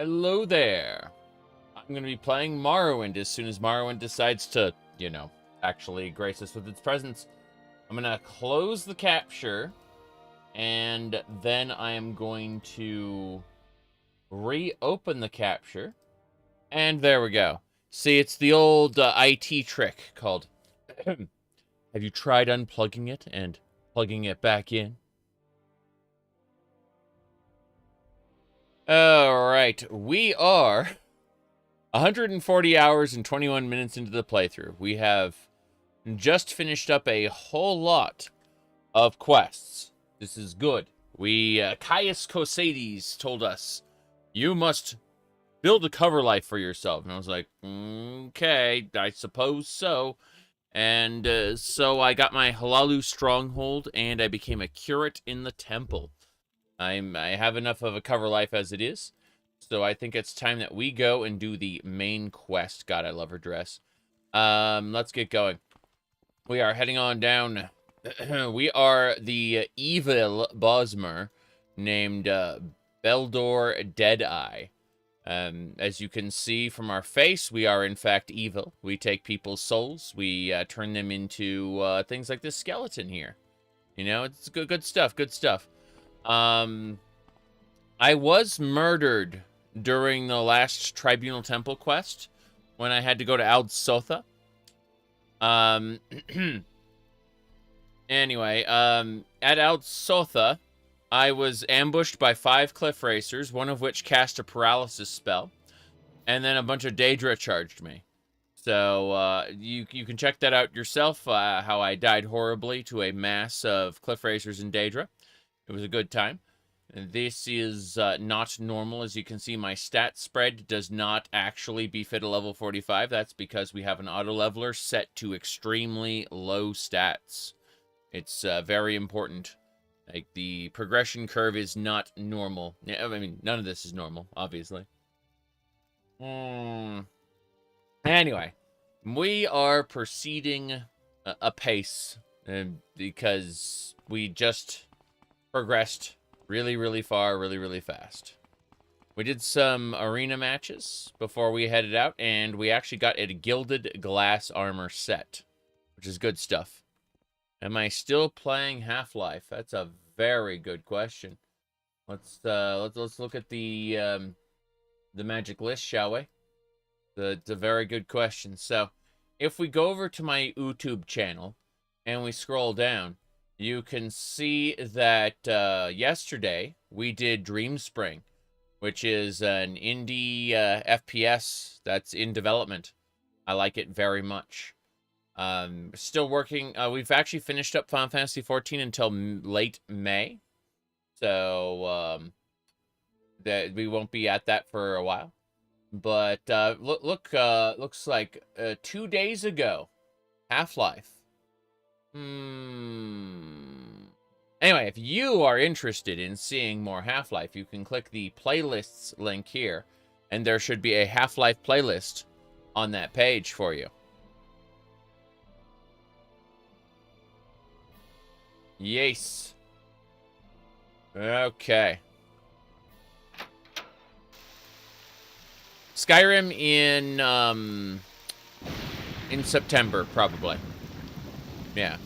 Hello there. I'm going to be playing Morrowind as soon as Morrowind decides to, actually grace us with its presence. I'm going to close the capture, and then I am going to reopen the capture, and there we go. See, it's the old IT trick called, have you tried unplugging it and plugging it back in? Alright, we are 140 hours and 21 minutes into the playthrough. We have just finished up a whole lot of quests. This is good. Caius Cosades told us, you must build a cover life for yourself. And I was like, okay, I suppose so. And so I got my Halalu stronghold, and I became a curate in the temple. I have enough of a cover life as it is, so I think it's time that we go and do the main quest. God, I love her dress. Let's get going. We are heading on down. We are the evil Bosmer named Beldor Deadeye. As you can see from our face, we are in fact evil. We take people's souls. We turn them into things like this skeleton here. You know, it's good stuff. Good stuff. I was murdered during the last Tribunal Temple quest when I had to go to Aldsotha. Anyway, at Aldsotha, I was ambushed by 5 cliff racers, one of which cast a paralysis spell, and then a bunch of Daedra charged me. So, you can check that out yourself, how I died horribly to a mass of cliff racers and Daedra. It was a good time. This is not normal. As you can see, my stat spread does not actually befit a level 45. That's because we have an auto-leveler set to extremely low stats. It's very important. Like, the progression curve is not normal. I mean, none of this is normal, obviously. Anyway, we are proceeding apace because we just progressed really far, really fast. We did some arena matches before we headed out, and we actually got a gilded glass armor set, which is good stuff. Am I still playing Half-Life? That's a very good question. Let's look at the magic list, shall we? It's a very good question. So, if we go over to my YouTube channel and we scroll down, you can see that yesterday we did Dreamspring, which is an indie FPS that's in development. I like it very much. Still working. We've actually finished up Final Fantasy XIV until late May, so that we won't be at that for a while. But looks like 2 days ago, Half-Life. Anyway, if you are interested in seeing more Half-Life, you can click the playlists link here, and there should be a Half-Life playlist on that page for you. Yes. Okay. Skyrim in September, probably. Yeah.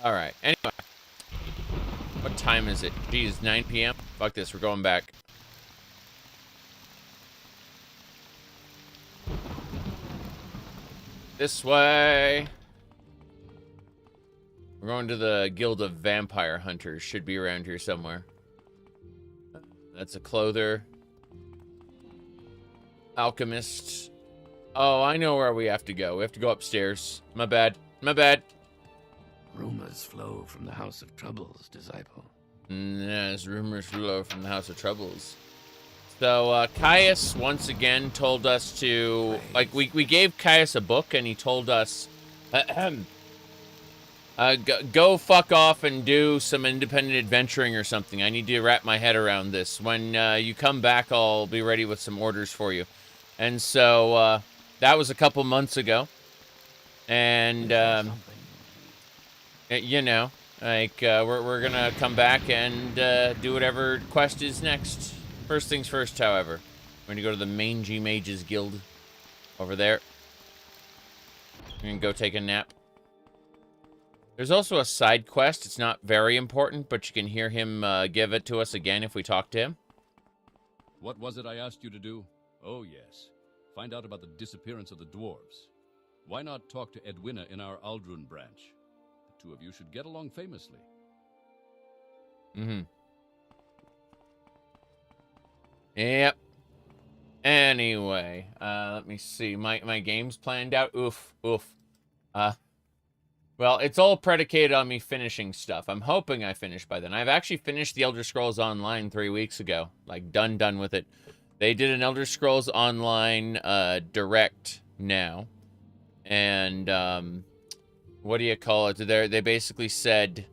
Alright, anyway. What time is it? Geez, 9 p.m.? Fuck this, we're going back. This way. We're going to the Guild of Vampire Hunters. Should be around here somewhere. That's a clother. Alchemist. Oh, I know where we have to go. We have to go upstairs. My bad. My bad. Rumors flow from the House of Troubles, disciple. Yes, rumors flow from the House of Troubles. So, Caius once again told us to... Like, we gave Caius a book, and he told us... go fuck off and do some independent adventuring or something. I need to wrap my head around this. When you come back, I'll be ready with some orders for you. And so, that was a couple months ago. And, you know, Like, we're gonna come back and do whatever quest is next. First things first, however. We're gonna go to the Mangy Mages Guild over there. We're gonna go take a nap. There's also a side quest. It's not very important, but you can hear him give it to us again if we talk to him. What was it I asked you to do? Oh, yes. Find out about the disappearance of the dwarves. Why not talk to Edwina in our Aldrun branch? The two of you should get along famously. Mm-hmm. Yep. Anyway, let me see. My game's planned out. Oof. Well, it's all predicated on me finishing stuff. I'm hoping I finish by then. I've actually finished the Elder Scrolls Online 3 weeks ago. Like, done with it. They did an Elder Scrolls Online direct now. And, what do you call it? They basically said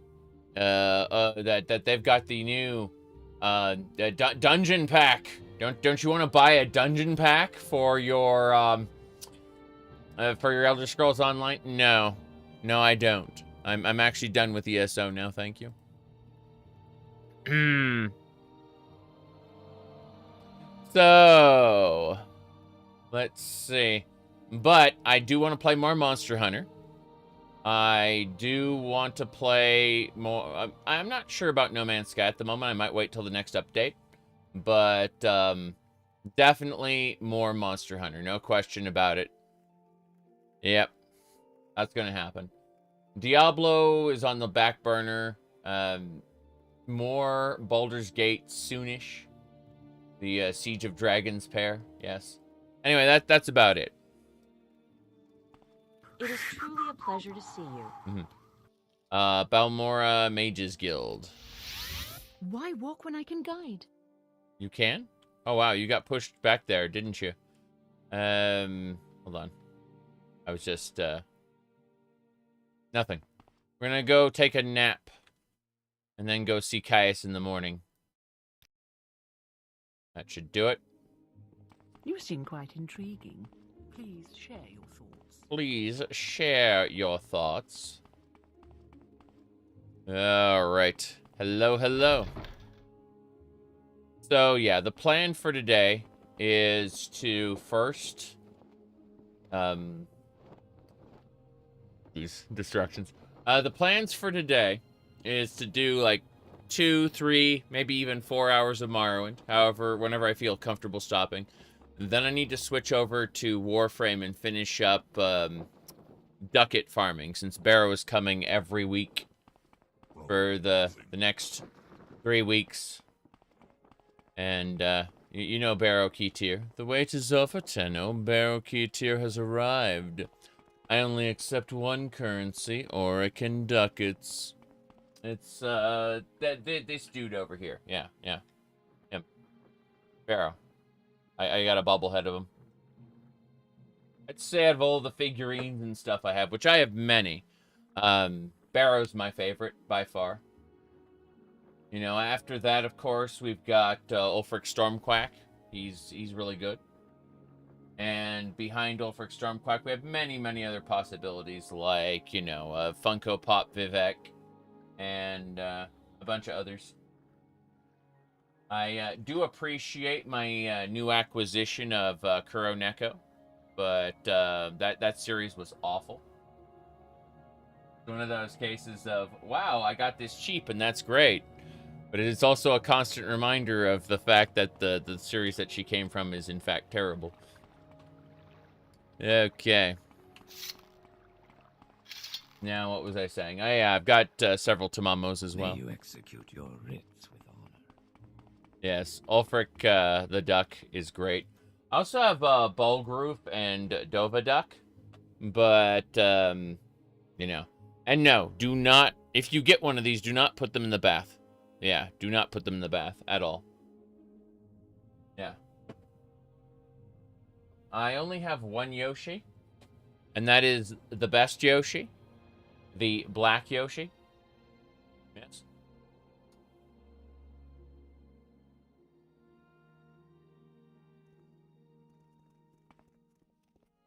that they've got the new dungeon pack. Don't you want to buy a dungeon pack for your Elder Scrolls Online? No, I don't. I'm actually done with ESO now, thank you. So, let's see. But I do want to play more Monster Hunter. I do want to play more. I'm not sure about No Man's Sky at the moment. I might wait till the next update. But definitely more Monster Hunter. No question about it. Yep. That's going to happen. Diablo is on the back burner. More Baldur's Gate soonish. The Siege of Dragons pair. Yes. Anyway, that's about it. It is truly a pleasure to see you. Mm-hmm. Balmora Mages Guild. Why walk when I can guide? You can? Oh, wow. You got pushed back there, didn't you? Hold on. I was just, nothing. We're gonna go take a nap. And then go see Caius in the morning. That should do it. You seem quite intriguing. Please share your thoughts. Please share your thoughts. Alright. Hello. So, yeah, the plan for today is to first... These distractions. The plans for today is to do, like, 2, 3, maybe even 4 hours of Morrowind. However, whenever I feel comfortable stopping. Then I need to switch over to Warframe and finish up ducat farming, since Barrow is coming every week for the next 3 weeks. And you know Barrow Keytier. The wait is over, Tenno. Barrow Keytier has arrived. I only accept one currency, Orican ducats. It's this dude over here. Yeah. Him. Barrow. I got a bobblehead of him. I'd say out of all the figurines and stuff I have, which I have many, Barrow's my favorite by far. You know, after that, of course, we've got Ulfric Stormquack. He's really good. And behind Ulfric Stormquack, we have many other possibilities, like, you know, Funko Pop Vivek and a bunch of others. I do appreciate my new acquisition of Kuro Neko, but that series was awful. One of those cases of, wow, I got this cheap and that's great. But it is also a constant reminder of the fact that the series that she came from is in fact terrible. Okay. Now, what was I saying? Oh, yeah, I've got several Tamamos as well. May you execute your writs with honor. Yes, Ulfric the Duck is great. I also have Bulgroof and Dova Duck, but, you know. And no, do not, if you get one of these, do not put them in the bath. Yeah, do not put them in the bath at all. Yeah. I only have one Yoshi, and that is the best Yoshi, the black Yoshi. Yes.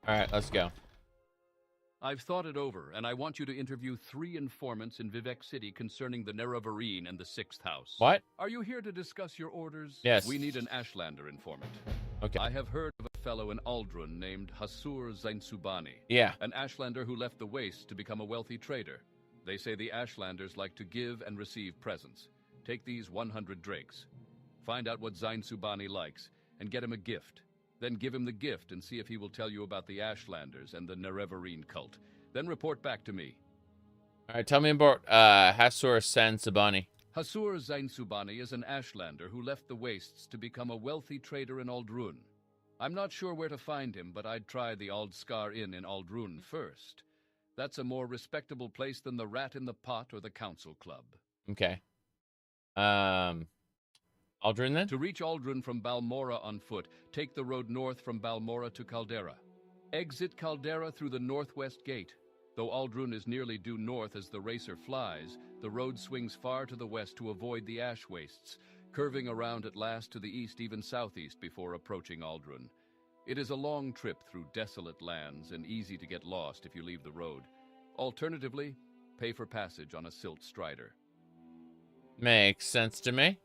All right, let's go. I've thought it over, and I want you to interview 3 informants in Vivec City concerning the Nerevarine and the 6th House. What? Are you here to discuss your orders? Yes. We need an Ashlander informant. Okay. I have heard of a fellow in Aldrun named Hasur Zainsubani. Yeah. An Ashlander who left the Wastes to become a wealthy trader. They say the Ashlanders like to give and receive presents. Take these 100 drakes. Find out what Zainsubani likes, and get him a gift. Then give him the gift and see if he will tell you about the Ashlanders and the Nerevarine cult. Then report back to me. All right, tell me about Hasur Zainsubani. Hasur Zainsubani is an Ashlander who left the Wastes to become a wealthy trader in Aldrun. I'm not sure where to find him, but I'd try the Aldskar Inn in Aldrun first. That's a more respectable place than the Rat in the Pot or the Council Club. Okay. Aldrin then? To reach Aldrun from Balmora on foot, take the road north from Balmora to Caldera. Exit Caldera through the northwest gate. Though Aldrun is nearly due north as the racer flies, the road swings far to the west to avoid the ash wastes, curving around at last to the east, even southeast, before approaching Aldrun. It is a long trip through desolate lands and easy to get lost if you leave the road. Alternatively, pay for passage on a silt strider. Makes sense to me.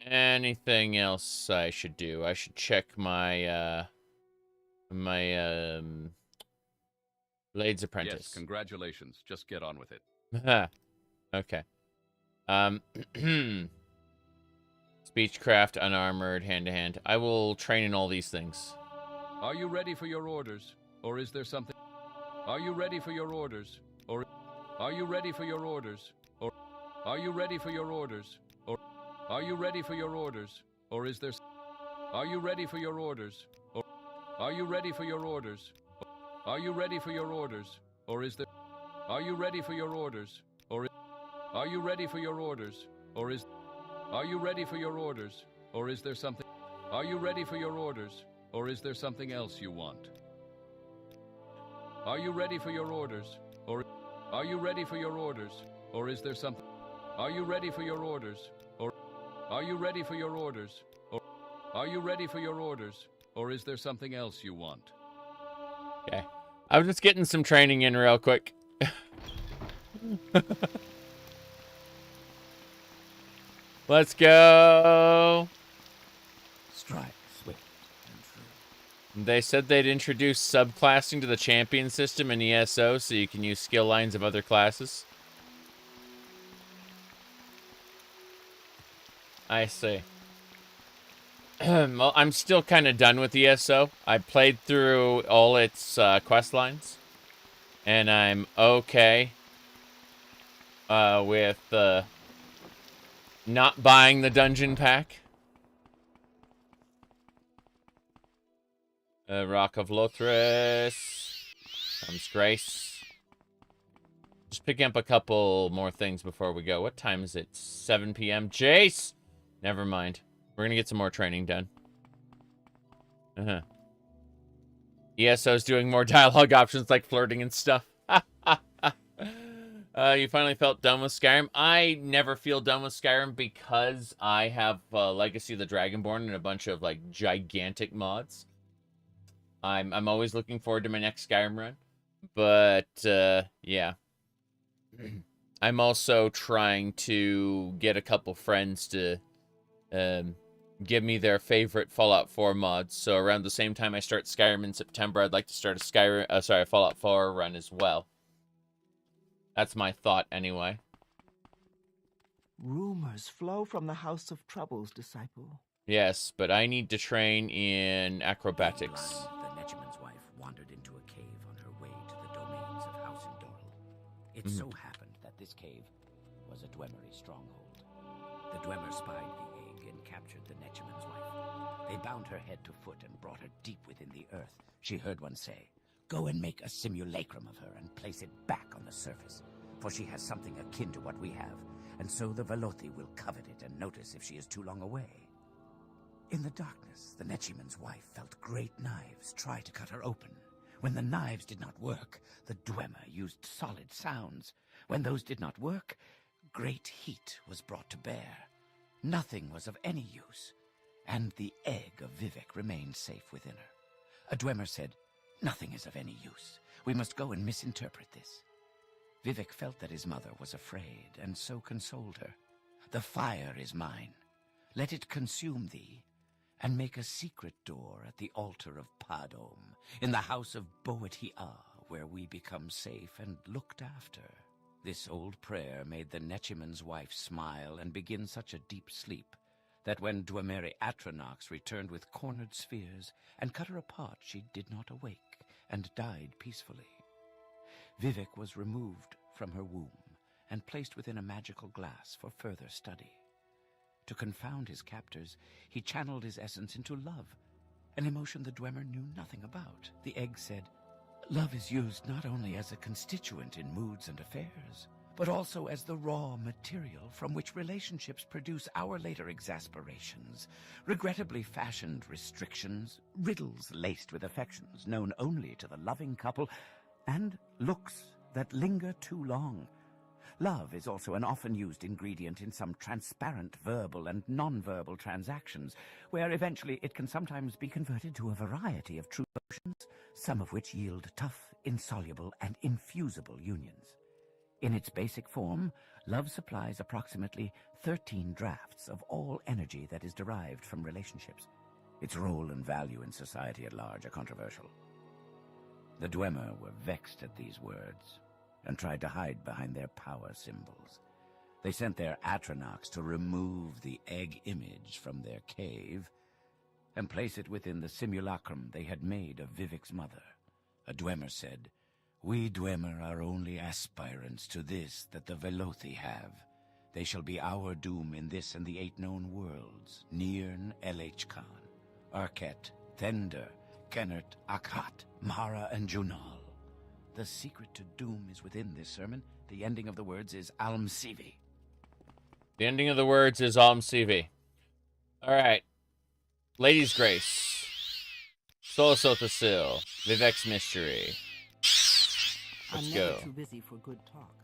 Anything else I should do? I should check my Blades Apprentice. Yes, congratulations. Just get on with it. Okay. Speechcraft, unarmored, hand-to-hand. I will train in all these things. Are you ready for your orders? Or is there something? Are you ready for your orders? Or are you ready for your orders? Or are you ready for your orders? Or are you ready for your orders? Or is there? Are you ready for your orders? Or are you ready for your orders? Are you ready for your orders? Or is there? Are you ready for your orders? Or are you ready for your orders? Or is? Are you ready for your orders? Or is there something? Are you ready for your orders? Or is there something else you want? Are you ready for your orders? Or are you ready for your orders? Or is there something? Are you ready for your orders? Or are you ready for your orders? Or are you ready for your orders? Or is there something else you want? Okay. I'm just getting some training in real quick. Let's go. Strike swift and true. They said they'd introduce subclassing to the champion system in ESO so you can use skill lines of other classes. I see. Well, I'm still kind of done with ESO. I played through all its quest lines, and I'm okay with not buying the dungeon pack. Rock of Lothris. Comes Grace. Just picking up a couple more things before we go. What time is it? 7 p.m. Jace! Never mind. We're gonna get some more training done. ESO's doing more dialogue options like flirting and stuff. You finally felt done with Skyrim? I never feel done with Skyrim because I have Legacy of the Dragonborn and a bunch of like gigantic mods. I'm always looking forward to my next Skyrim run. But yeah. I'm also trying to get a couple friends to give me their favorite Fallout 4 mods. So around the same time I start Skyrim in September, I'd like to start a Fallout 4 run as well. That's my thought anyway. Rumors flow from the House of Troubles, disciple. Yes, but I need to train in acrobatics. The Netchman's wife wandered into a cave on her way to the domains of House Endoril. It so happened that this cave was a Dwemery stronghold. The Dwemer spied the egg and captured the Netchman's wife. They bound her head to foot and brought her deep within the earth. She heard one say, "Go and make a simulacrum of her and place it back on the surface, for she has something akin to what we have, and so the Velothi will covet it and notice if she is too long away." In the darkness, the Netchman's wife felt great knives try to cut her open. When the knives did not work, the Dwemer used solid sounds. When those did not work, great heat was brought to bear. Nothing was of any use, and the egg of Vivec remained safe within her. A Dwemer said, "Nothing is of any use. We must go and misinterpret this. Vivek felt that his mother was afraid, and so consoled her. The fire is mine. Let it consume thee, and make a secret door at the altar of Padom, in the house of Boet-Hi'a, where we become safe and looked after. This old prayer made the Nechiman's wife smile and begin such a deep sleep that when Dwemeri Atronox returned with cornered spheres and cut her apart, she did not awake and died peacefully. Vivek was removed from her womb and placed within a magical glass for further study. To confound his captors, he channeled his essence into love, an emotion the Dwemer knew nothing about. The egg said, "Love is used not only as a constituent in moods and affairs, but also as the raw material from which relationships produce our later exasperations, regrettably fashioned restrictions, riddles laced with affections known only to the loving couple, and looks that linger too long. Love is also an often used ingredient in some transparent verbal and non-verbal transactions, where eventually it can sometimes be converted to a variety of true emotions, some of which yield tough, insoluble, and infusible unions. In its basic form, love supplies approximately 13 drafts of all energy that is derived from relationships. Its role and value in society at large are controversial. The Dwemer were vexed at these words, and tried to hide behind their power symbols. They sent their Atronox to remove the egg image from their cave and place it within the simulacrum they had made of Vivek's mother. A Dwemer said, "We Dwemer are only aspirants to this that the Velothi have. They shall be our doom in this and the 8 known worlds, Nirn, Elhkhan, Arket, Thender, Kennert, Akhat, Mara, and Junal. The secret to doom is within this sermon. The ending of the words is Alm Sivi." The ending of the words is Alm Sivi. All right. Ladies' Grace. Sol Sotasil. Vivek's Mystery. I'm Let's never go. too busy for good talk.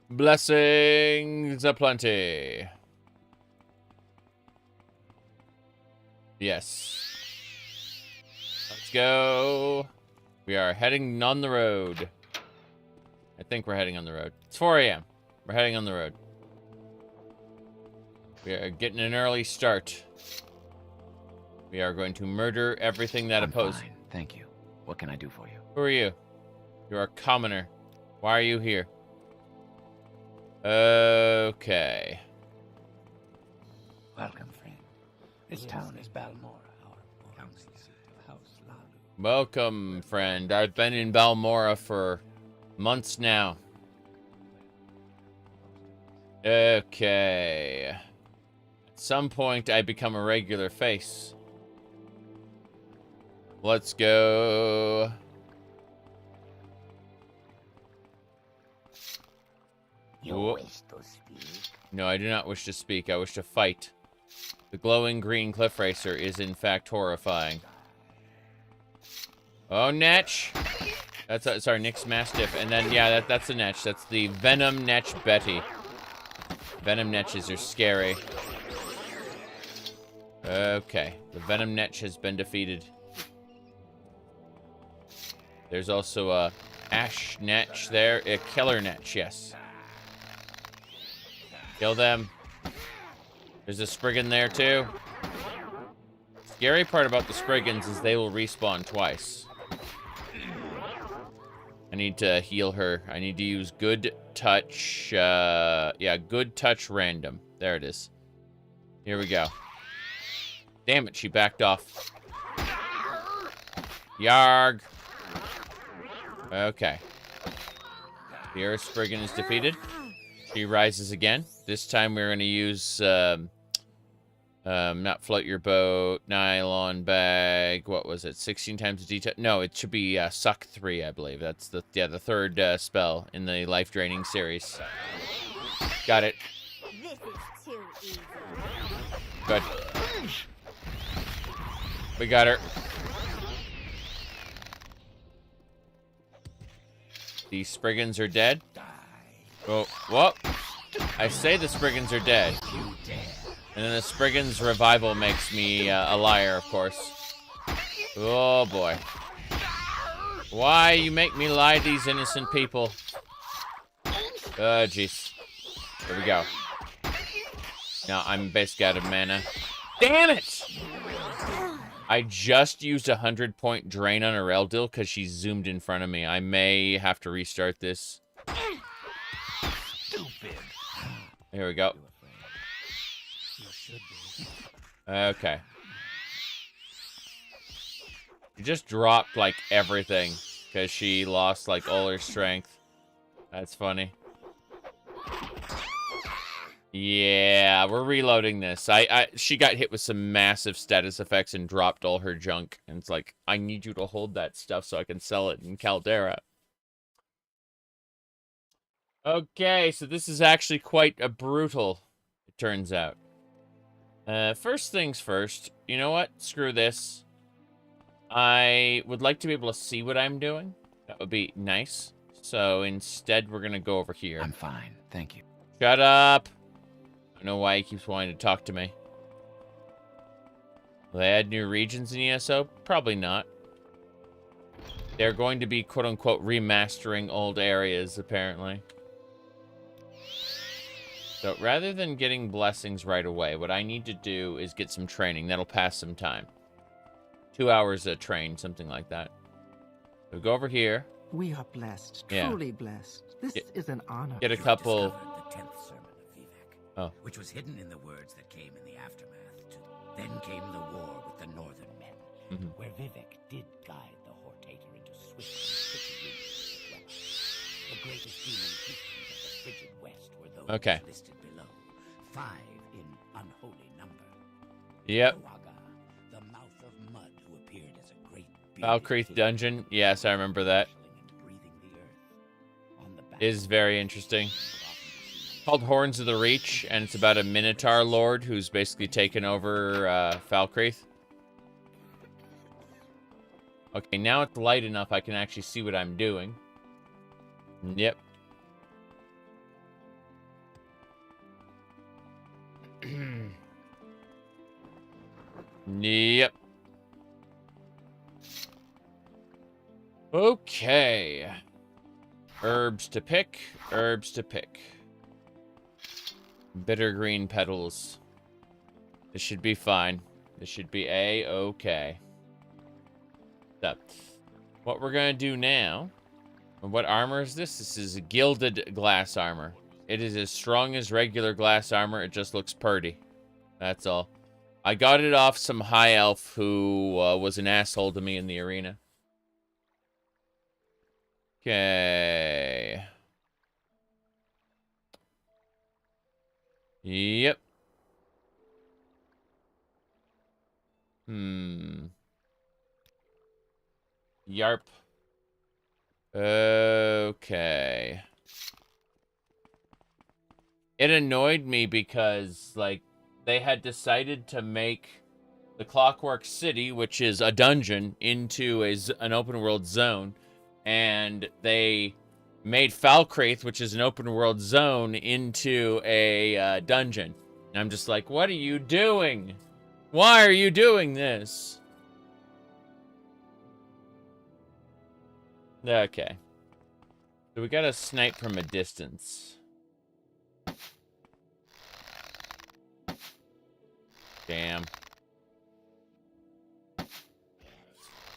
Blessings aplenty. Yes. Let's go. We are heading on the road. I think we're heading on the road. It's 4 a.m. We're heading on the road. We are getting an early start. We are going to murder everything that I'm opposes. fine, thank you. What can I do for you? Who are you? You're a commoner. Why are you here? Okay. Welcome, friend. This town is Balmora, our county seat of House Lalu. Welcome, friend. I've been in Balmora for months now. Okay. At some point, I become a regular face. Let's go. You Whoa. wish to speak? No, I do not wish to speak. I wish to fight. The glowing green cliff racer is in fact horrifying. Oh, Netch. That's sorry, Nick's Mastiff. And then, yeah, that's the Netch. That's the Venom Netch Betty. Venom Netches are scary. Okay. The Venom Netch has been defeated. There's also a Ash Netch there. A Killer Netch, yes. Kill them. There's a Spriggan there, too. Scary part about the Spriggans is they will respawn twice. I need to heal her. I need to use Good Touch. Yeah, Good Touch Random. There it is. Here we go. Damn it, she backed off. Yarg. Okay. The Earth Spriggan is defeated. She rises again. This time we're going to use, not float your boat, nylon bag. What was it? 16 times the detail. No, it should be suck 3, I believe. That's the third spell in the life draining series. Got it. This is too easy. Good. We got her. The Spriggans are dead. Oh, what? I say the Spriggans are dead. And then the Spriggans revival makes me a liar, of course. Oh, boy. Why you make me lie to these innocent people? Oh, jeez. Here we go. Now I'm basically out of mana. Damn it! I just used 100-point drain on Ereldil because she zoomed in front of me. I may have to restart this. Stupid. Here we go. You should be. Okay. She just dropped, like, everything because she lost, like, all her strength. That's funny. Yeah, we're reloading this. She got hit with some massive status effects and dropped all her junk. And it's like, I need you to hold that stuff so I can sell it in Caldera. Okay, so this is actually quite a brutal, it turns out. First things first, you know what? Screw this. I would like to be able to see what I'm doing. That would be nice. So instead, we're going to go over here. I'm fine, thank you. Shut up. I don't know why he keeps wanting to talk to me. Will they add new regions in ESO? Probably not. They're going to be, quote-unquote, remastering old areas, apparently. So rather than getting blessings right away, what I need to do is get some training. That'll pass some time. 2 hours a train, something like that. So go over here. We are blessed, Yeah. truly blessed. This is an honor. Get a You've couple... discovered the 10th sermon of Vivek, Oh. which was hidden in the words that came in the aftermath. Then came the war with the Northern Men, where Vivek did guide the Hortator into swift and sticky units of weapons. The greatest demon chieftains of the frigid West were those Okay. listed below, 5 in unholy number. Yep. Waga, the mouth of mud, who appeared as a great Valkyrie Dungeon. Yes, I remember that. Is very interesting. Called Horns of the Reach, and it's about a Minotaur Lord who's basically taken over Falkreath. Okay, now it's light enough I can actually see what I'm doing. Yep. Yep. Okay. Herbs to pick, herbs to pick. Bitter green petals. This should be fine. This should be A-okay. So, what we're going to do now... What armor is this? This is gilded glass armor. It is as strong as regular glass armor. It just looks purty. That's all. I got it off some high elf who was an asshole to me in the arena. Okay. Yep. Yarp. Okay. It annoyed me because, like, they had decided to make the Clockwork City, which is a dungeon, into an open world zone. And they made Falkreath, which is an open world zone, into a dungeon. And I'm just like, what are you doing? Why are you doing this? Okay. So we gotta snipe from a distance. Damn.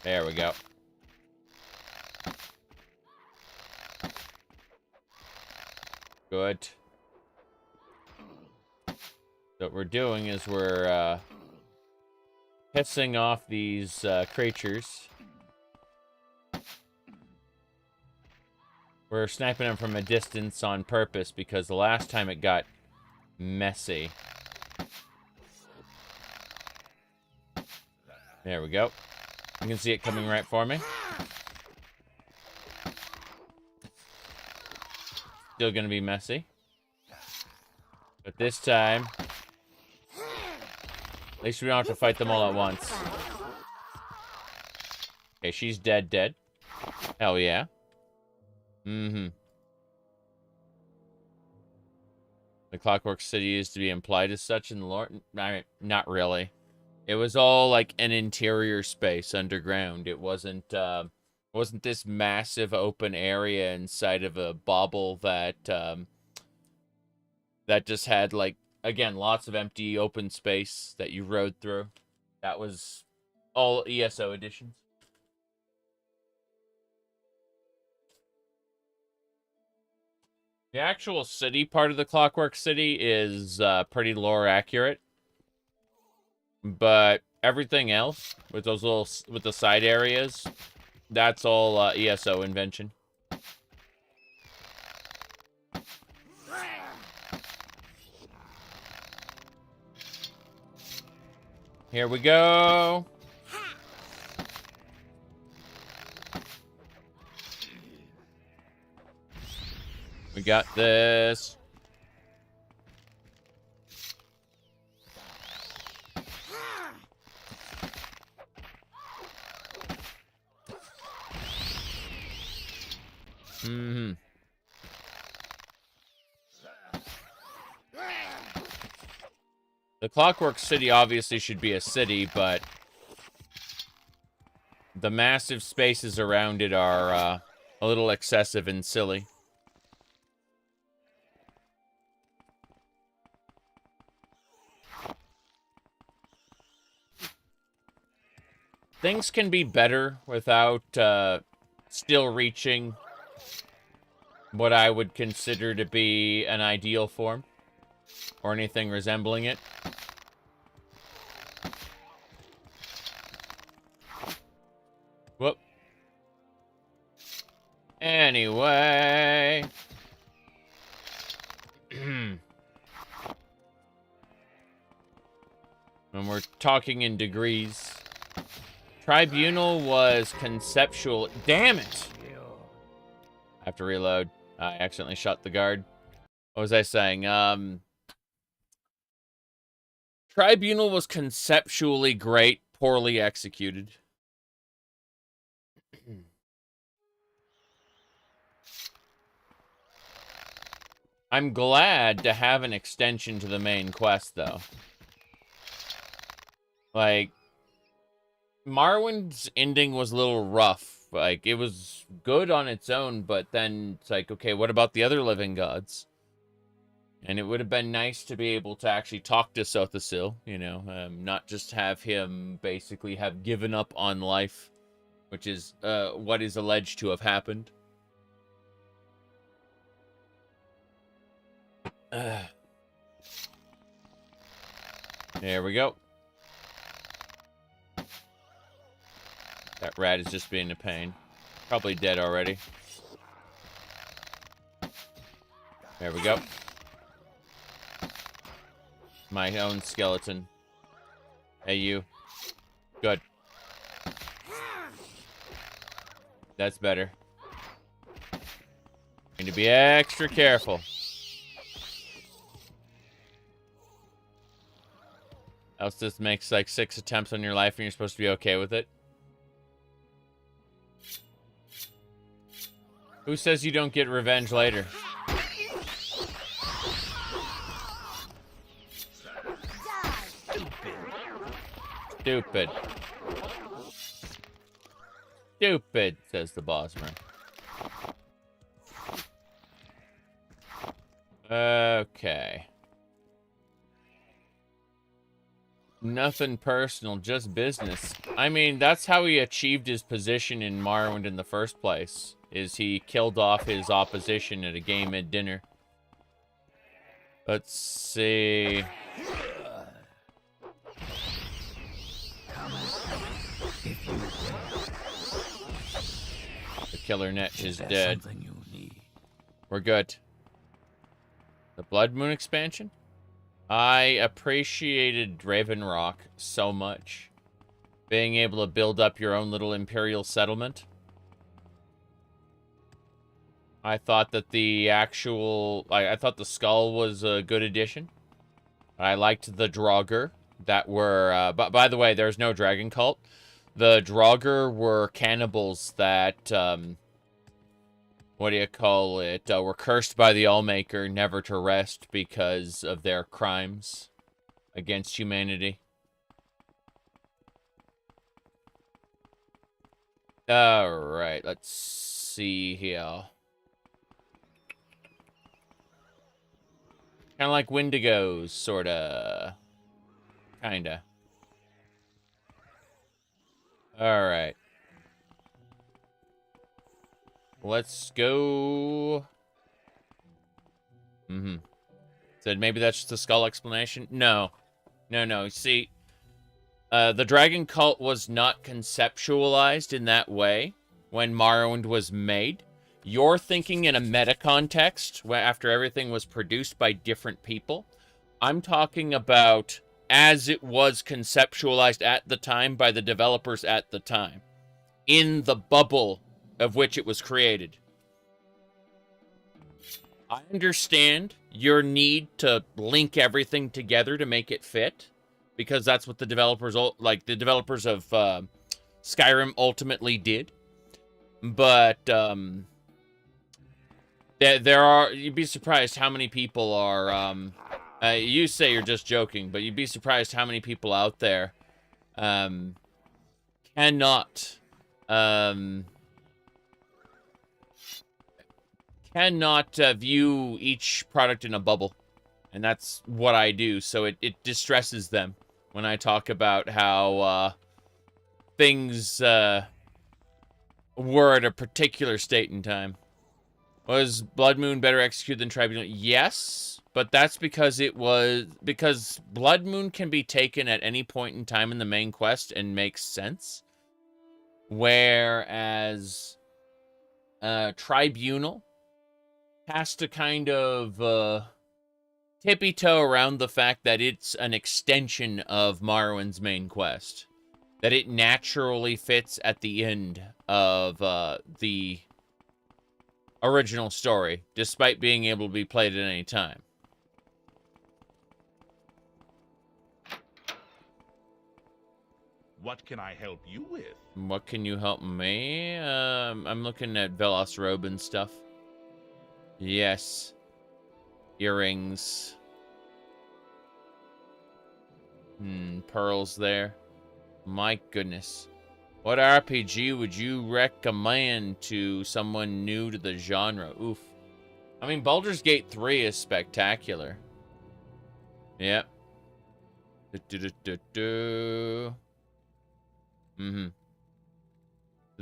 There we go. Good. So what we're doing is we're pissing off these creatures. We're sniping them from a distance on purpose because the last time it got messy. There we go. You can see it coming right for me. Still gonna be messy. But this time, at least we don't have to fight them all at once. Okay, she's dead. Hell yeah. The Clockwork City is to be implied as such in the lore. I mean, not really. It was all like an interior space underground. It wasn't Wasn't this massive open area inside of a bauble that that just had, like, again, lots of empty open space that you rode through? That was all ESO editions. The actual city part of the Clockwork City is pretty lore accurate, but everything else with those with the side areas, that's all ESO invention. Here we go. We got this. Mm-hmm. The Clockwork City obviously should be a city, but the massive spaces around it are a little excessive and silly. Things can be better without still reaching what I would consider to be an ideal form, or anything resembling it. Whoop. Anyway. When we're talking in degrees, Tribunal was conceptual. Damn it! I have to reload. I accidentally shot the guard. What was I saying? Tribunal was conceptually great, poorly executed. I'm glad to have an extension to the main quest, though. Like, Morrowind's ending was a little rough. Like, it was good on its own, but then it's like, okay, what about the other living gods? And it would have been nice to be able to actually talk to Sothasil, you know, not just have him basically have given up on life, which is what is alleged to have happened. There we go. That rat is just being a pain. Probably dead already. There we go. My own skeleton. Hey, you. Good. That's better. Need to be extra careful. Else this makes like 6 attempts on your life and you're supposed to be okay with it. Who says you don't get revenge later? Stupid. Stupid, says the bossman. Okay. Nothing personal, just business. I mean, that's how he achieved his position in Morrowind in the first place, is he killed off his opposition at a game at dinner. Let's see. The killer net is dead. We're good. The Blood Moon expansion? I appreciated Draven Rock so much. Being able to build up your own little Imperial settlement. I thought that the actual... I thought the skull was a good addition. I liked the Draugr that were... but by the way, there's no dragon cult. The Draugr were cannibals that... what do you call it? Were cursed by the Allmaker never to rest because of their crimes against humanity. Alright, let's see here. Kind of like Wendigos, sorta. Kinda. Alright. Let's go. Said maybe that's just a skull explanation? No. No. See, the dragon cult was not conceptualized in that way when Morrowind was made. You're thinking in a meta context, where after everything was produced by different people. I'm talking about as it was conceptualized at the time by the developers at the time, in the bubble of which it was created. I understand your need to link everything together to make it fit, because that's what the developers, like the developers of Skyrim, ultimately did. But there are, you'd be surprised how many people are. You say you're just joking, but you'd be surprised how many people out there cannot view each product in a bubble. And that's what I do, so it distresses them when I talk about how things were at a particular state in time. Was Blood Moon better executed than Tribunal? Yes, but that's because because Blood Moon can be taken at any point in time in the main quest and makes sense. Whereas Tribunal has to kind of tippy-toe around the fact that it's an extension of Morrowind's main quest. That it naturally fits at the end of the original story, despite being able to be played at any time. What can I help you with? What can you help me? I'm looking at Velos robe and stuff. Yes. Earrings. Pearls there. My goodness. What RPG would you recommend to someone new to the genre? Oof. I mean, Baldur's Gate 3 is spectacular. Yep. The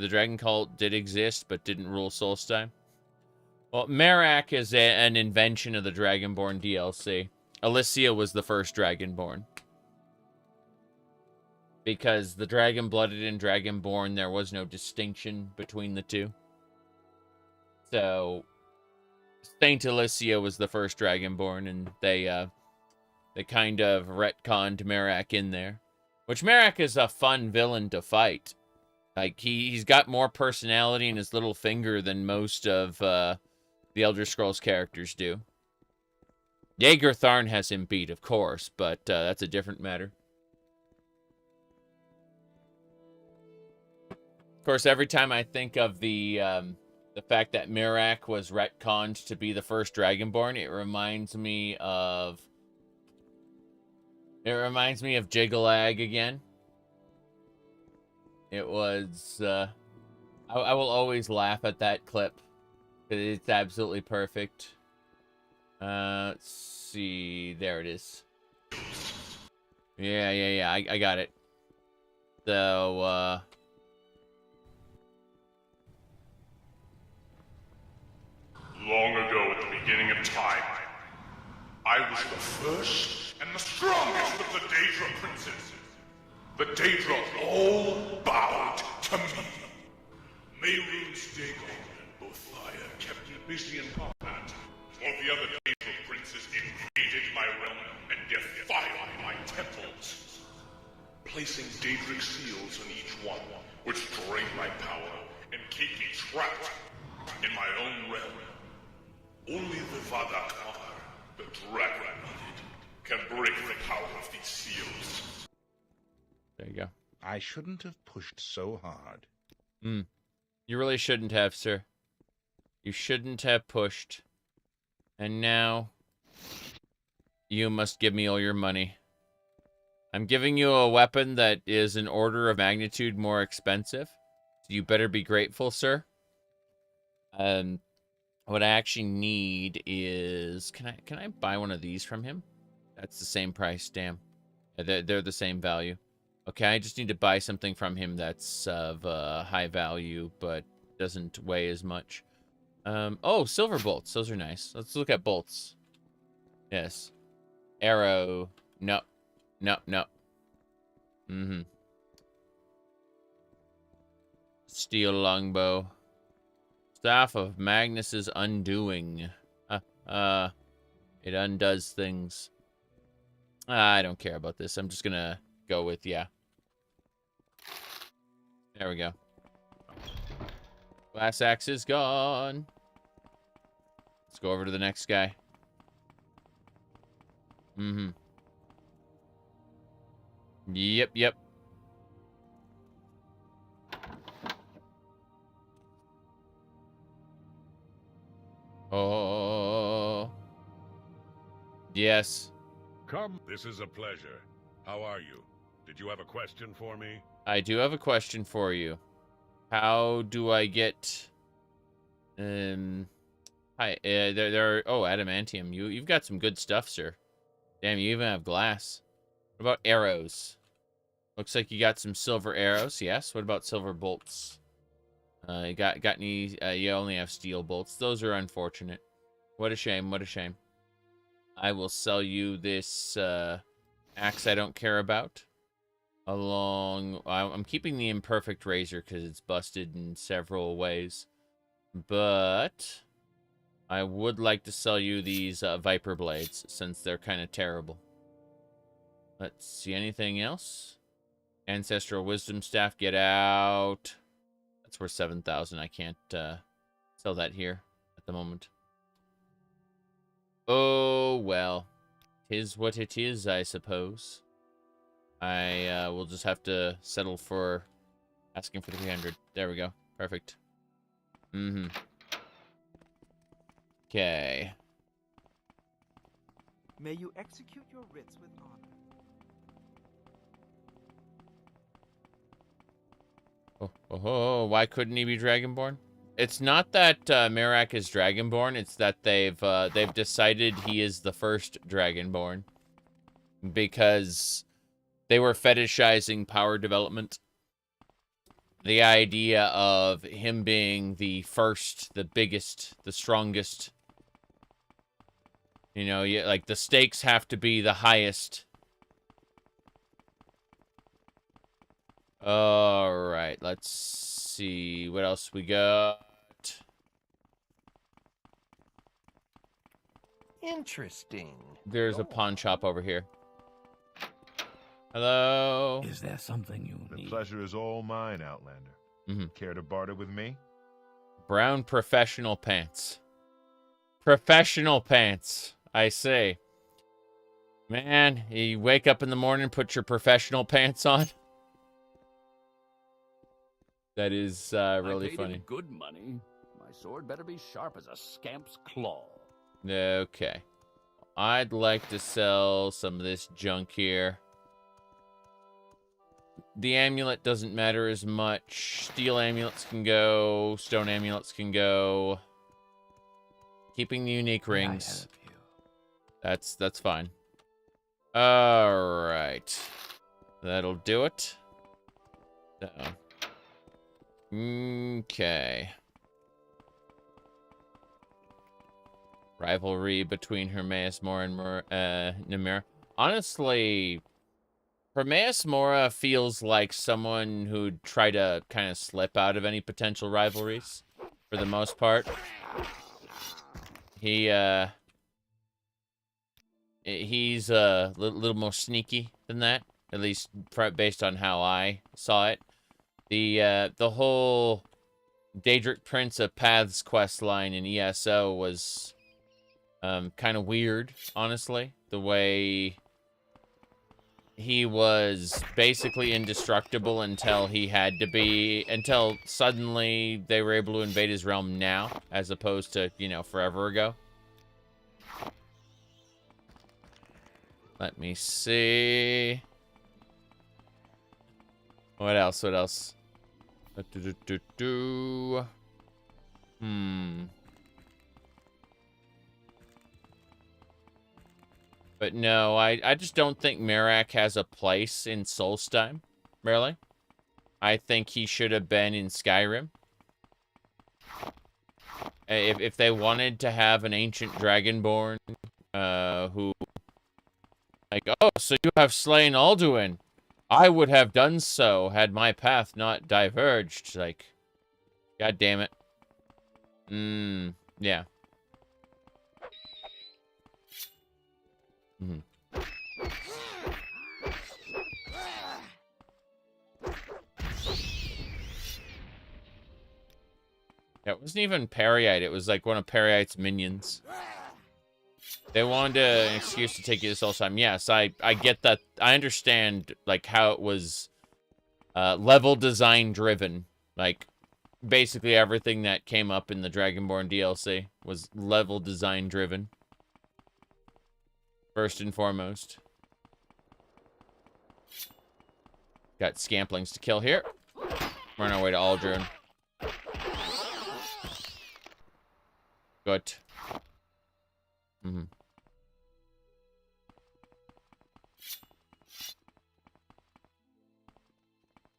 Dragon Cult did exist, but didn't rule Solstheim. Well, Merak is an invention of the Dragonborn DLC. Elysia was the first Dragonborn. Because the Dragon-Blooded and Dragonborn, there was no distinction between the two. So, Saint Elysia was the first Dragonborn, and they kind of retconned Merak in there. Which, Merak is a fun villain to fight. Like, he's got more personality in his little finger than most of the Elder Scrolls characters do. Jaeger Tharn has him beat, of course, but that's a different matter. Of course, every time I think of the fact that Merak was retconned to be the first Dragonborn, it reminds me of Jiggalag again. It was I will always laugh at that clip. It's absolutely perfect. Let's see. There it is. Yeah. I got it. So, Long ago at the beginning of time, I was the first and the strongest of the Daedra princes. The Daedra all bowed to me. Mehrunes Dagon and Bothiah kept me busy in combat, while the other Daedra princes invaded my realm and defiled my temples, placing Daedric seals on each one, which drained my power and keep me trapped in my own realm. Only the Vvardenfell, the dragon-blooded, can break the power of these seals. there you go. I shouldn't have pushed so hard. You really shouldn't have, sir. You shouldn't have pushed. And now, you must give me all your money. I'm giving you a weapon that is an order of magnitude more expensive. You better be grateful, sir. What I actually need is, can I buy one of these from him? That's the same price. Damn, they're the same value. Okay, I just need to buy something from him that's of high value, but doesn't weigh as much. Oh, silver bolts. Those are nice. Let's look at bolts. Yes. Arrow. No. No, no. Mm-hmm. Steel longbow. Staff of Magnus's undoing. It undoes things. I don't care about this. I'm just gonna go with, yeah. There we go. Glass axe is gone. Let's go over to the next guy. Mm-hmm. Yep, yep. Oh. Yes. Come. This is a pleasure. How are you? Did you have a question for me? I do have a question for you. How do I get... Hi, there are... Oh, adamantium. You've got some good stuff, sir. Damn, you even have glass. What about arrows? Looks like you got some silver arrows. Yes. What about silver bolts? You got any... you only have steel bolts. Those are unfortunate. What a shame. What a shame. I will sell you this axe I don't care about. I'm keeping the imperfect razor because it's busted in several ways. But I would like to sell you these viper blades since they're kind of terrible. Let's see, anything else? Ancestral wisdom staff, get out. That's worth 7,000. I can't sell that here at the moment. Oh, well. 'Tis what it is, I suppose. I will just have to settle for asking for 300. There we go. Perfect. Mm-hmm. Okay. May you execute your writs with honor. Oh, why couldn't he be Dragonborn? It's not that Merak is Dragonborn. It's that they've decided he is the first Dragonborn because they were fetishizing power development. The idea of him being the first, the biggest, the strongest. You know, like the stakes have to be the highest. All right, let's see what else we got. Interesting. There's a pawn shop over here. Hello. Is there something you The need? pleasure is all mine, Outlander. Care to barter with me? Brown professional pants. Professional pants, I say. Man, you wake up in the morning, put your professional pants on. That is really I paid funny. him good money. My sword better be sharp as a scamp's claw. Okay. I'd like to sell some of this junk here. The amulet doesn't matter as much. Steel amulets can go. Stone amulets can go. Keeping the unique rings. That's fine. All right. That'll do it. Okay. Rivalry between Hermaeus Mora and Namira. Honestly, Hermaeus Mora feels like someone who'd try to kind of slip out of any potential rivalries, for the most part. He's a little more sneaky than that, at least based on how I saw it. The whole Daedric Prince of Paths quest line in ESO was kind of weird, honestly. The way he was basically indestructible until he had to be, until suddenly they were able to invade his realm now, as opposed to, you know, forever ago. Let me see. What else? What else? But no, I just don't think Merak has a place in Solstheim, really. I think he should have been in Skyrim. If they wanted to have an ancient dragonborn, who... Like, oh, so you have slain Alduin. I would have done so had my path not diverged. Like, god damn it. Yeah. Yeah, it wasn't even Periite. It was like one of Periite's minions. They wanted an excuse to take you to Solstheim. Yes, I get that. I understand, like, how it was level design driven. Like, basically everything that came up in the Dragonborn DLC was level design driven. First and foremost. Got scamplings to kill here. We're on our way to Aldrun. Good.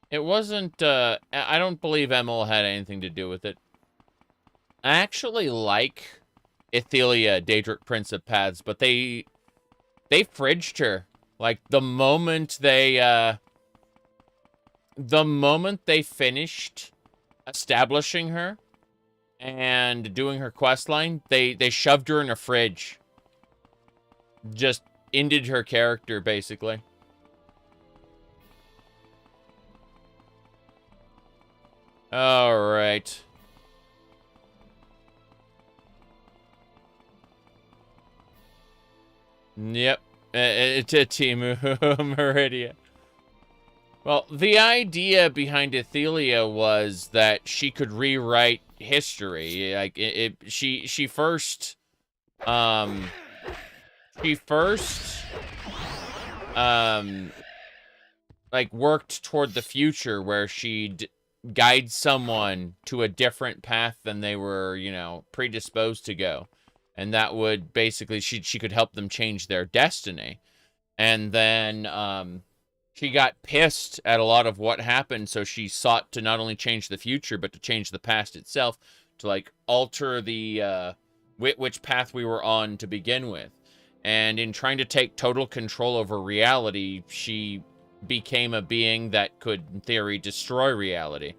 It wasn't, I don't believe Emil had anything to do with it. I actually like Ethelia, Daedric Prince of Paths, but they fridged her. Like, the moment they finished establishing her and doing her questline, they shoved her in a fridge. Just ended her character, basically. All right. Yep. It's a Timu Meridia. Well, the idea behind Ethelia was that she could rewrite history. Like she first like worked toward the future where she'd guide someone to a different path than they were, you know, predisposed to go. And that would basically, she could help them change their destiny. And then she got pissed at a lot of what happened, so she sought to not only change the future, but to change the past itself, to like alter the which path we were on to begin with. And in trying to take total control over reality, she became a being that could, in theory, destroy reality.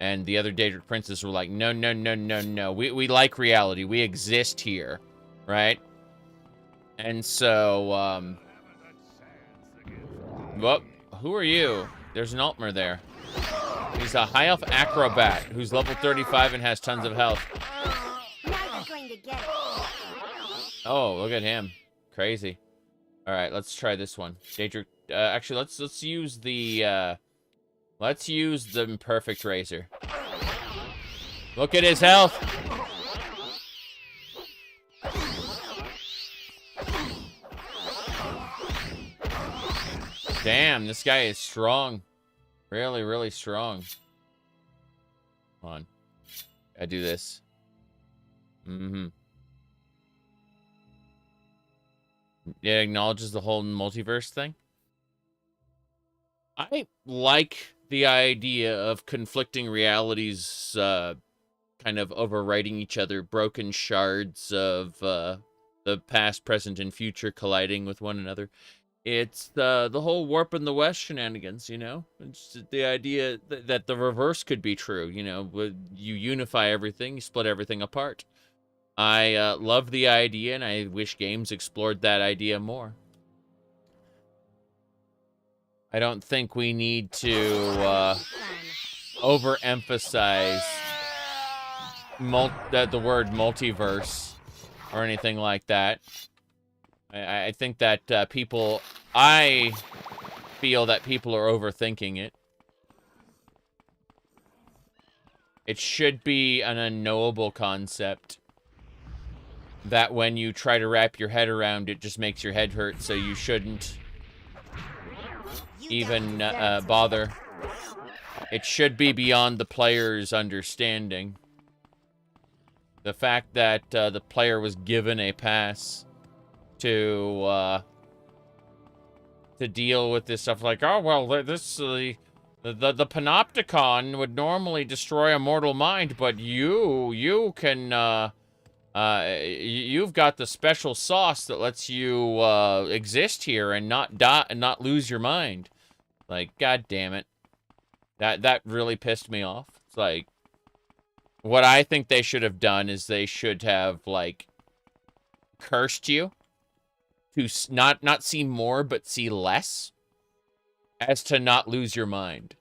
And the other Daedric princes were like, no, no, no, no, no. We like reality. We exist here, right? And so, well, who are you? There's an Altmer there. He's a high elf acrobat who's level 35 and has tons of health. Now you're going to get it. Oh, look at him. Crazy. All right, let's try this one. Daedric, actually, let's use the Imperfect Razor. Look at his health. Damn, this guy is strong. Really, really strong. Hold on. I do this. It acknowledges the whole multiverse thing. I like the idea of conflicting realities kind of overwriting each other, broken shards of the past, present, and future colliding with one another. It's the whole warp in the west shenanigans, you know? It's the idea that the reverse could be true, you know? You unify everything, you split everything apart. I love the idea, and I wish games explored that idea more. I don't think we need to overemphasize the word multiverse or anything like that. I think that I feel that people are overthinking it. It should be an unknowable concept that when you try to wrap your head around it just makes your head hurt, so you shouldn't even bother. it should be beyond the player's understanding. The fact that the player was given a pass to deal with this stuff, like, oh well, this the panopticon would normally destroy a mortal mind, but you can you've got the special sauce that lets you exist here and not die and not lose your mind. Like, god damn it. That really pissed me off. It's like, what I think they should have done is they should have, like, cursed you to not see more but see less, as to not lose your mind.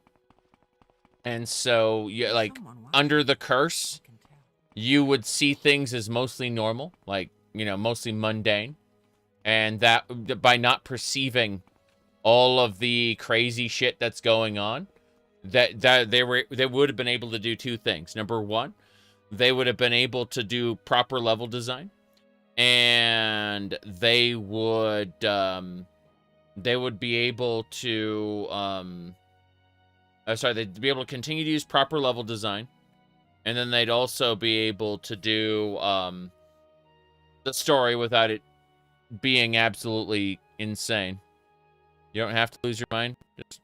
And so, you, like, under the curse, you would see things as mostly normal, like, you know, mostly mundane. And that, by not perceiving all of the crazy shit that's going on, that they would have been able to do two things. Number one, they would have been able to do proper level design, and they would be able to they'd be able to continue to use proper level design, and then they'd also be able to do the story without it being absolutely insane. You don't have to lose your mind. Just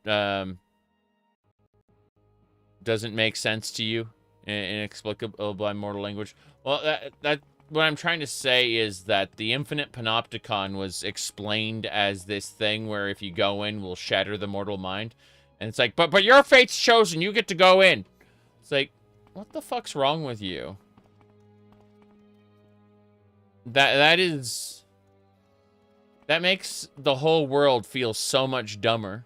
doesn't make sense to you, inexplicable by mortal language. Well, that what I'm trying to say is that the infinite panopticon was explained as this thing where if you go in, will shatter the mortal mind, and it's like, but your fate's chosen, you get to go in. It's like, what the fuck's wrong with you? That makes the whole world feel so much dumber.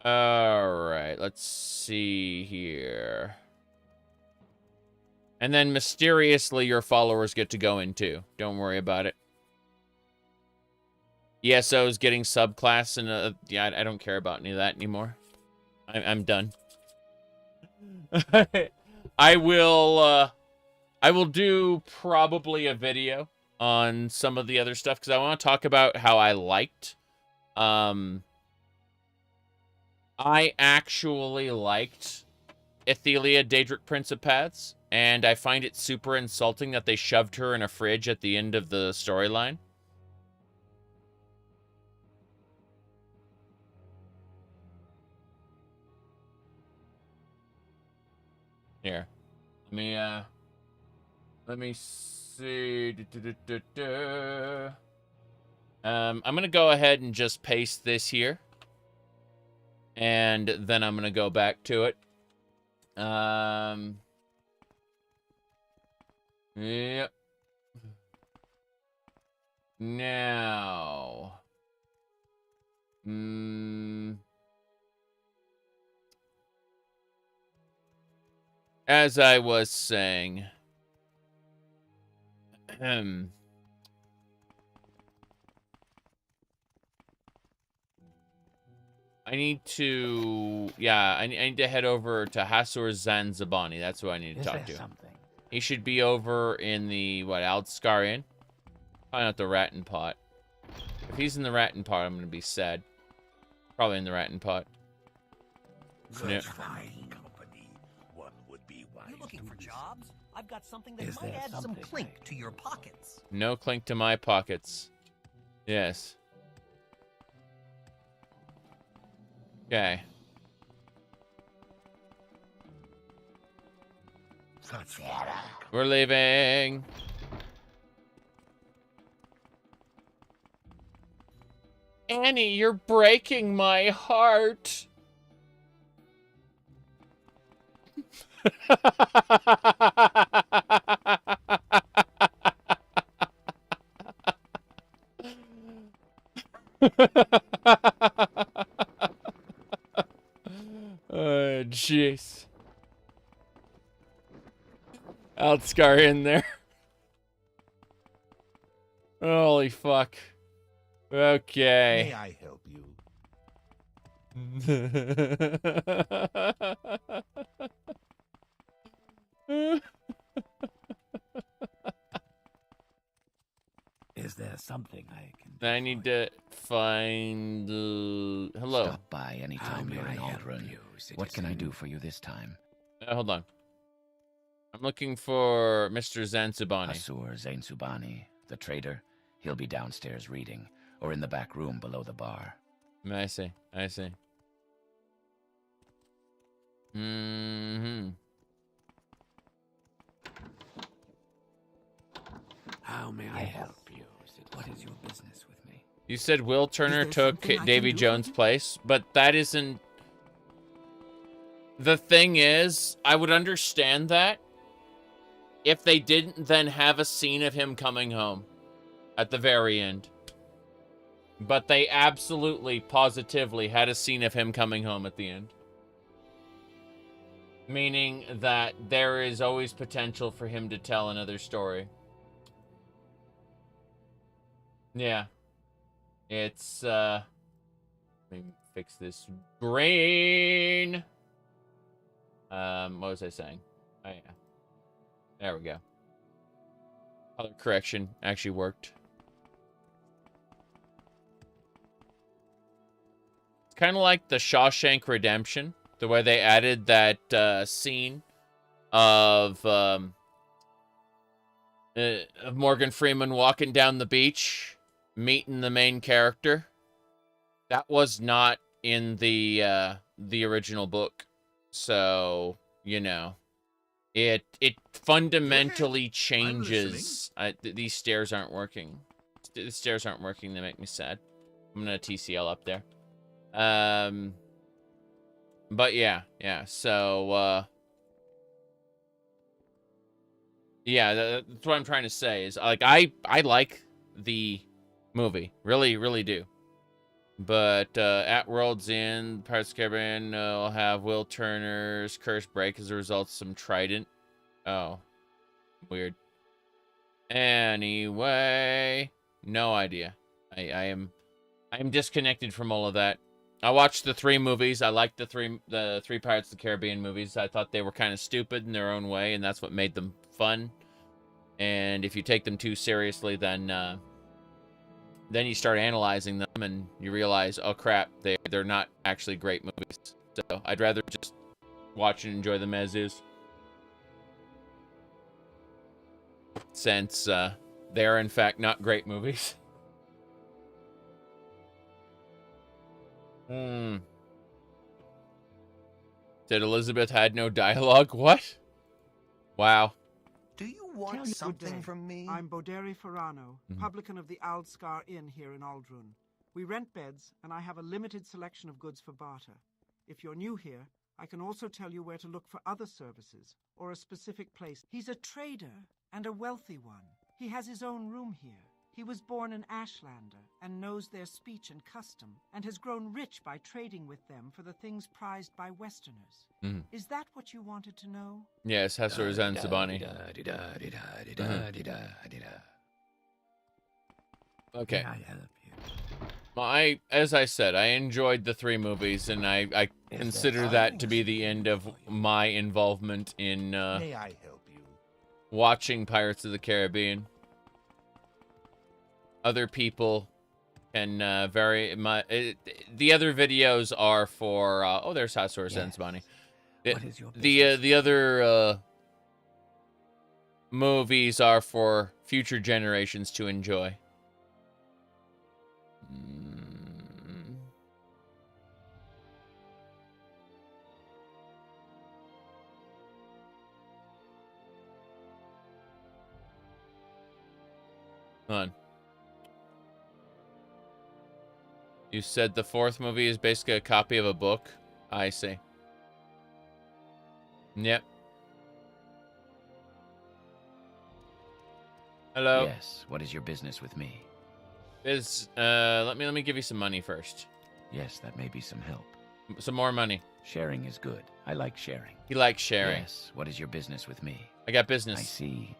Alright, let's see here. And then mysteriously your followers get to go in too. Don't worry about it. ESO's getting subclass, and yeah, I don't care about any of that anymore. I'm done. I will do probably a video on some of the other stuff, because I want to talk about how I liked I actually liked Ethelia, Daedric Prince of Paths, and I find it super insulting that they shoved her in a fridge at the end of the storyline. Here. Let me see. I'm gonna go ahead and just paste this here. And then I'm going to go back to it. Yep. Now. As I was saying. I need to, yeah, I need to head over to Hasur Zanzabani. That's who I need to talk to. He should be over in the, what, Aldskar Inn? Probably not the Rattan Pot. If he's in the Rattan Pot, I'm going to be sad. Probably in the Rattan Pot. Such fine company. One would be wise. You looking for jobs? I've got something that might add some clink to your pockets. No clink to my pockets. Yes. Okay. We're leaving. Annie, you're breaking my heart. Oh, jeez. Aldskar in there. Holy fuck. Okay. May I help you? Is there there something I can do? I need to find... hello. Stop by anytime you're in Aldrun. What can I do for you this time? Hold on. I'm looking for Mr. Zanzibani. Asur Zainsubani, the trader. He'll be downstairs reading, or in the back room below the bar. I see. Mm-hmm. How may I help you? What is your business with me? You said Will Turner took Davy Jones' place, but that isn't... The thing is, I would understand that if they didn't then have a scene of him coming home at the very end. But they absolutely, positively had a scene of him coming home at the end. Meaning that there is always potential for him to tell another story. Yeah. It's, let me fix this brain. What was I saying? Oh, yeah. There we go. Color correction actually worked. It's kind of like the Shawshank Redemption, the way they added that scene of Morgan Freeman walking down the beach, meeting the main character. That was not in the original book, so you know, it fundamentally changes. These stairs aren't working. The stairs aren't working. They make me sad. I'm gonna TCL up there. But yeah. So, yeah, that's what I'm trying to say is, like, I like the movie. Really, really do. But, at World's End, Pirates of the Caribbean will have Will Turner's curse break as a result of some trident. Oh. Weird. Anyway. No idea. I am disconnected from all of that. I watched the 3 movies. I liked the three Pirates of the Caribbean movies. I thought they were kind of stupid in their own way, and that's what made them fun. And if you take them too seriously, then you start analyzing them, and you realize, oh crap, they're not actually great movies. So I'd rather just watch and enjoy them as is, since they are in fact not great movies. Said Elizabeth had no dialogue. What? Wow. Do you want something from me? I'm Boderi Ferrano, publican of the Aldskar Inn here in Aldrun. We rent beds, and I have a limited selection of goods for barter. If you're new here, I can also tell you where to look for other services, or a specific place. He's a trader, and a wealthy one. He has his own room here. He was born an Ashlander, and knows their speech and custom, and has grown rich by trading with them for the things prized by Westerners. Is that what you wanted to know? Yes, Hasur Zanzibani. Okay. Well, as I said, I enjoyed the 3 movies, and I consider that to be the end of my involvement in May I help you? Watching Pirates of the Caribbean. Other people can vary. The other videos are for. Oh, there's Hasur Zanzibani. The other movies are for future generations to enjoy. Hold on. You said the 4th movie is basically a copy of a book? I see. Yep. Hello? Yes, what is your business with me? Let me give you some money first. Yes, that may be some help. Some more money. Sharing is good. I like sharing. He likes sharing. Yes, what is your business with me? I got business. I see.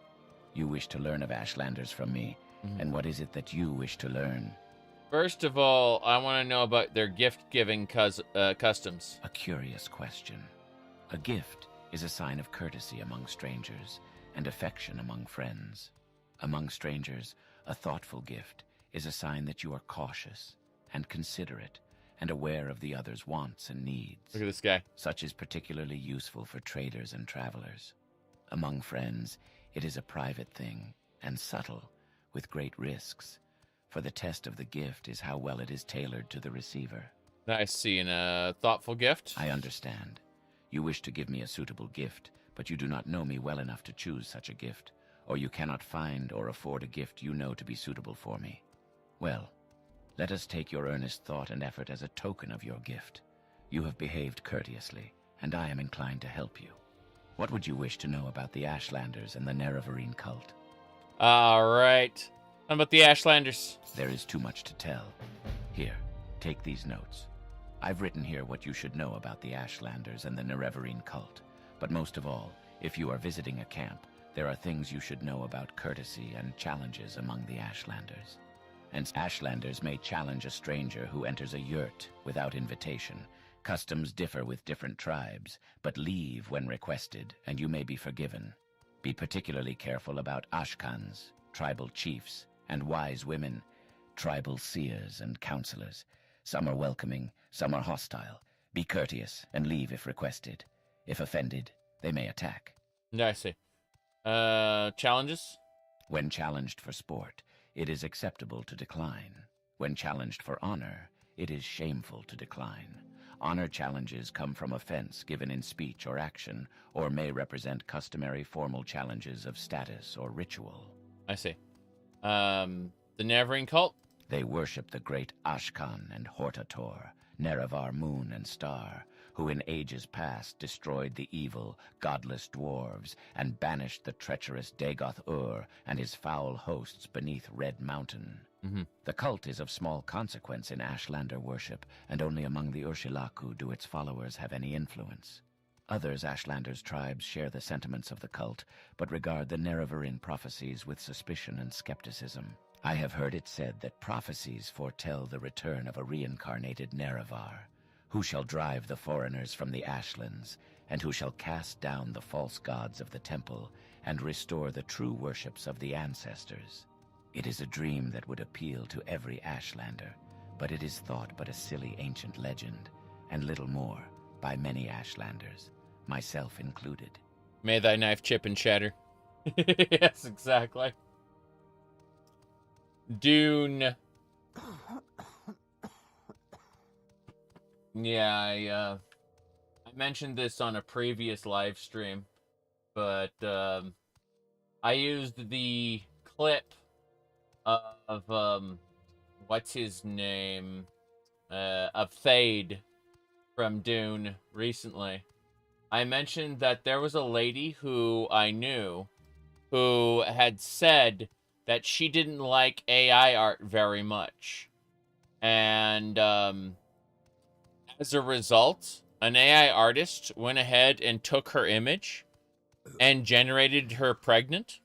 You wish to learn of Ashlanders from me. And what is it that you wish to learn? First of all, I want to know about their gift-giving customs. A curious question. A gift is a sign of courtesy among strangers and affection among friends. Among strangers, A thoughtful gift is a sign that you are cautious and considerate and aware of the other's wants and needs. Look at this guy. Such is particularly useful for traders and travelers. Among friends, it is a private thing and subtle, with great risks, for the test of the gift is how well it is tailored to the receiver. I see. A thoughtful gift. I understand. You wish to give me a suitable gift, but you do not know me well enough to choose such a gift, or you cannot find or afford a gift you know to be suitable for me. Well, let us take your earnest thought and effort as a token of your gift. You have behaved courteously, and I am inclined to help you. What would you wish to know about the Ashlanders and the Nerevarine cult? All right. How about the Ashlanders? There is too much to tell. Here, take these notes. I've written here what you should know about the Ashlanders and the Nerevarine cult. But most of all, if you are visiting a camp, there are things you should know about courtesy and challenges among the Ashlanders. And Ashlanders may challenge a stranger who enters a yurt without invitation. Customs differ with different tribes, but leave when requested, and you may be forgiven. Be particularly careful about Ashkans, tribal chiefs, and wise women, tribal seers and counselors. Some are welcoming, some are hostile. Be courteous and leave if requested. If offended, they may attack. Yeah, I see. Challenges? When challenged for sport, it is acceptable to decline. When challenged for honor, it is shameful to decline. Honor challenges come from offense given in speech or action, or may represent customary formal challenges of status or ritual. I see. The Nerevarine cult? They worship the great Ashkan and Hortator, Nerevar moon and star, who in ages past destroyed the evil, godless dwarves and banished the treacherous Dagoth-Ur and his foul hosts beneath Red Mountain. The cult is of small consequence in Ashlander worship, and only among the Urshilaku do its followers have any influence. Others Ashlander's tribes share the sentiments of the cult, but regard the Nerevarine prophecies with suspicion and skepticism. I have heard it said that prophecies foretell the return of a reincarnated Nerevar, who shall drive the foreigners from the Ashlands, and who shall cast down the false gods of the temple and restore the true worships of the ancestors. It is a dream that would appeal to every Ashlander, but it is thought but a silly ancient legend, and little more, by many Ashlanders, myself included. May thy knife chip and shatter. Yes, exactly. Dune. Yeah, I mentioned this on a previous live stream, but I used the clip of what's his name, of Thade from Dune recently. I mentioned that there was a lady who I knew who had said that she didn't like AI art very much, and as a result, an AI artist went ahead and took her image and generated her pregnant.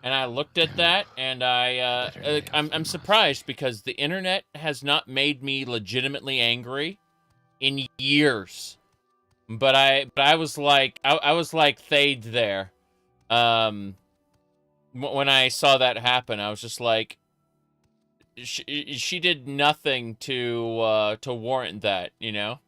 And I looked at that, and I'm surprised because the internet has not made me legitimately angry in years. But I was like Thade there. When I saw that happen, I was just like, she did nothing to warrant that, you know.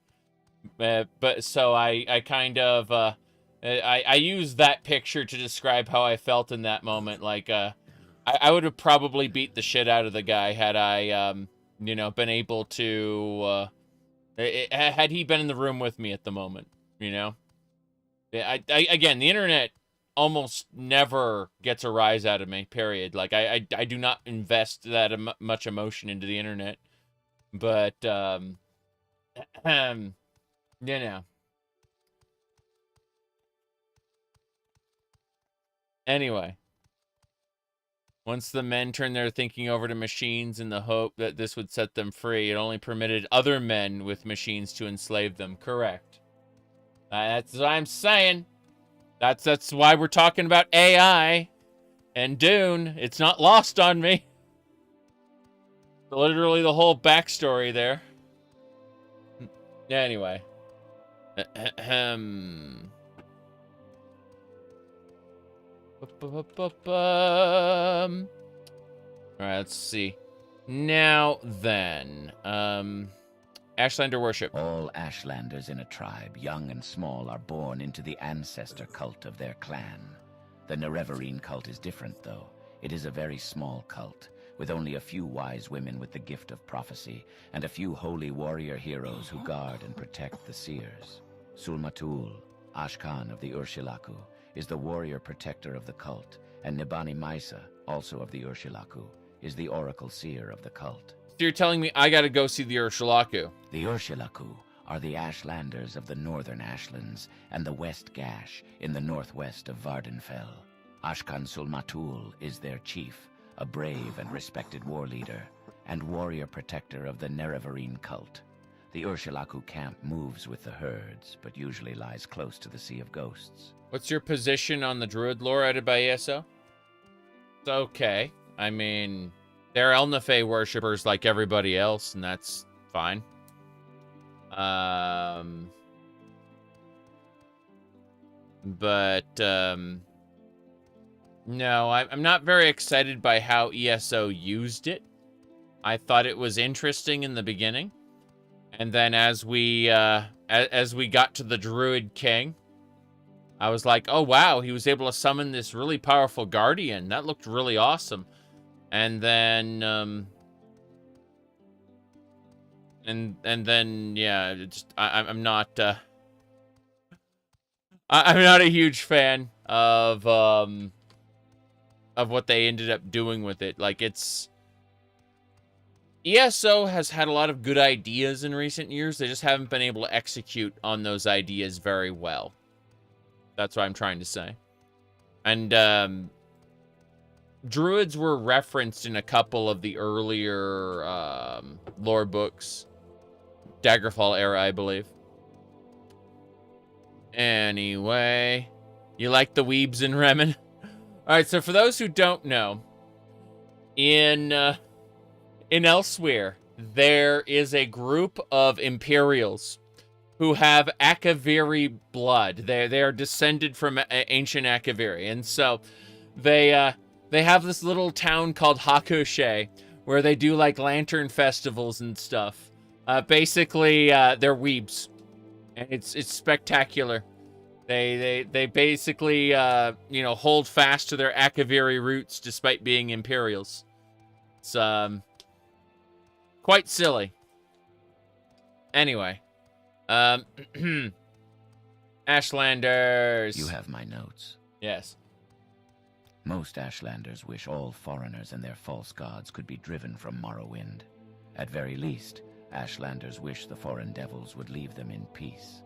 But so I kind of I used that picture to describe how I felt in that moment. Like, I would have probably beat the shit out of the guy had I, you know, been able to, had he been in the room with me at the moment, you know? Again, the internet almost never gets a rise out of me, period. Like, I do not invest that much emotion into the internet. But, you know. Anyway, once the men turned their thinking over to machines in the hope that this would set them free, it only permitted other men with machines to enslave them. Correct. That's what I'm saying. That's why we're talking about AI and Dune. It's not lost on me. Literally the whole backstory there. Anyway. Alright, let's see. Now then, Ashlander worship. All Ashlanders in a tribe, young and small, are born into the ancestor cult of their clan. The Nerevarine cult is different, though. It is a very small cult, with only a few wise women with the gift of prophecy, and a few holy warrior heroes who guard and protect the seers. Sulmatul, Ashkan of the Urshilaku, is the warrior protector of the cult, and Nibani Maisa, also of the Urshilaku, is the oracle seer of the cult. So you're telling me I gotta go see the Urshilaku? The Urshilaku are the Ashlanders of the northern Ashlands and the West Gash in the northwest of Vvardenfell. Ashkan Sulmatul is their chief, a brave and respected war leader, and warrior protector of the Nerevarine cult. The Urshilaku camp moves with the herds, but usually lies close to the Sea of Ghosts. What's your position on the Druid lore added by ESO? It's okay. I mean, they're Elnathay worshippers like everybody else, and that's fine. No, I'm not very excited by how ESO used it. I thought it was interesting in the beginning, and then as we got to the Druid King, I was like, oh wow, he was able to summon this really powerful guardian. That looked really awesome. And then yeah, I'm not a huge fan of what they ended up doing with it. Like, ESO has had a lot of good ideas in recent years. They just haven't been able to execute on those ideas very well. That's what I'm trying to say. And druids were referenced in a couple of the earlier lore books. Daggerfall era, I believe. Anyway, you like the weebs in Remen? Alright, so for those who don't know, in Elsewhere, there is a group of Imperials who have Akaviri blood. They are descended from ancient Akaviri, and so they have this little town called Hakushe where they do like lantern festivals and stuff. Basically, they're weebs, and it's spectacular. They basically hold fast to their Akaviri roots despite being Imperials. It's quite silly. Anyway, Ashlanders. You have my notes. Yes. Most Ashlanders wish all foreigners and their false gods could be driven from Morrowind. At very least, Ashlanders wish the foreign devils would leave them in peace.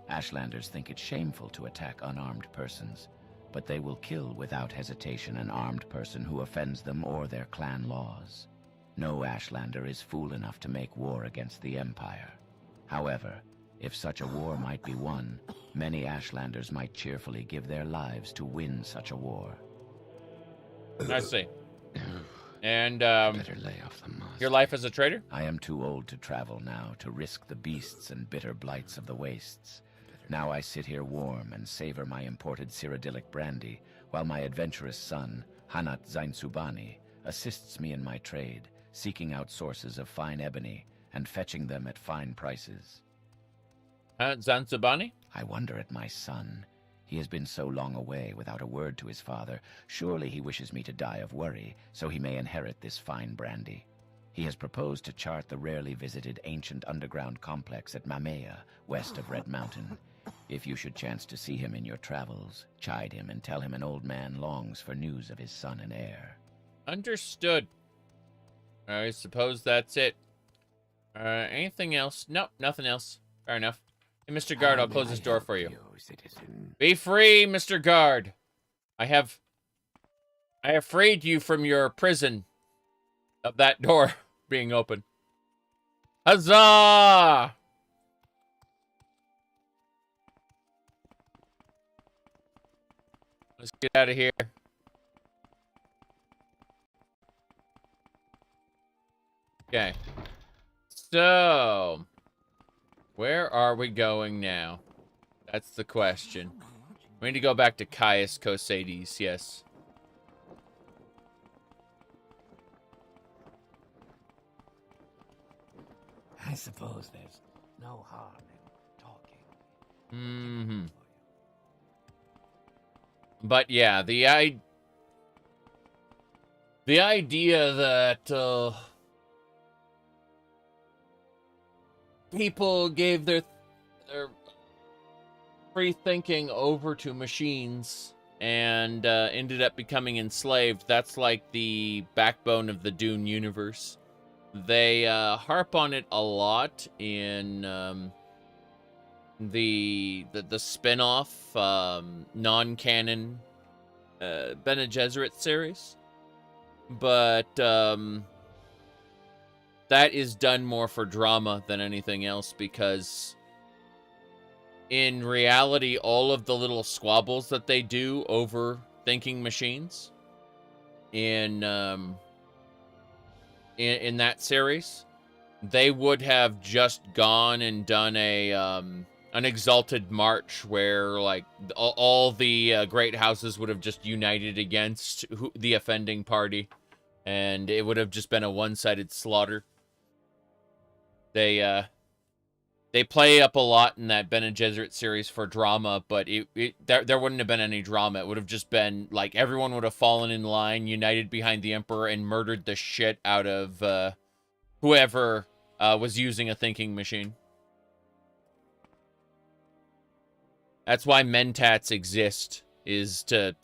Ashlanders think it shameful to attack unarmed persons, but they will kill without hesitation an armed person who offends them or their clan laws. No Ashlander is fool enough to make war against the Empire. However, if such a war might be won, many Ashlanders might cheerfully give their lives to win such a war. I see. And, better lay off the musk. Your life as a trader? I am too old to travel now, to risk the beasts and bitter blights of the wastes. Now I sit here warm and savor my imported Cyrodiilic brandy, while my adventurous son, Hanat Zainsubani, assists me in my trade, seeking out sources of fine ebony and fetching them at fine prices. Zainsubani? I wonder at my son. He has been so long away without a word to his father. Surely he wishes me to die of worry, so he may inherit this fine brandy. He has proposed to chart the rarely visited ancient underground complex at Mamea, west of Red Mountain. If you should chance to see him in your travels, chide him and tell him an old man longs for news of his son and heir. Understood. I suppose that's it. Anything else? Nope, nothing else. Fair enough. Hey, Mr. Guard, I'll close this door for you. Be free, Mr. Guard. I have freed you from your prison of that door being open. Huzzah! Let's get out of here. Okay. So, where are we going now? That's the question. We need to go back to Caius Cosades, yes. I suppose there's no harm in talking. Mm-hmm. But yeah, the idea that people gave their free thinking over to machines and ended up becoming enslaved, that's like the backbone of the Dune universe. They harp on it a lot in the spin-off non-canon Bene Gesserit series, but that is done more for drama than anything else, because in reality, all of the little squabbles that they do over thinking machines in that series, they would have just gone and done a an exalted march where like all the great houses would have just united against the offending party, and it would have just been a one-sided slaughter. They play up a lot in that Bene Gesserit series for drama, but there wouldn't have been any drama. It would have just been like everyone would have fallen in line, united behind the Emperor, and murdered the shit out of whoever was using a thinking machine. That's why mentats exist, is to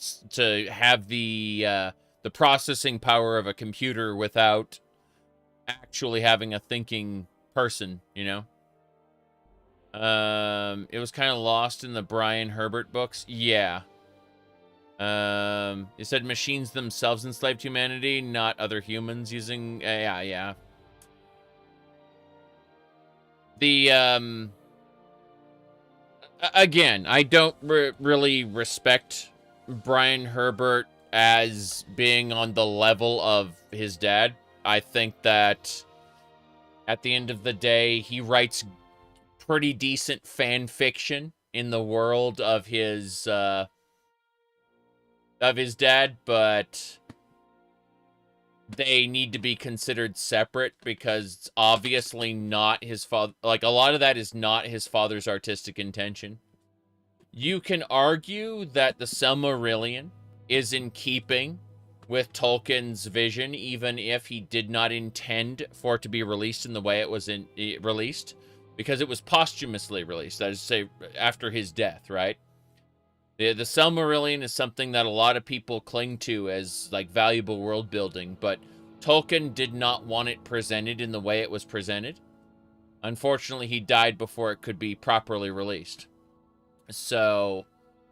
have the processing power of a computer without actually having a thinking person, you know? It was kind of lost in the Brian Herbert books. Yeah. It said machines themselves enslaved humanity, not other humans using... yeah. The, again, I don't really respect Brian Herbert as being on the level of his dad. I think that at the end of the day, he writes pretty decent fan fiction in the world of his dad, but they need to be considered separate, because it's obviously not his father. Like, a lot of that is not his father's artistic intention. You can argue that the Silmarillion is in keeping with Tolkien's vision, even if he did not intend for it to be released in the way it was released, because it was posthumously released, that is to say, after his death, right? The Silmarillion is something that a lot of people cling to as, like, valuable world building, but Tolkien did not want it presented in the way it was presented. Unfortunately, he died before it could be properly released. So,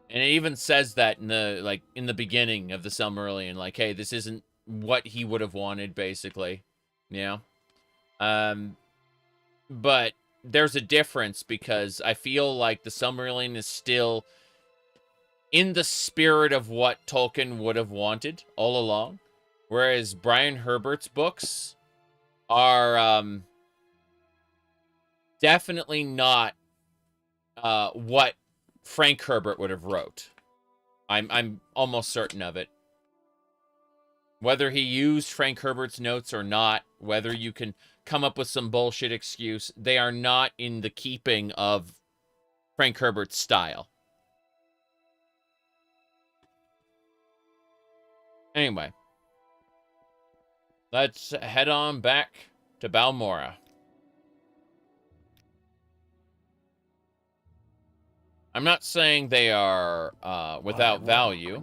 and it even says that in the beginning of the Silmarillion, like, hey, this isn't what he would have wanted, basically, you know? But there's a difference, because I feel like the Silmarillion is still in the spirit of what Tolkien would have wanted all along, whereas Brian Herbert's books are definitely not what Frank Herbert would have wrote. I'm almost certain of it. Whether he used Frank Herbert's notes or not, whether you can come up with some bullshit excuse, they are not in the keeping of Frank Herbert's style. Anyway, let's head on back to Balmora. I'm not saying they are without value.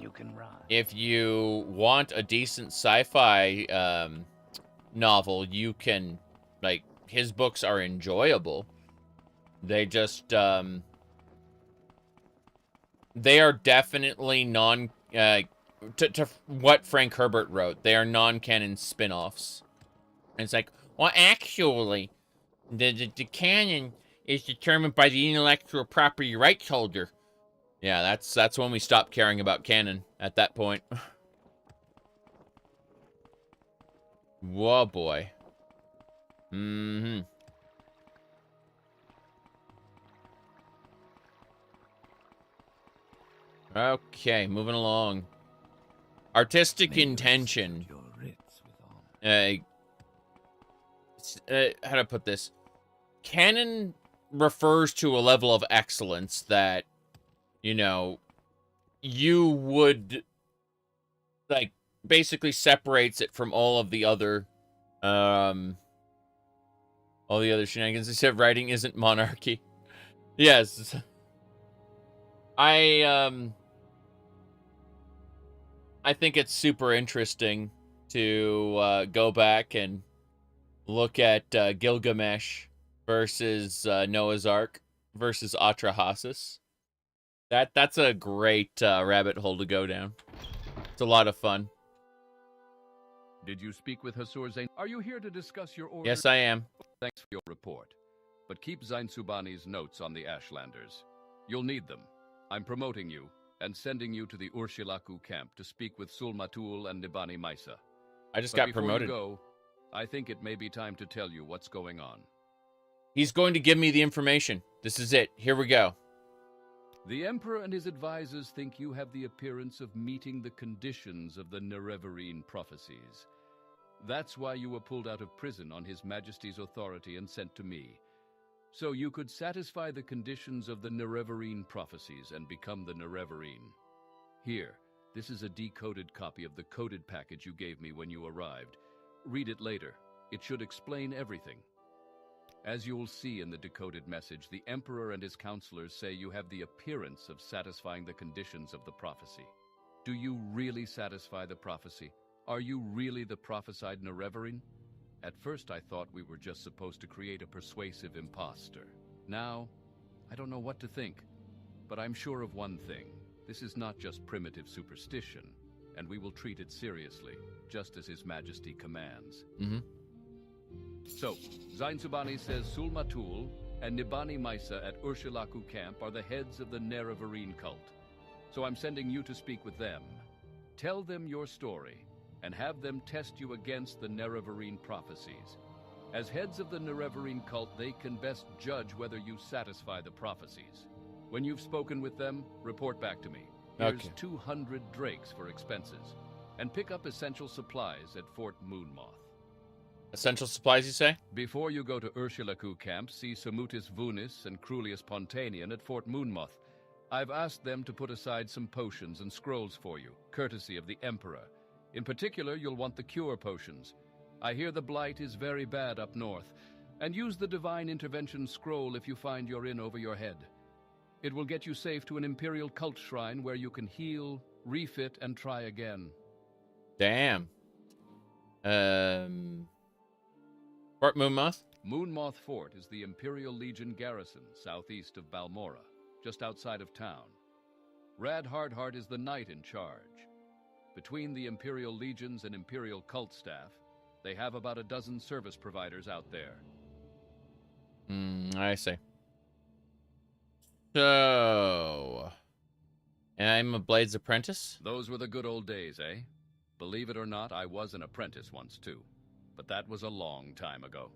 If you want a decent sci-fi novel, you can, like, his books are enjoyable. They just, they are definitely to what Frank Herbert wrote, they are non-canon spin-offs. And it's like, well, actually, the canon is determined by the intellectual property rights holder. Yeah, that's when we stop caring about canon at that point. Whoa, boy. Mm-hmm. Okay, moving along. Artistic intention. How to put this? canon refers to a level of excellence that, you know, you would, like, basically separates it from all the other shenanigans. They said writing isn't monarchy. Yes. I think it's super interesting to go back and look at Gilgamesh versus Noah's Ark versus Atrahasis. That's a great rabbit hole to go down. It's a lot of fun. Did you speak with Hasur Zain? Are you here to discuss your orders? Yes, I am. Thanks for your report. But keep Zain Subani's notes on the Ashlanders. You'll need them. I'm promoting you and sending you to the Urshilaku camp to speak with Sul-Matul and Nibani Maisa. I just got promoted. Before you go, I think it may be time to tell you what's going on. He's going to give me the information. This is it. Here we go. The Emperor and his advisors think you have the appearance of meeting the conditions of the Nerevarine prophecies. That's why you were pulled out of prison on His Majesty's authority and sent to me. So you could satisfy the conditions of the Nerevarine prophecies and become the Nerevarine. Here, this is a decoded copy of the coded package you gave me when you arrived. Read it later. It should explain everything. As you'll see in the decoded message, the Emperor and his counselors say you have the appearance of satisfying the conditions of the prophecy. Do you really satisfy the prophecy? Are you really the prophesied Nerevarine? At first I thought we were just supposed to create a persuasive imposter. Now, I don't know what to think. But I'm sure of one thing. This is not just primitive superstition, and we will treat it seriously, just as His Majesty commands. So, Zain Subani says Sul-Matul and Nibani Maisa at Urshilaku camp are the heads of the Nerevarine cult. So I'm sending you to speak with them. Tell them your story, and have them test you against the Nerevarine prophecies. As heads of the Nerevarine cult, they can best judge whether you satisfy the prophecies. When you've spoken with them, report back to me. Here's 200 drakes for expenses. And pick up essential supplies at Fort Moonmoth. Essential supplies, you say? Before you go to Urshilaku camp, see Samutis Vunis and Crulius Pontanian at Fort Moonmoth. I've asked them to put aside some potions and scrolls for you, courtesy of the Emperor. In particular, you'll want the cure potions. I hear the blight is very bad up north, and use the Divine Intervention scroll if you find you're in over your head. It will get you safe to an Imperial cult shrine where you can heal, refit, and try again. Damn. Fort Moonmoth? Moonmoth Fort is the Imperial Legion garrison southeast of Balmora, just outside of town. Rad Hardheart is the knight in charge. Between the Imperial Legions and Imperial cult staff, they have about a dozen service providers out there. I see. So, I'm a Blade's apprentice? Those were the good old days, eh? Believe it or not, I was an apprentice once too. But that was a long time ago.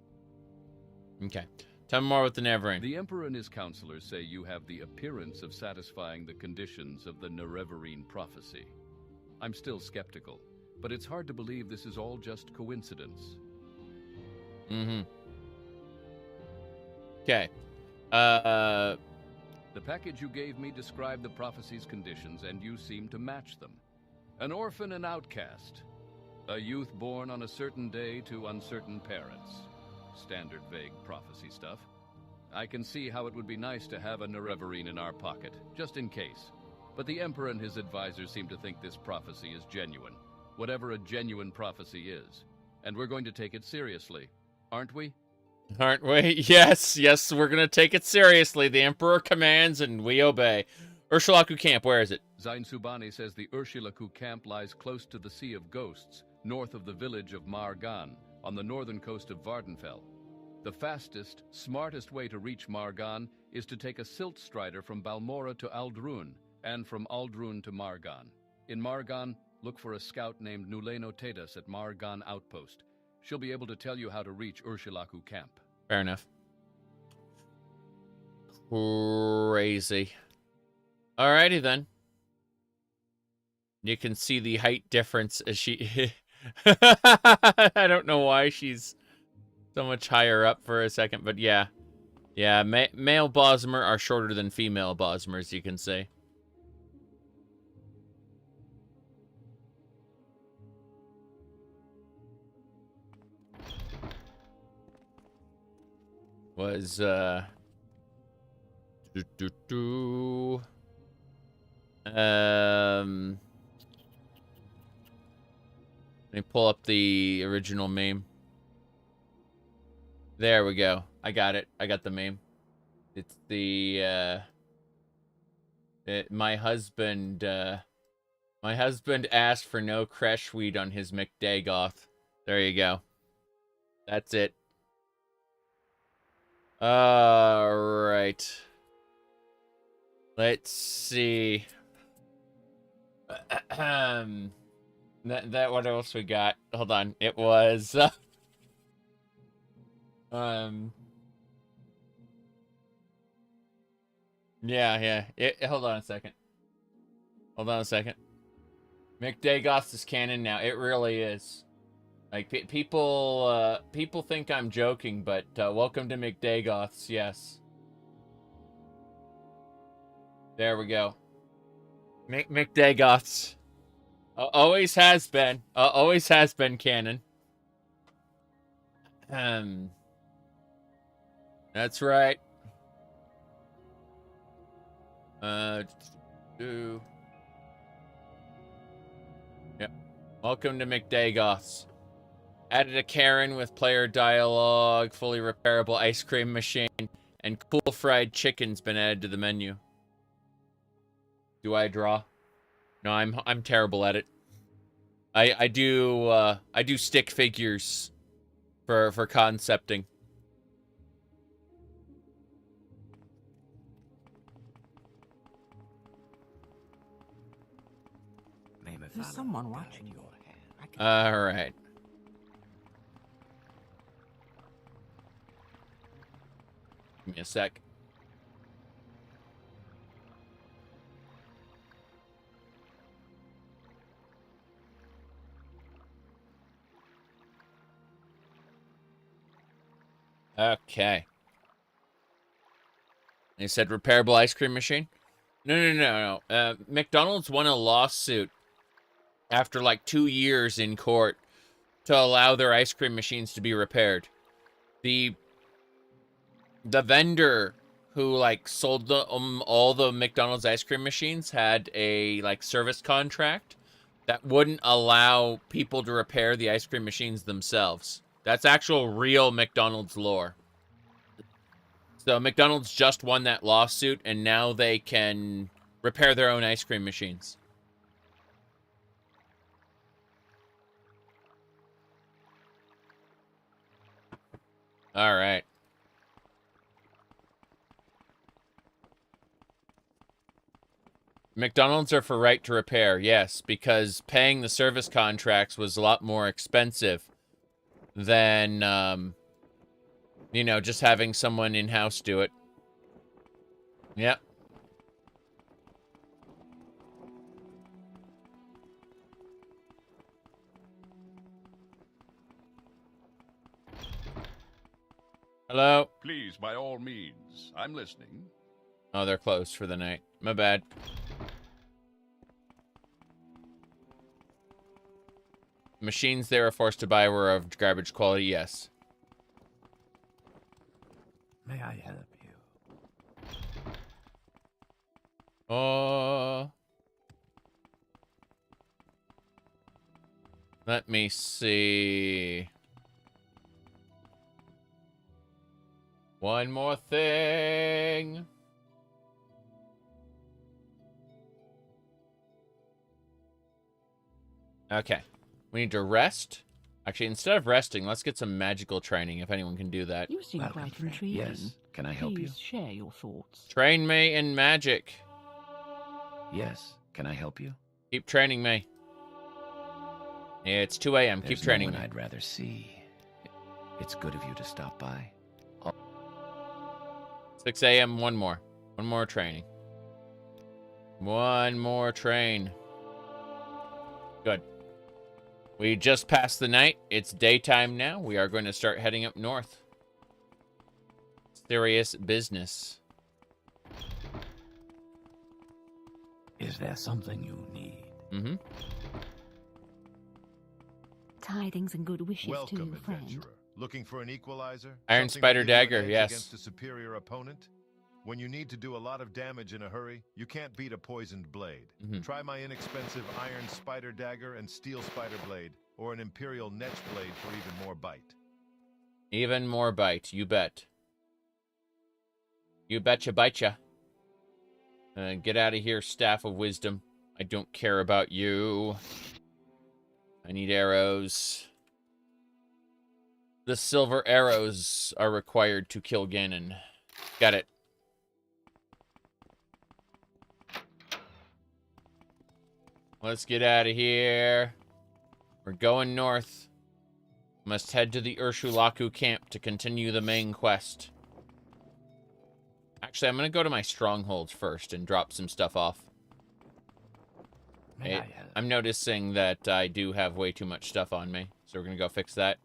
Okay. Tell me more with the Nerevarine. The Emperor and his counselors say you have the appearance of satisfying the conditions of the Nerevarine prophecy. I'm still skeptical, but it's hard to believe this is all just coincidence. Okay. The package you gave me described the prophecy's conditions, and you seem to match them. An orphan and outcast. A youth born on a certain day to uncertain parents. Standard vague prophecy stuff. I can see how it would be nice to have a Nerevarine in our pocket, just in case. But the Emperor and his advisors seem to think this prophecy is genuine, whatever a genuine prophecy is. And we're going to take it seriously, aren't we? Aren't we? Yes, we're going to take it seriously. The Emperor commands and we obey. Urshilaku camp, where is it? Zain Subani says the Urshilaku camp lies close to the Sea of Ghosts, north of the village of Margan, on the northern coast of Vvardenfell. The fastest, smartest way to reach Margan is to take a silt strider from Balmora to Aldrun, and from Aldrun to Margan. In Margan, look for a scout named Nuleno Tedas at Margan Outpost. She'll be able to tell you how to reach Urshilaku camp. Fair enough. Crazy. Alrighty then. You can see the height difference as she... I don't know why she's so much higher up for a second, but yeah. Yeah, male Bosmer are shorter than female Bosmers, you can say. Was, Let me pull up the original meme. There we go. I got it. I got the meme. It's the, my husband asked for no creche weed on his McDagoth. There you go. That's it. Alright. Let's see. That what else we got? Hold on. It was yeah. Hold on a second. McDagoth is canon now. It really is. Like, people think I'm joking, but welcome to McDagoths, yes. There we go. McDagoths. Always has been. Always has been canon. That's right. Yep. Welcome to McDagoths. Added a Karen with player dialogue, fully repairable ice cream machine, and cool fried chicken's been added to the menu. Do I draw? No, I'm terrible at it. I do stick figures for concepting. There's someone watching you. All right. Give me a sec. Okay. They said repairable ice cream machine? No. McDonald's won a lawsuit after like 2 years in court to allow their ice cream machines to be repaired. The vendor who like sold the all the McDonald's ice cream machines had a like service contract that wouldn't allow people to repair the ice cream machines themselves. That's actual real McDonald's lore. So McDonald's just won that lawsuit, and now they can repair their own ice cream machines. All right. McDonald's are for right to repair, yes, because paying the service contracts was a lot more expensive than, you know, just having someone in-house do it. Yep. Hello? Please, by all means. I'm listening. Oh, they're closed for the night. My bad. Machines they were forced to buy were of garbage quality, yes. May I help you? Let me see. One more thing. Okay. We need to rest. Actually, instead of resting, let's get some magical training, if anyone can do that. You seem quite intriguing. Yes. Can I help you? Please share your thoughts. Train me in magic. Yes. Can I help you? Keep training me. It's 2 a.m. Keep training no one me. I'd rather see. It's good of you to stop by. 6 a.m. One more training. One more train. Good. We just passed the night. It's daytime now. We are going to start heading up north. Serious business. Is there something you need? Mm-hmm. Tidings and good wishes Welcome, to you, friend. adventurer. Looking for an equalizer? Iron Something Spider to give you an Dagger, edge yes. Against a superior opponent? When you need to do a lot of damage in a hurry, you can't beat a poisoned blade. Try my inexpensive Iron Spider Dagger and Steel Spider Blade, or an Imperial Netch Blade for even more bite. Even more bite, you bet. You betcha bite ya. Get out of here, Staff of Wisdom. I don't care about you. I need arrows. The silver arrows are required to kill Ganon. Got it. Let's get out of here. We're going north. Must head to the Urshulaku camp to continue the main quest. Actually, I'm going to go to my strongholds first and drop some stuff off. I'm noticing that I do have way too much stuff on me, so we're going to go fix that.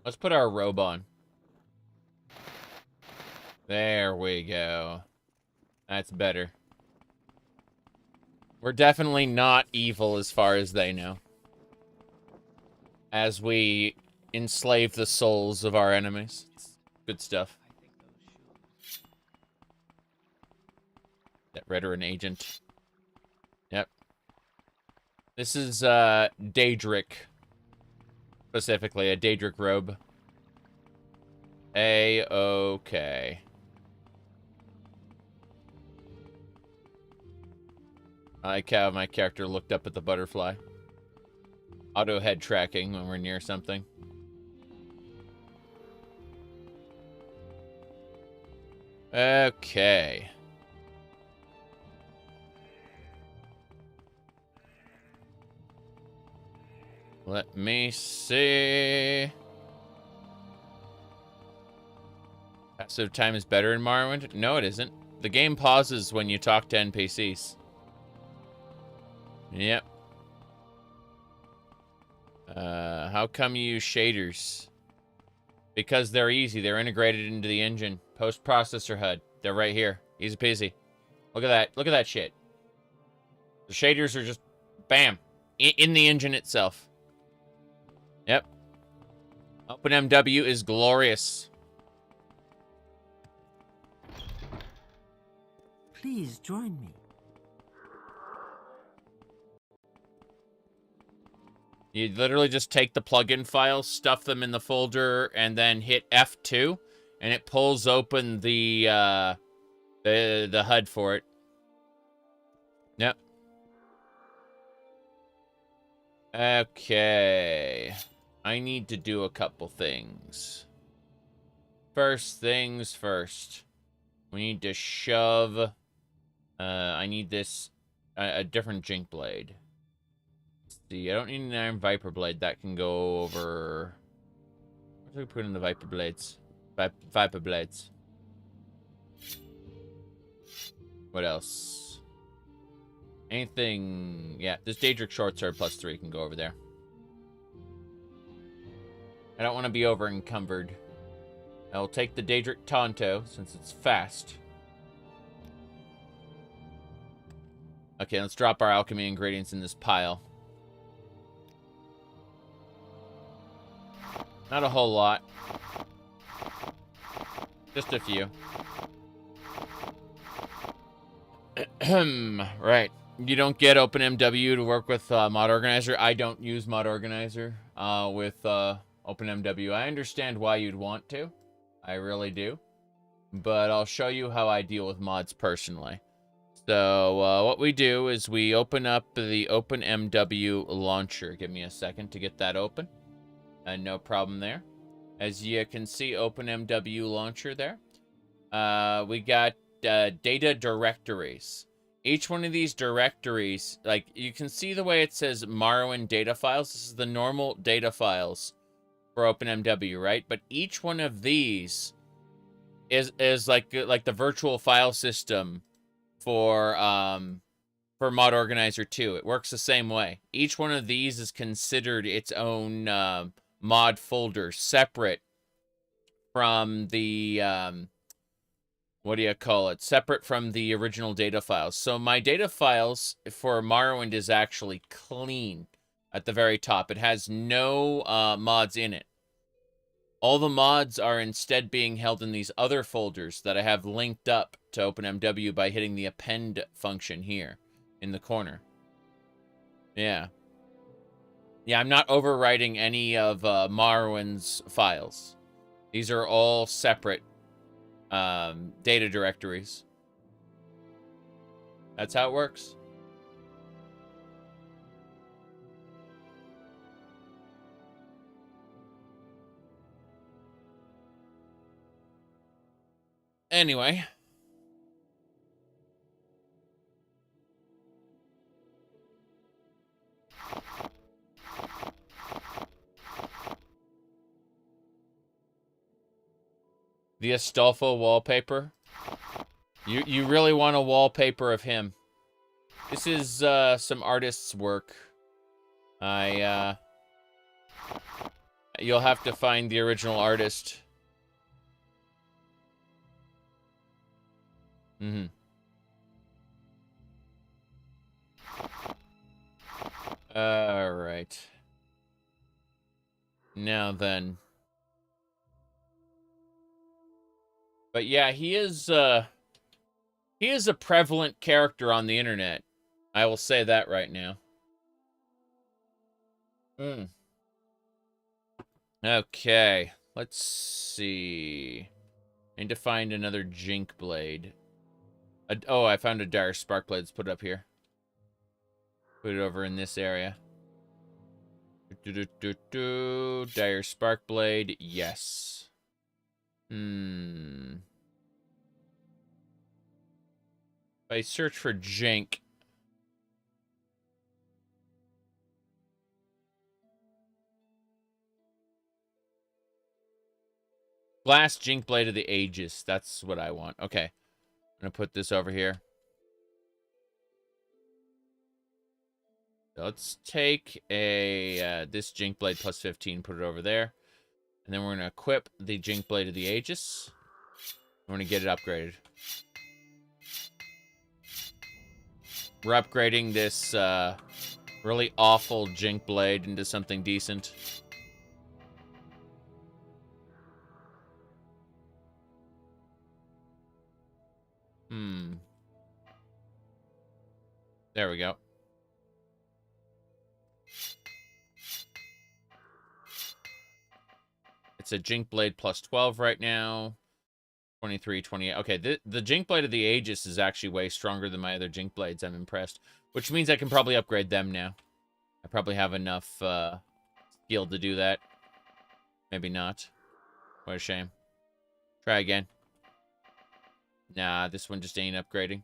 Let's put our robe on. There we go. That's better. We're definitely not evil as far as they know. As we enslave the souls of our enemies. It's good stuff. That veteran agent. Yep. This is Daedric. Specifically, a Daedric robe. A-okay. I like how my character looked up at the butterfly. Auto head tracking when we're near something. Okay. Let me see. Passive time is better in Morrowind? No, it isn't. The game pauses when you talk to NPCs. Yep. How come you use shaders? Because they're easy. They're integrated into the engine. Post-processor HUD. They're right here. Easy peasy. Look at that. Look at that shit. The shaders are just, bam, in the engine itself. Yep. OpenMW is glorious. Please join me. You literally just take the plugin files, stuff them in the folder, and then hit F2, and it pulls open the HUD for it. Yep. Okay. I need to do a couple things. First things first. We need to shove... I need this... a different Jink Blade. Let's see, I don't need an Iron Viper Blade. That can go over... Where do we put in the Viper Blades? Viper Blades. What else? Anything... Yeah, this Daedric Short Sword +3 can go over there. I don't want to be over encumbered. I'll take the Daedric Tonto, since it's fast. Okay, let's drop our alchemy ingredients in this pile. Not a whole lot. Just a few. Right. You don't get OpenMW to work with Mod Organizer. I don't use Mod Organizer with OpenMW. I understand why you'd want to. I really do. But I'll show you how I deal with mods personally. So what we do is we open up the OpenMW launcher. Give me a second to get that open. No problem there. As you can see, OpenMW launcher there. We got data directories. Each one of these directories, like you can see the way it says Morrowind data files. This is the normal data files for OpenMW, right? But each one of these is like the virtual file system for Mod Organizer 2. It works the same way. Each one of these is considered its own mod folder, separate from the, what do you call it? Separate from the original data files. So my data files for Morrowind is actually clean at the very top. It has no mods in it. All the mods are instead being held in these other folders that I have linked up to OpenMW by hitting the append function here in the corner. Yeah. Yeah, I'm not overwriting any of Morrowind's files. These are all separate data directories. That's how it works. Anyway. The Astolfo wallpaper. You really want a wallpaper of him. This is some artist's work. You'll have to find the original artist. Mm-hmm. All right. Now then. But yeah, he is a prevalent character on the internet. I will say that right now. Okay, let's see. I need to find another Jink Blade. Oh, I found a Dire Spark Blade. Let's put it up here. Put it over in this area. Dire Spark Blade, yes. If I search for Jink. Glass Jink Blade of the Aegis. That's what I want. Okay. I'm going to put this over here. So let's take a this Jink Blade plus 15, put it over there. And then we're going to equip the Jink Blade of the Aegis. We're going to get it upgraded. We're upgrading this really awful Jink Blade into something decent. There we go. It's a Jink Blade plus 12 right now. 23, 28. Okay, the Jink Blade of the Aegis is actually way stronger than my other Jink Blades. I'm impressed. Which means I can probably upgrade them now. I probably have enough skill to do that. Maybe not. What a shame. Try again. Nah, this one just ain't upgrading.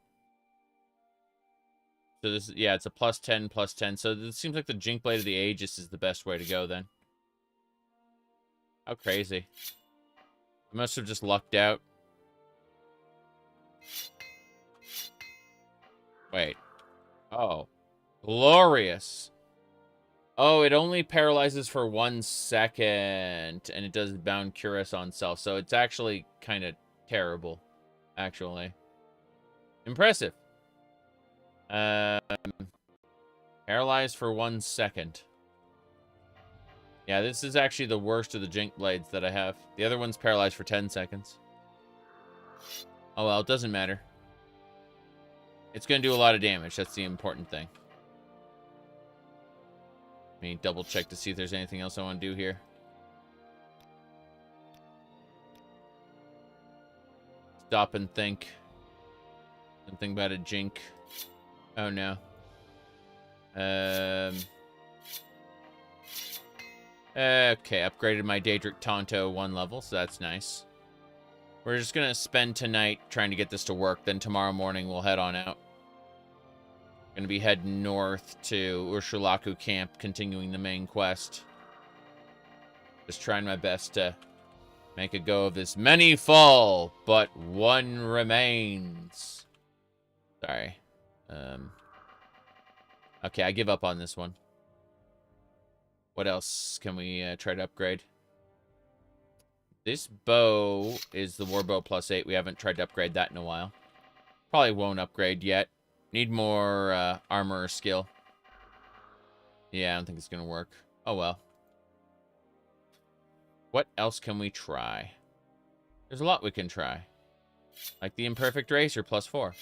So this, yeah, it's a plus 10, plus 10. So it seems like the Jink Blade of the Aegis is the best way to go then. How crazy. I must have just lucked out. Wait. Oh. Glorious. Oh, it only paralyzes for 1 second. And it does bound Cuirass on self. So it's actually kind of terrible. Actually. Impressive. Paralyzed for 1 second. Yeah, this is actually the worst of the Jink Blades that I have. The other one's paralyzed for 10 seconds. Oh, well, it doesn't matter. It's going to do a lot of damage. That's the important thing. Let me double check to see if there's anything else I want to do here. Stop and think. Something about a Jink. Oh, no. Okay, upgraded my Daedric Tonto 1 level, so that's nice. We're just gonna spend tonight trying to get this to work, then tomorrow morning we'll head on out. Gonna be heading north to Urshulaku camp, continuing the main quest. Just trying my best to make a go of this. Many fall, but one remains. Sorry. Okay, I give up on this one. What else can we try to upgrade? This bow is the Warbow +8. We haven't tried to upgrade that in a while. Probably won't upgrade yet. Need more armor or skill. Yeah, I don't think it's going to work. Oh, well. What else can we try? There's a lot we can try. Like the Imperfect Razor +4.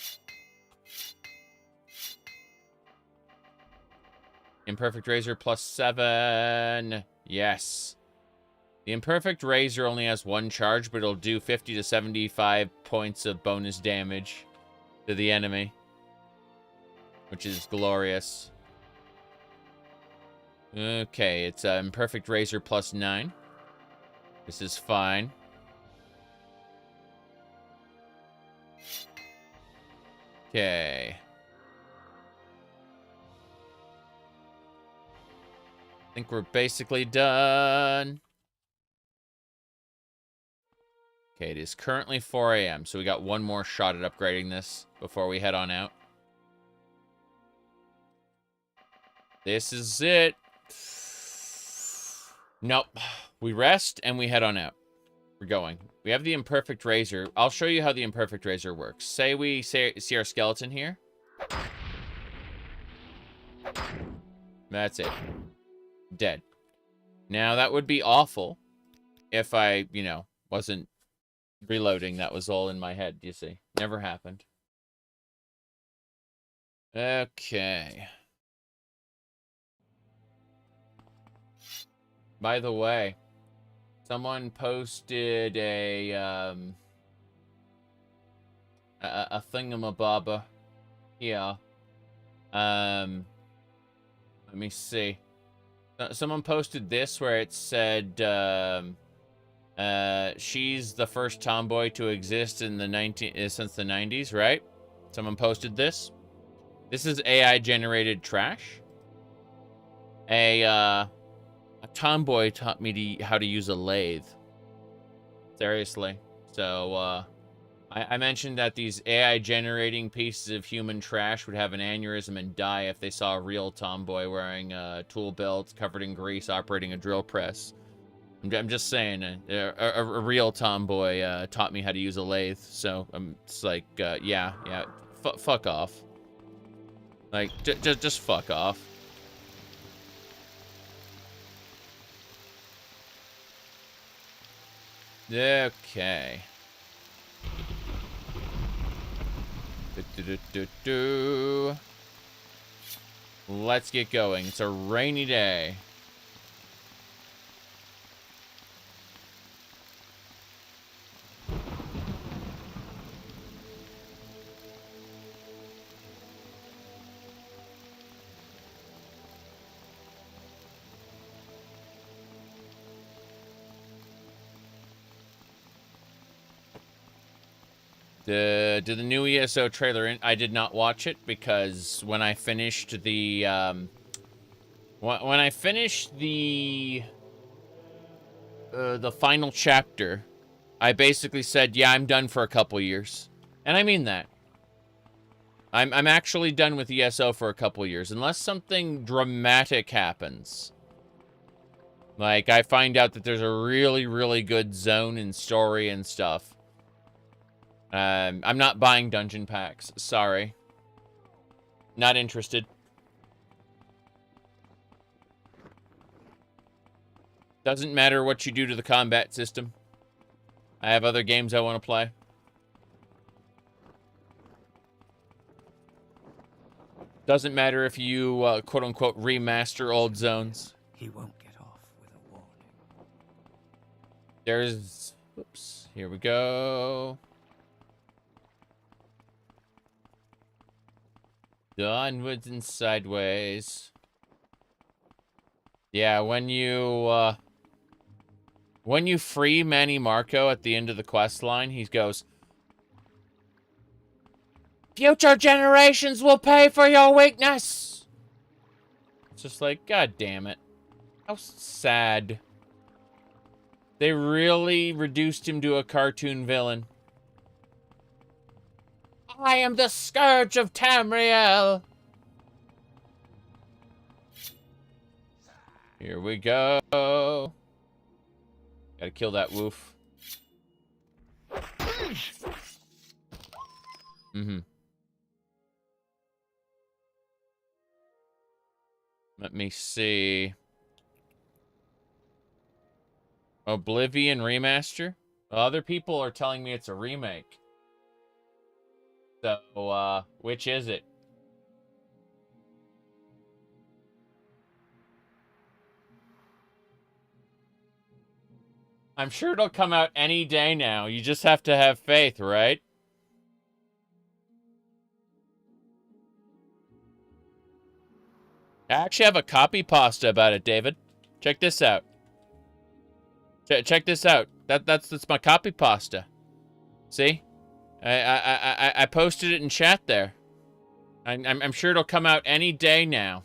Imperfect Razor +7. Yes. The Imperfect Razor only has one charge, but it'll do 50 to 75 points of bonus damage to the enemy, which is glorious. Okay, it's Imperfect Razor +9. This is fine. Okay. I think we're basically done. Okay, it is currently 4 a.m., so we got one more shot at upgrading this before we head on out. This is it. Nope. We rest and we head on out. We're going. We have the Imperfect Razor. I'll show you how the Imperfect Razor works. Say we see our skeleton here. That's it. Dead. Now, that would be awful if I, you know, wasn't reloading. That was all in my head, you see. Never happened. Okay. By the way, someone posted a thingamabobber here. Let me see. Someone posted this where it said, she's the first tomboy to exist in the since the 90s, right? Someone posted this. This is AI-generated trash. A tomboy taught me how to use a lathe. Seriously. So, I mentioned that these AI-generating pieces of human trash would have an aneurysm and die if they saw a real tomboy wearing a tool belt, covered in grease, operating a drill press. I'm just saying, a real tomboy taught me how to use a lathe, so it's like, yeah, fuck off. Like, just fuck off. Okay. Let's get going. It's a rainy day. Did the new ESO trailer in? I did not watch it because when I finished the the final chapter, I basically said, yeah, I'm done for a couple years. And I mean that. I'm actually done with ESO for a couple years unless something dramatic happens. Like I find out that there's a really, really good zone and story and stuff. I'm not buying dungeon packs. Sorry. Not interested. Doesn't matter what you do to the combat system. I have other games I want to play. Doesn't matter if you, quote-unquote, remaster old zones. He won't get off with a warning. There's... Oops. Here we go. Onwards and sideways. Yeah, when you free Manny Marco at the end of the quest line, he goes, "Future generations will pay for your weakness." It's just like, God damn it. How sad. They really reduced him to a cartoon villain. I am the scourge of Tamriel. Here we go. Gotta kill that woof. Mm-hmm. Let me see. Oblivion remaster? Other people are telling me it's a remake. So, which is it? I'm sure it'll come out any day now. You just have to have faith, right? I actually have a copy pasta about it, David. Check this out. Check this out. That's my copy pasta. See? I posted it in chat there. I'm sure it'll come out any day now.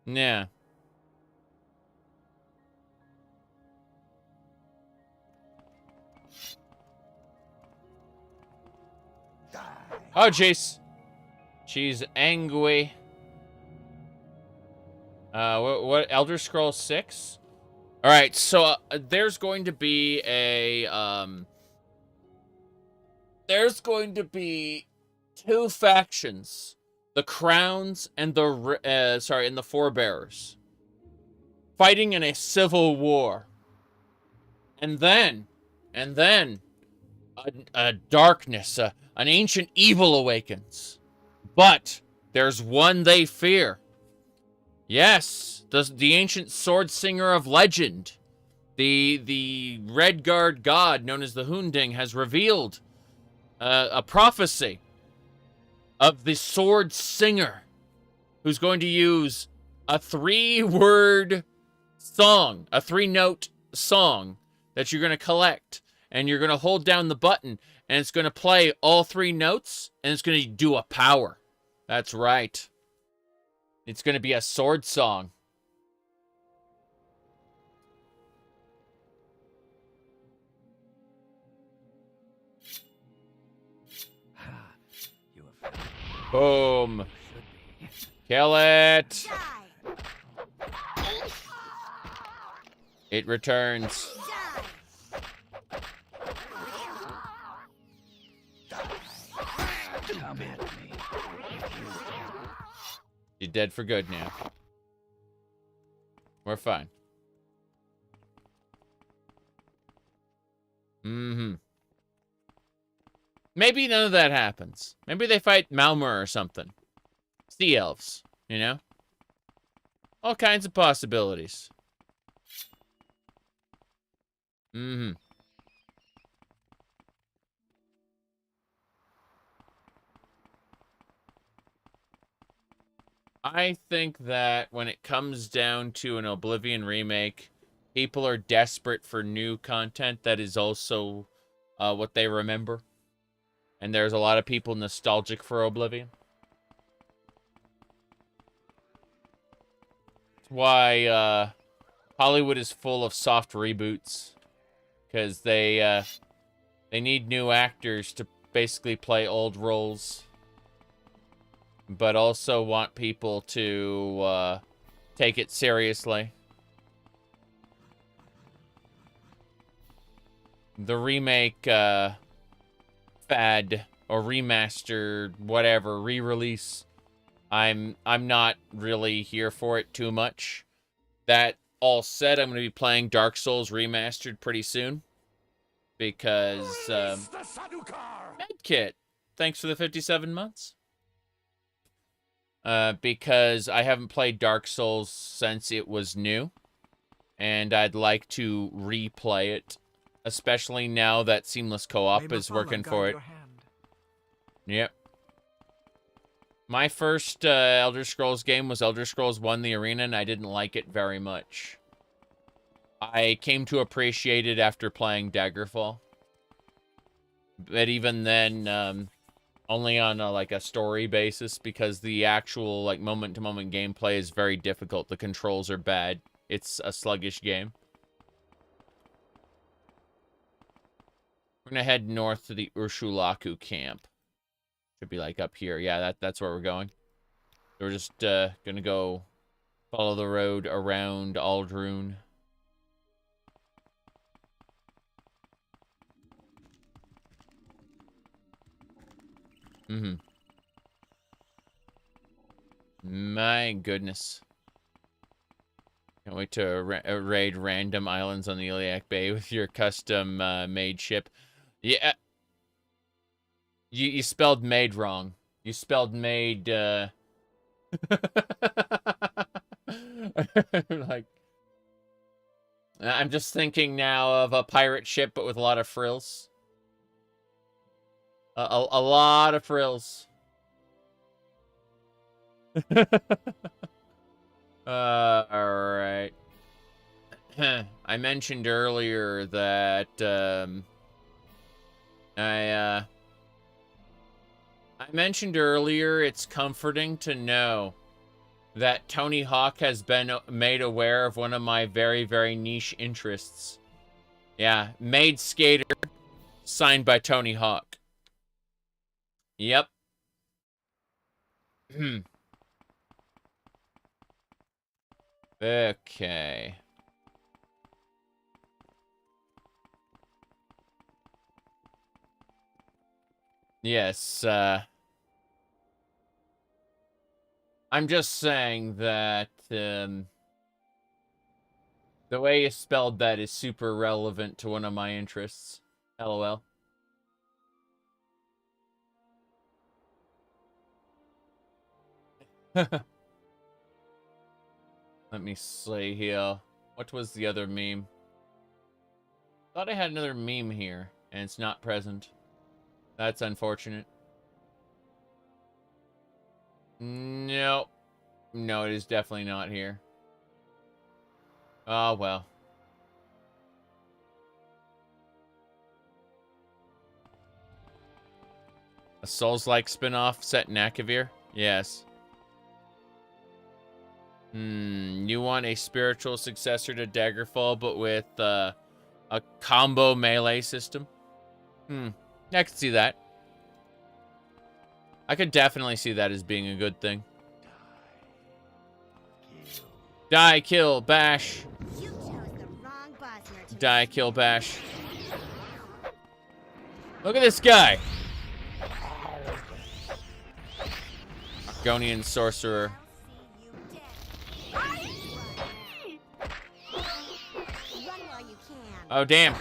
Yeah. Oh, jeez. She's angry. What Elder Scrolls 6? All right, so there's going to be a there's going to be two factions, the Crowns and the and the Forebearers, fighting in a civil war. And then a darkness, an ancient evil awakens. But there's one they fear. Yes, the ancient sword singer of legend, the Redguard god known as the Hunding, has revealed a prophecy of the sword singer who's going to use a 3-word song, a 3-note song that you're going to collect, and you're going to hold down the button, and it's going to play all 3 notes, and it's going to do a power. That's right. It's going to be a sword song. Boom. Kill it. It returns. Come at me. You're dead for good now. We're fine. Mm-hmm. Maybe none of that happens. Maybe they fight Malmur or something. Sea elves, you know? All kinds of possibilities. Mm-hmm. I think that when it comes down to an Oblivion remake, people are desperate for new content that is also what they remember. And there's a lot of people nostalgic for Oblivion. That's why Hollywood is full of soft reboots. Because they need new actors to basically play old roles. But also want people to take it seriously. The remake fad or remaster, whatever, re-release, I'm not really here for it too much. That all said, I'm going to be playing Dark Souls Remastered pretty soon. Because, Medkit, thanks for the 57 months. Because I haven't played Dark Souls since it was new. And I'd like to replay it. Especially now that Seamless Co-op is working for it. Yep. My first Elder Scrolls game was Elder Scrolls 1 The Arena, and I didn't like it very much. I came to appreciate it after playing Daggerfall. But even then, only on like a story basis, because the actual like moment-to-moment gameplay is very difficult. The controls are bad. It's a sluggish game. We're gonna head north to the Urshulaku camp. Should be like up here. Yeah, that's where we're going. So we're just gonna go follow the road around Aldrune. Mm-hmm. My goodness. Can't wait to raid random islands on the Iliac Bay with your custom made ship. Yeah. You spelled made wrong. You spelled made, like... I'm just thinking now of a pirate ship, but with a lot of frills. A lot of frills. Alright. I mentioned earlier that, I mentioned earlier it's comforting to know that Tony Hawk has been made aware of one of my very, very niche interests. Yeah, Made Skater, signed by Tony Hawk. Yep. Okay. Yes, I'm just saying that, the way you spelled that is super relevant to one of my interests. LOL. Let me see here. What was the other meme? Thought I had another meme here, and it's not present. That's unfortunate. No. No, it is definitely not here. Oh, well. A Souls-like spin-off set in Akavir? Yes. You want a spiritual successor to Daggerfall, but with a combo melee system? I could see that. I could definitely see that as being a good thing. Die, kill, bash. You chose the wrong buzzer to Die, kill, bash. Look at this guy. Argonian sorcerer. Oh, damn.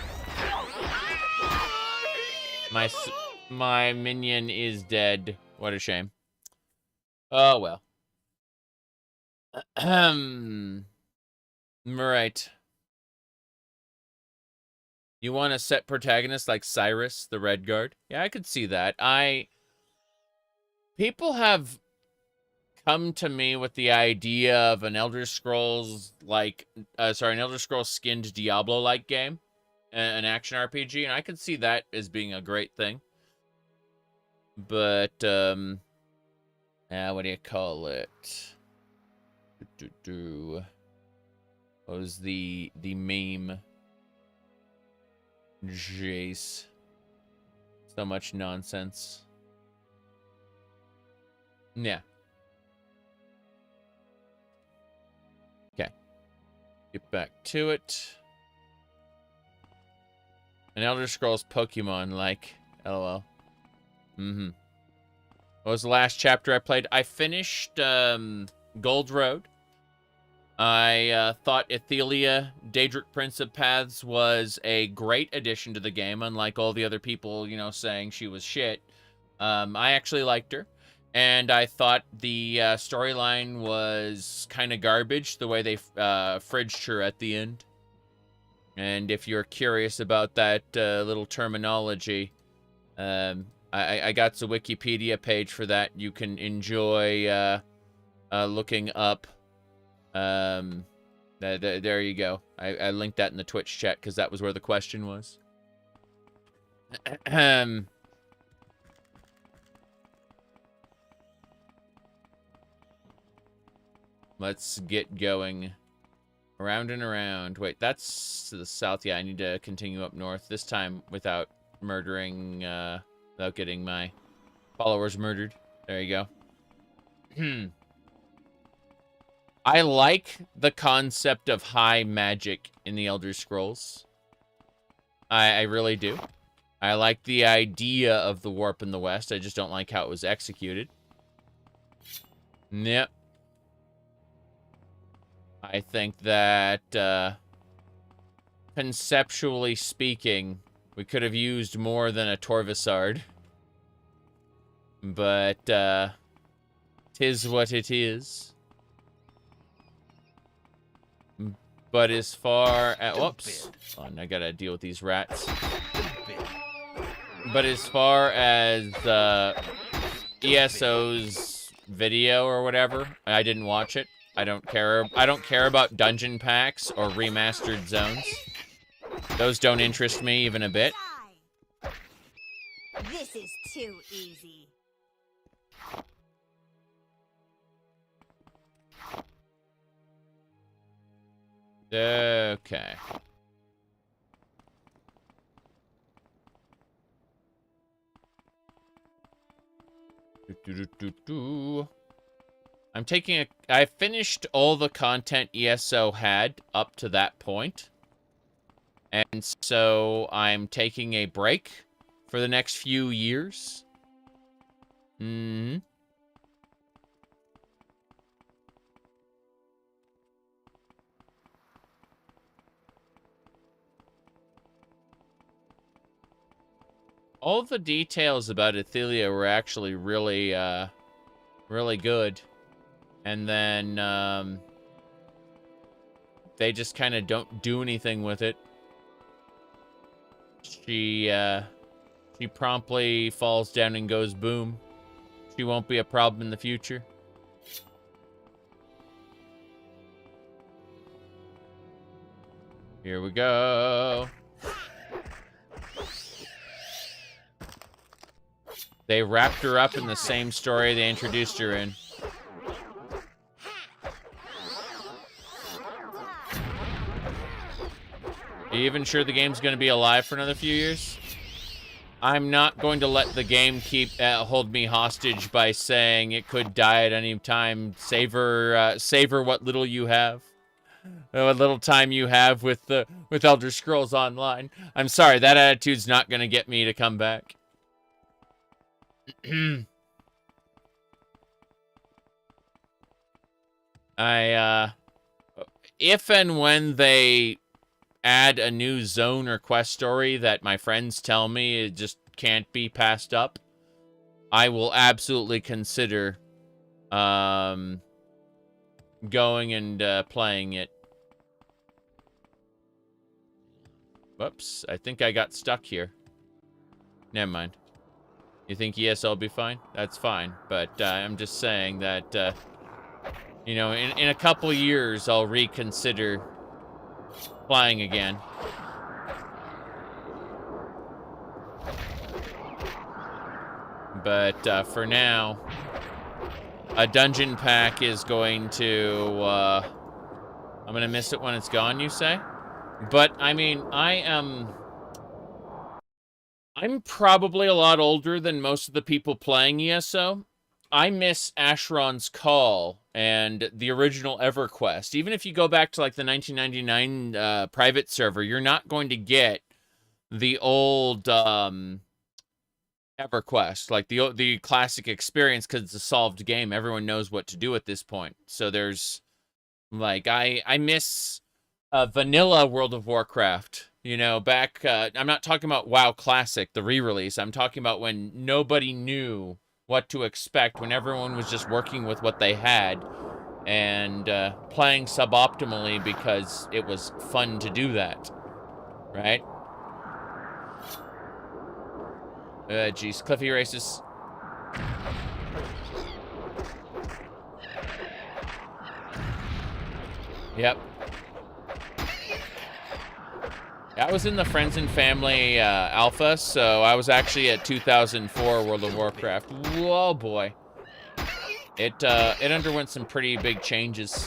My minion is dead. What a shame. Oh, well. Right. You want a set protagonist like Cyrus, the Red Guard? Yeah, I could see that. People have come to me with the idea of an Elder Scrolls like, an Elder Scrolls skinned Diablo-like game, an action RPG, and I could see that as being a great thing. But, what do you call it? What was the meme? Jeez. So much nonsense. Yeah. Okay. Get back to it. An Elder Scrolls Pokemon like LOL. What was the last chapter I played? I finished Gold Road. I thought Ethelia, Daedric Prince of Paths, was a great addition to the game, unlike all the other people, you know, saying she was shit. I actually liked her. And I thought the storyline was kind of garbage, the way they fridged her at the end. And if you're curious about that little terminology, I got the Wikipedia page for that. You can enjoy looking up. There you go. I linked that in the Twitch chat because that was where the question was. Let's get going. Around and around. Wait, that's to the south. Yeah, I need to continue up north. This time without murdering, without getting my followers murdered. There you go. I like the concept of high magic in the Elder Scrolls. I really do. I like the idea of the warp in the west. I just don't like how it was executed. Yep. I think that, conceptually speaking, we could have used more than a Torvisard. But, tis what it is. But as far as... Whoops. Oh, I gotta deal with these rats. But as far as, ESO's video or whatever, I didn't watch it. I don't care about dungeon packs or remastered zones. Those don't interest me even a bit. This is too easy. Okay. I finished all the content ESO had up to that point. And so I'm taking a break for the next few years. All the details about Athelia were actually really, really good. And then, they just kind of don't do anything with it. She promptly falls down and goes boom. She won't be a problem in the future. Here we go. They wrapped her up in the same story they introduced her in. Are you even sure the game's going to be alive for another few years? I'm not going to let the game keep hold me hostage by saying it could die at any time. Savor what little you have. What little time you have with Elder Scrolls Online. I'm sorry, that attitude's not going to get me to come back. If and when they add a new zone or quest story that my friends tell me it just can't be passed up, I will absolutely consider going and playing it. Whoops, I think I got stuck here. Never mind. You think yes, I'll be fine? That's fine, but I'm just saying that, you know, in a couple years, I'll reconsider flying again. But for now, a dungeon pack is going to, I'm gonna miss it when it's gone, you say? But, I mean, I'm probably a lot older than most of the people playing ESO. I miss Asheron's Call and the original EverQuest. Even if you go back to like the 1999 private server, you're not going to get the old EverQuest, like the classic experience, because it's a solved game. Everyone knows what to do at this point. So there's like I miss vanilla World of Warcraft. You know, back, I'm not talking about WoW Classic, the re-release. I'm talking about when nobody knew what to expect, when everyone was just working with what they had and playing suboptimally because it was fun to do that, right? Geez, Cliffy races. Yep. I was in the Friends and Family Alpha, so I was actually at 2004 World of Warcraft. Whoa, boy. It underwent some pretty big changes.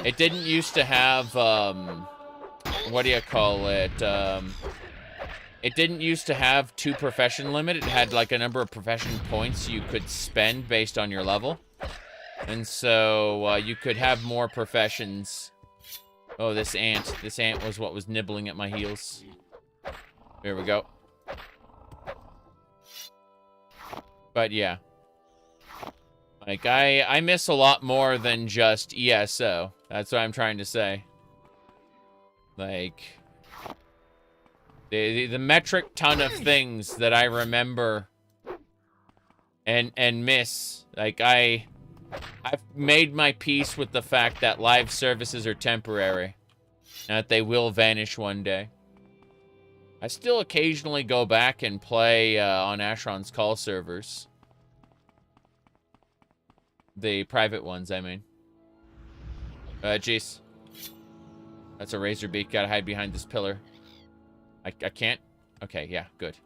It didn't used to have, what do you call it? It didn't used to have 2 profession limit. It had like a number of profession points you could spend based on your level. And so you could have more professions. Oh, this ant was what was nibbling at my heels. There we go. But yeah. Like, I miss a lot more than just ESO. That's what I'm trying to say. Like, the metric ton of things that I remember and miss. Like, I've made my peace with the fact that live services are temporary. And that they will vanish one day. I still occasionally go back and play on Ashron's call servers. The private ones, I mean. Jeez. That's a razor beak. Gotta hide behind this pillar. I can't? Okay, yeah, good.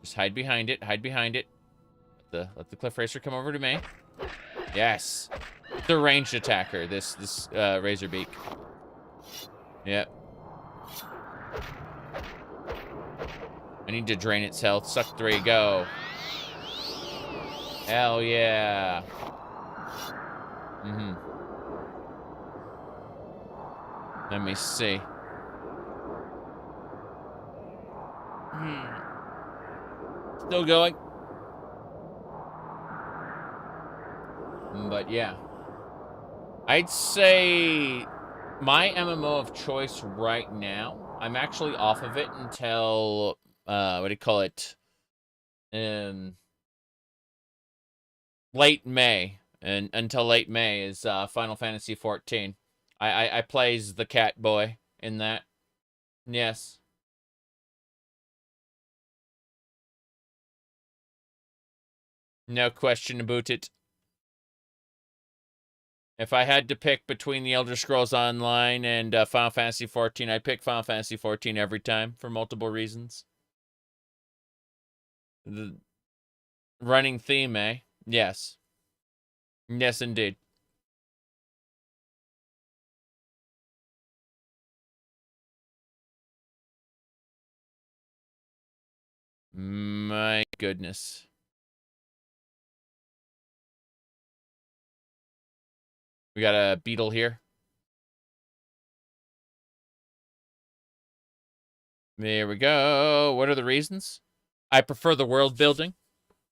Just hide behind it. Hide behind it. Let the cliff racer come over to me. Yes. The ranged attacker, this razor beak. Yep. I need to drain its health. Suck 3, go. Hell yeah. Mm-hmm. Let me see. Still going. But yeah. I'd say my MMO of choice right now, I'm actually off of it until, what do you call it? Late May. And until late May is Final Fantasy 14. I plays the cat boy in that. Yes. No question about it. If I had to pick between the Elder Scrolls Online and Final Fantasy 14, I'd pick Final Fantasy 14 every time for multiple reasons. The running theme, eh? Yes. Yes, indeed. My goodness. We got a beetle here. There we go. What are the reasons? I prefer the world building.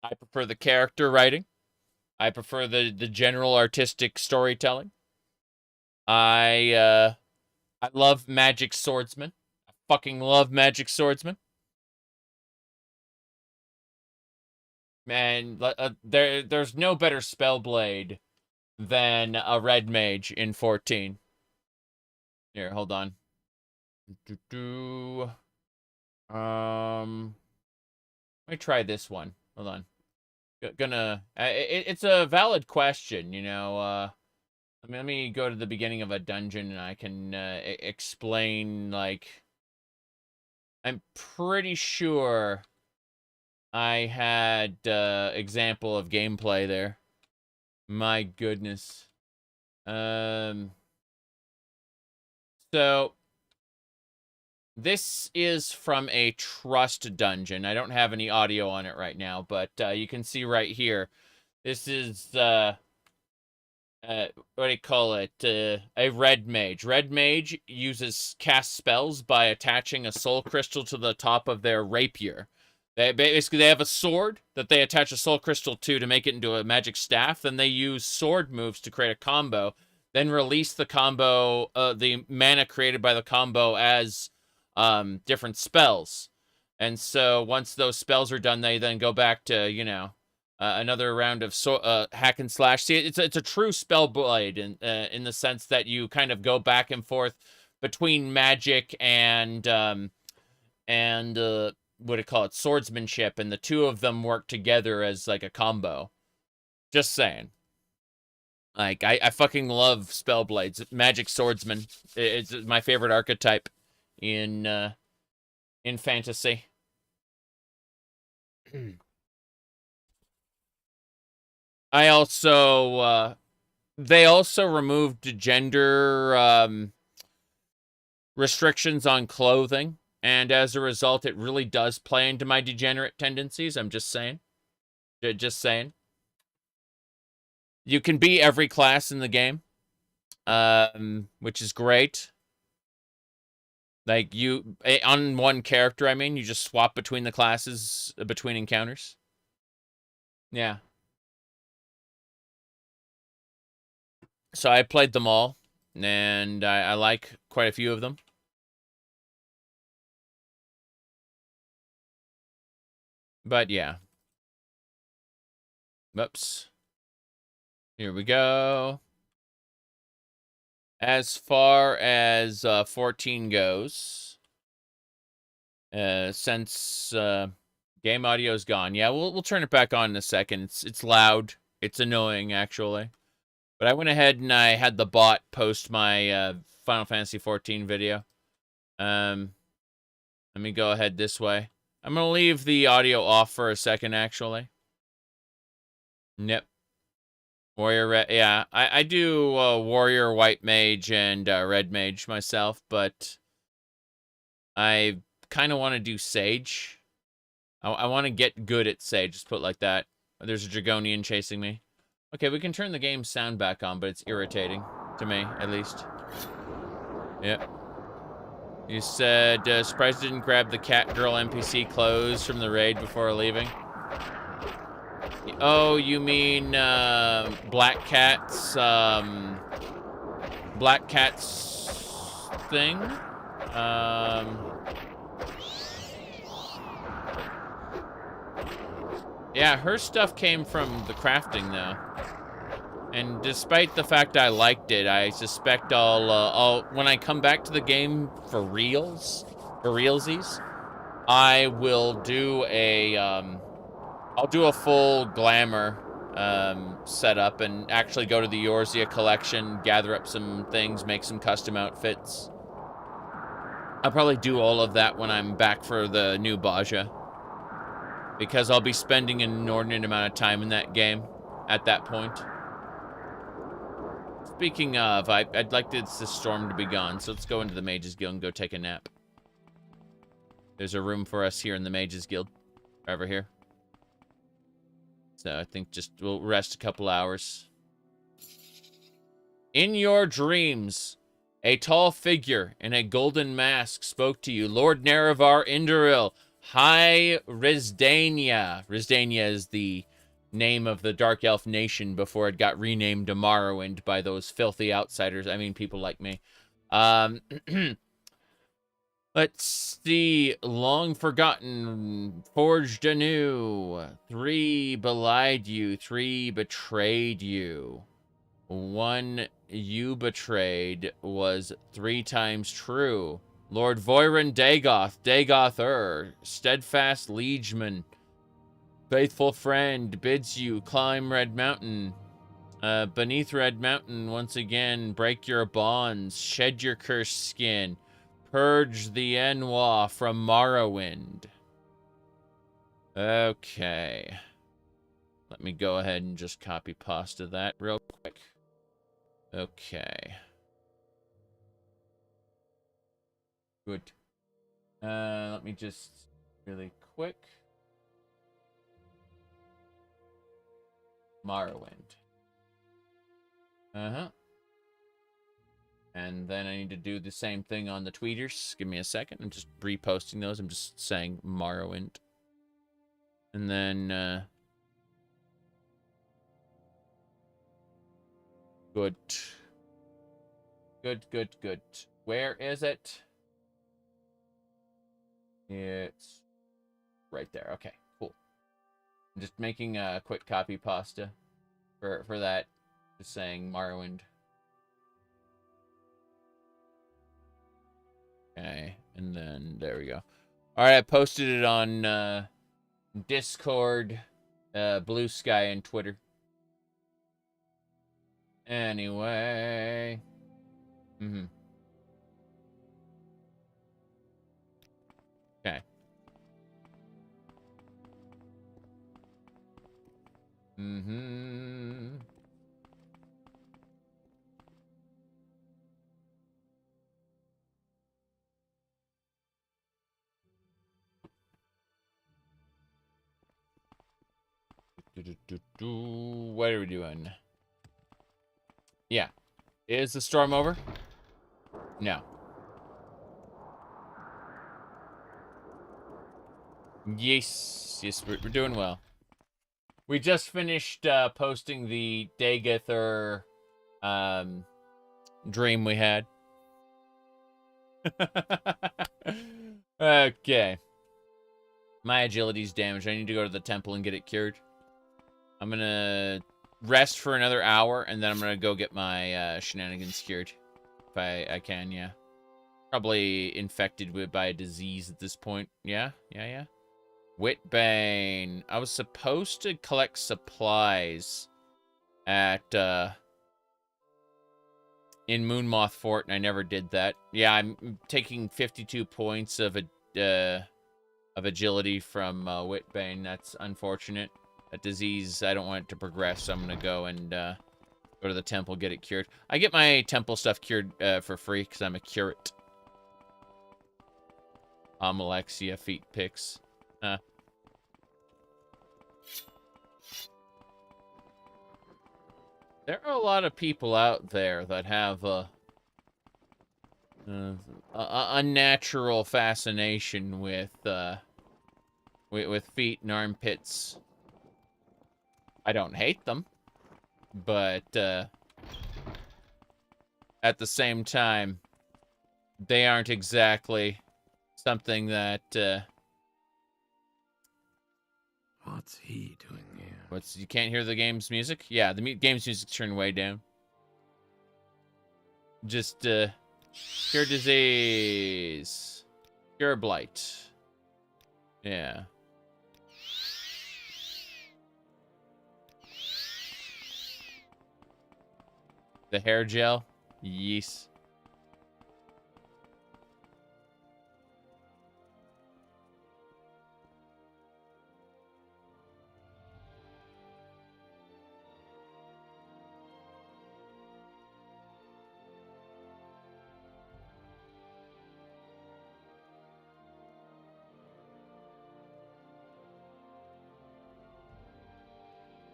I prefer the character writing. I prefer the general artistic storytelling. I love magic swordsmen. I fucking love magic swordsmen. Man, there's no better spellblade than a red mage in 14. Here, hold on. Let me try this one. Hold on. It's a valid question, you know. Let me go to the beginning of a dungeon and I can explain, like, I'm pretty sure I had example of gameplay there. My goodness. So this is from a trust dungeon. I don't have any audio on it right now, but you can see right here. This is what do you call it? A red mage. Red mage cast spells by attaching a soul crystal to the top of their rapier. Basically, they have a sword that they attach a soul crystal to make it into a magic staff. Then they use sword moves to create a combo. Then release the combo, the mana created by the combo as different spells. And so once those spells are done, they then go back to, you know, another round of hack and slash. See, it's a true spell blade in the sense that you kind of go back and forth between magic and what do you call it, swordsmanship, and the two of them work together as like a combo. Just saying. Like, I fucking love spellblades. Magic swordsman. It's my favorite archetype in fantasy. I also they also removed gender restrictions on clothing, and as a result, it really does play into my degenerate tendencies. I'm just saying. Just saying. You can be every class in the game, which is great. Like, on one character, I mean, you just swap between the classes, between encounters. Yeah. So I played them all, and I like quite a few of them. But yeah. Oops. Here we go. As far as 14 goes, since game audio is gone, yeah, we'll turn it back on in a second. It's loud. It's annoying, actually. But I went ahead and I had the bot post my Final Fantasy 14 video. Let me go ahead this way. I'm gonna leave the audio off for a second, actually. Yep. Warrior Red, yeah. I do Warrior White Mage and Red Mage myself, but I kind of want to do Sage. I want to get good at Sage, just put it like that. There's a Dragonian chasing me. Okay, we can turn the game sound back on, but it's irritating. To me, at least. Yep. You said, surprised didn't grab the cat girl NPC clothes from the raid before leaving. Oh, you mean Black Cat's thing? Yeah, her stuff came from the crafting though. And despite the fact I liked it, I suspect I'll when I come back to the game for realsies, I will do a I'll do a full glamour setup and actually go to the Eorzea collection, gather up some things, make some custom outfits. I'll probably do all of that when I'm back for the new Baja, because I'll be spending an inordinate amount of time in that game at that point. Speaking of, I'd like this storm to be gone, so let's go into the Mages Guild and go take a nap. There's a room for us here in the Mages Guild, over here. So I think just we'll rest a couple hours. In your dreams, a tall figure in a golden mask spoke to you. Lord Nerevar Induril, High Rizdania. Rizdania is the name of the Dark Elf nation before it got renamed to Morrowind by those filthy outsiders. I mean, people like me. Let's see. Long forgotten, forged anew. 3 belied you, 3 betrayed you. 1 you betrayed was 3 times true. Lord Voiron Dagoth, Dagoth steadfast liegeman, faithful friend, bids you climb Red Mountain. Beneath Red Mountain, once again, break your bonds, shed your cursed skin, purge the Ennwa from Morrowind. Okay. Let me go ahead and just copy pasta that real quick. Okay. Good. Let me just really quick. Morrowind. And then I need to do the same thing on the tweeters. Give me a second. I'm just reposting those. I'm just saying Morrowind. And then, good. Good. Where is it? It's right there. Okay, cool. I'm just making a quick copy pasta for that. Just saying Morrowind. Okay, and then there we go. All right, I posted it on Discord, Blue Sky, and Twitter. Anyway. Okay. What are we doing? Yeah. Is the storm over? No. Yes, we're doing well. We just finished posting the Dagather dream we had. Okay. My agility's damaged. I need to go to the temple and get it cured. I'm gonna rest for another hour, and then I'm gonna go get my shenanigans cured. If I can, yeah. Probably infected by a disease at this point. Yeah. Witbane. I was supposed to collect supplies at in Moonmoth Fort, and I never did that. Yeah, I'm taking 52 points of agility from Witbane. That's unfortunate. That disease, I don't want it to progress, so I'm gonna go and go to the temple, get it cured. I get my temple stuff cured for free because I'm a curate. Alexia feet picks. There are a lot of people out there that have a unnatural fascination with feet and armpits. I don't hate them, but at the same time, they aren't exactly something that What's he doing here? You can't hear the game's music? Yeah, the game's music's turned way down. Just cure disease, cure blight. Yeah. The hair gel? Yes.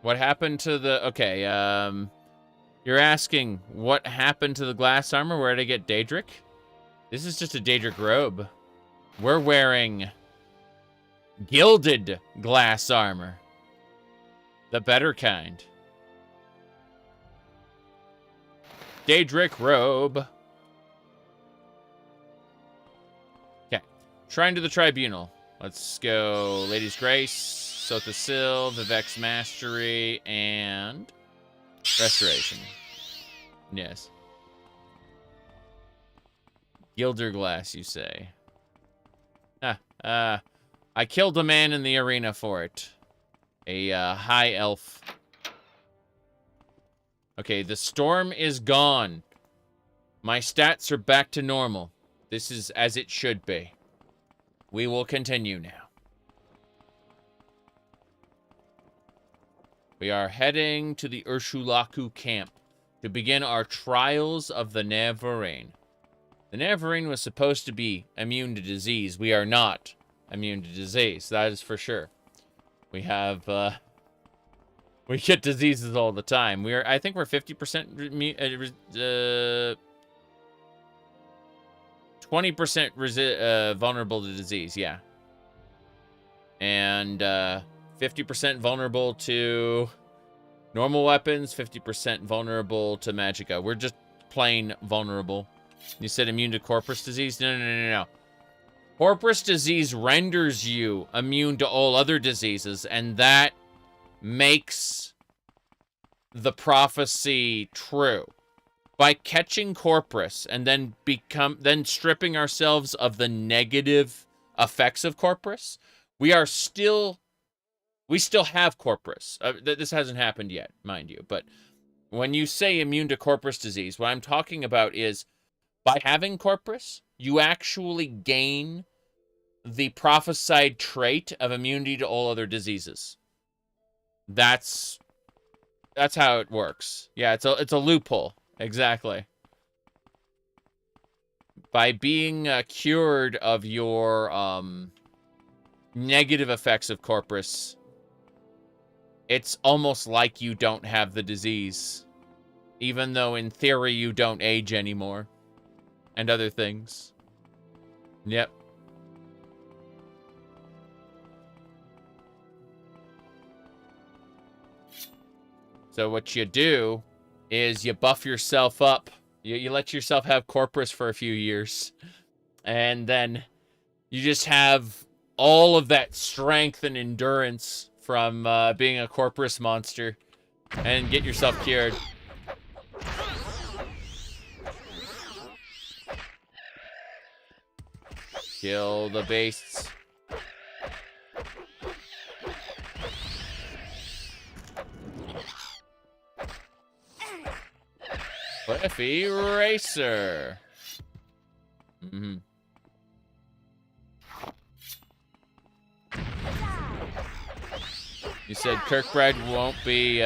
What happened to the... Okay, you're asking what happened to the glass armor? Where did I get Daedric? This is just a Daedric robe. We're wearing gilded glass armor. The better kind. Daedric robe. Okay. Shrine to the Tribunal. Let's go Lady's Grace. Sotha Sil, Vivek's Mastery, and Restoration. Yes. Gilder Glass, you say. I killed a man in the arena for it. A high elf. Okay, the storm is gone. My stats are back to normal. This is as it should be. We will continue now. We are heading to the Urshulaku camp to begin our trials of the Neverine. The Neverine was supposed to be immune to disease. We are not immune to disease. That is for sure. We have, we get diseases all the time. I think we're 50% 20% vulnerable to disease, yeah. And, 50% vulnerable to normal weapons, 50% vulnerable to magicka. We're just plain vulnerable. You said immune to Corpus disease? No. Corpus disease renders you immune to all other diseases, and that makes the prophecy true. By catching Corpus and then stripping ourselves of the negative effects of Corpus, we still have Corpus. This hasn't happened yet, mind you. But when you say immune to Corpus disease, what I'm talking about is by having Corpus, you actually gain the prophesied trait of immunity to all other diseases. That's how it works. Yeah, it's a loophole. Exactly. By being cured of your negative effects of Corpus, it's almost like you don't have the disease. Even though in theory you don't age anymore. And other things. Yep. So what you do is you buff yourself up. You let yourself have Corpus for a few years. And then you just have all of that strength and endurance from being a Corpus monster. And get yourself cured. Kill the beasts. Cliffy Racer. Mm-hmm. You said Kirkbride won't be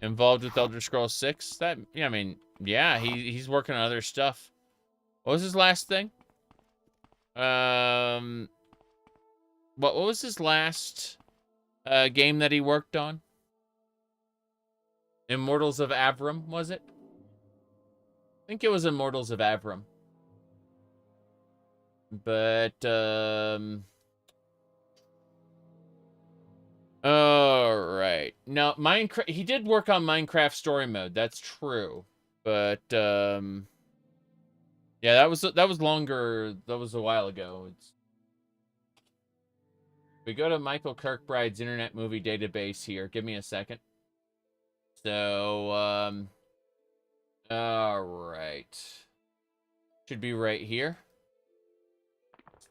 involved with Elder Scrolls 6? That, yeah, I mean, yeah, he's working on other stuff. What was his last thing? What was his last game that he worked on? Immortals of Avram, was it? I think it was Immortals of Avram. But, alright. Now, Minecraft, he did work on Minecraft Story Mode, that's true. But, yeah, that was longer, that was a while ago. We go to Michael Kirkbride's Internet Movie Database here. Give me a second. So, alright. Should be right here.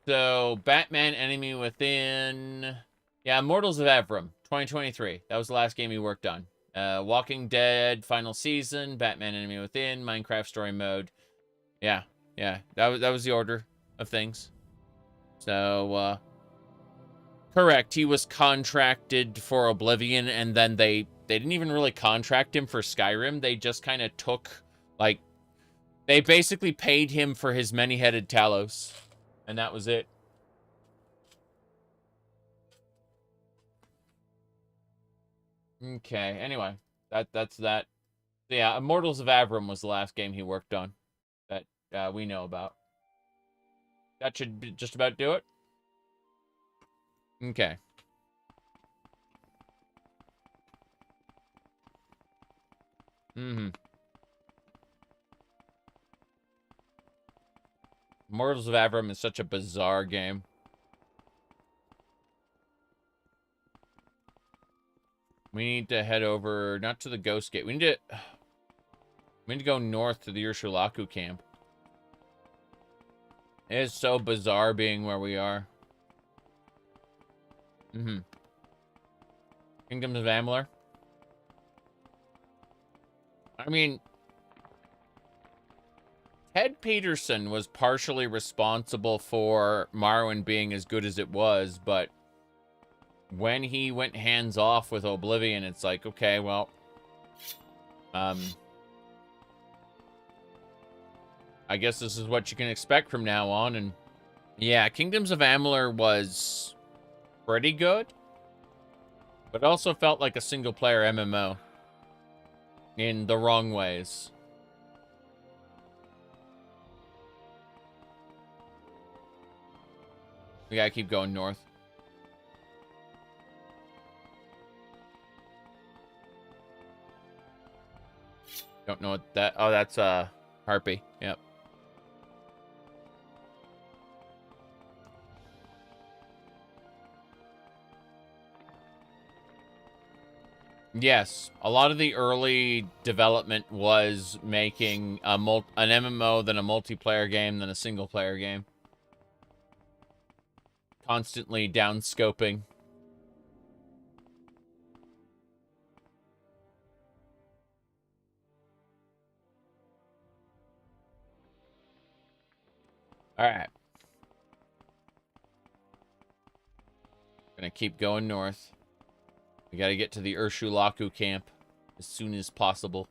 So, Batman Enemy Within. Yeah, Immortals of Avram, 2023. That was the last game he worked on. Walking Dead, Final Season, Batman Enemy Within, Minecraft Story Mode. Yeah, that was the order of things. So, correct. He was contracted for Oblivion, and then they didn't even really contract him for Skyrim. They just kind of took, like, they basically paid him for his many-headed Talos. And that was it. Okay, anyway. That's that. So yeah, Immortals of Avram was the last game he worked on. That we know about. That should be just about do it. Okay. Immortals of Avram is such a bizarre game. We need to head over, not to the Ghost Gate. We need to go north to the Urshulaku camp. It is so bizarre being where we are. Kingdoms of Amalur. I mean, Ted Peterson was partially responsible for Morrowind being as good as it was, but when he went hands off with Oblivion, it's like, okay, well, I guess this is what you can expect from now on. And yeah, Kingdoms of Amalur was pretty good, but also felt like a single-player MMO in the wrong ways. We gotta keep going north. Don't know what that... Oh, that's Harpy. Yep. Yes, a lot of the early development was making an MMO, then a multiplayer game, then a single-player game. Constantly downscoping. Alright. Gonna keep going north. We gotta get to the Urshulaku camp as soon as possible.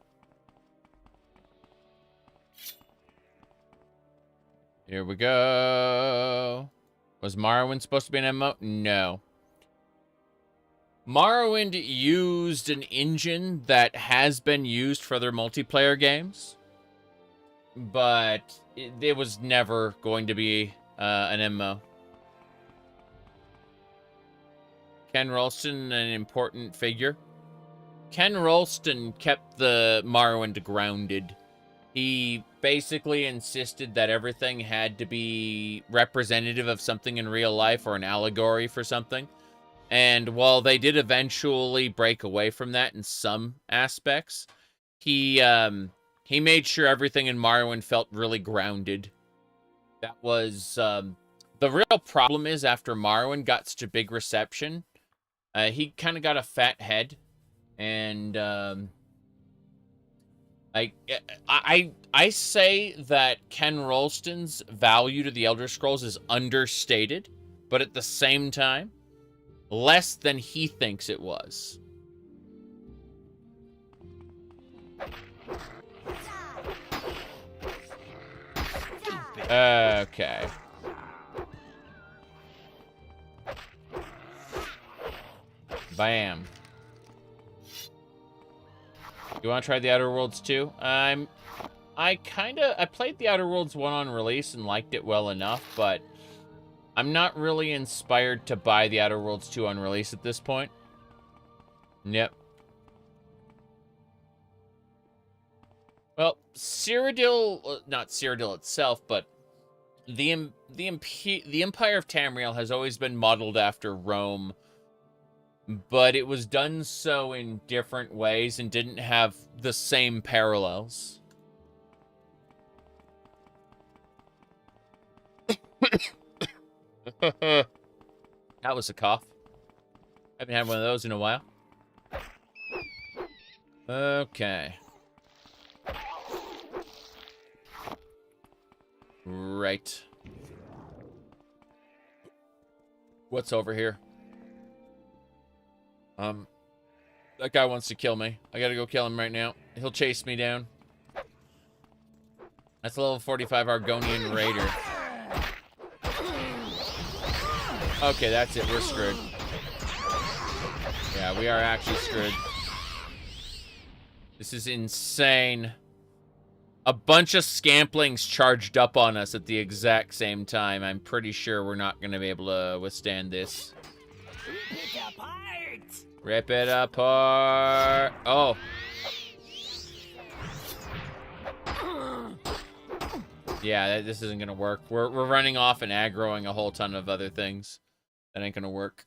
Here we go. Was Morrowind supposed to be an MMO? No. Morrowind used an engine that has been used for other multiplayer games, but it was never going to be an MMO. Ken Ralston, an important figure. Ken Rolston kept the Morrowind grounded. He basically insisted that everything had to be representative of something in real life or an allegory for something. And while they did eventually break away from that in some aspects, he made sure everything in Morrowind felt really grounded. That was the real problem is after Morrowind got such a big reception, he kind of got a fat head, and I say that Ken Rolston's value to the Elder Scrolls is understated, but at the same time, less than he thinks it was. Okay. Bam. You want to try the Outer Worlds 2? I played the Outer Worlds 1 on release and liked it well enough, but I'm not really inspired to buy the Outer Worlds 2 on release at this point. Yep. Well, Cyrodiil, not Cyrodiil itself, but the Empire of Tamriel has always been modeled after Rome, but it was done so in different ways and didn't have the same parallels. That was a cough. Haven't had one of those in a while. Okay. Right. What's over here? That guy wants to kill me. I gotta go kill him right now. He'll chase me down. That's a level 45 Argonian Raider. Okay, that's it. We're screwed. Yeah, we are actually screwed. This is insane. A bunch of scamplings charged up on us at the exact same time. I'm pretty sure we're not going to be able to withstand this. Rip it apart! Rip it apart! Oh. Yeah, this isn't going to work. We're running off and aggroing a whole ton of other things. That ain't going to work.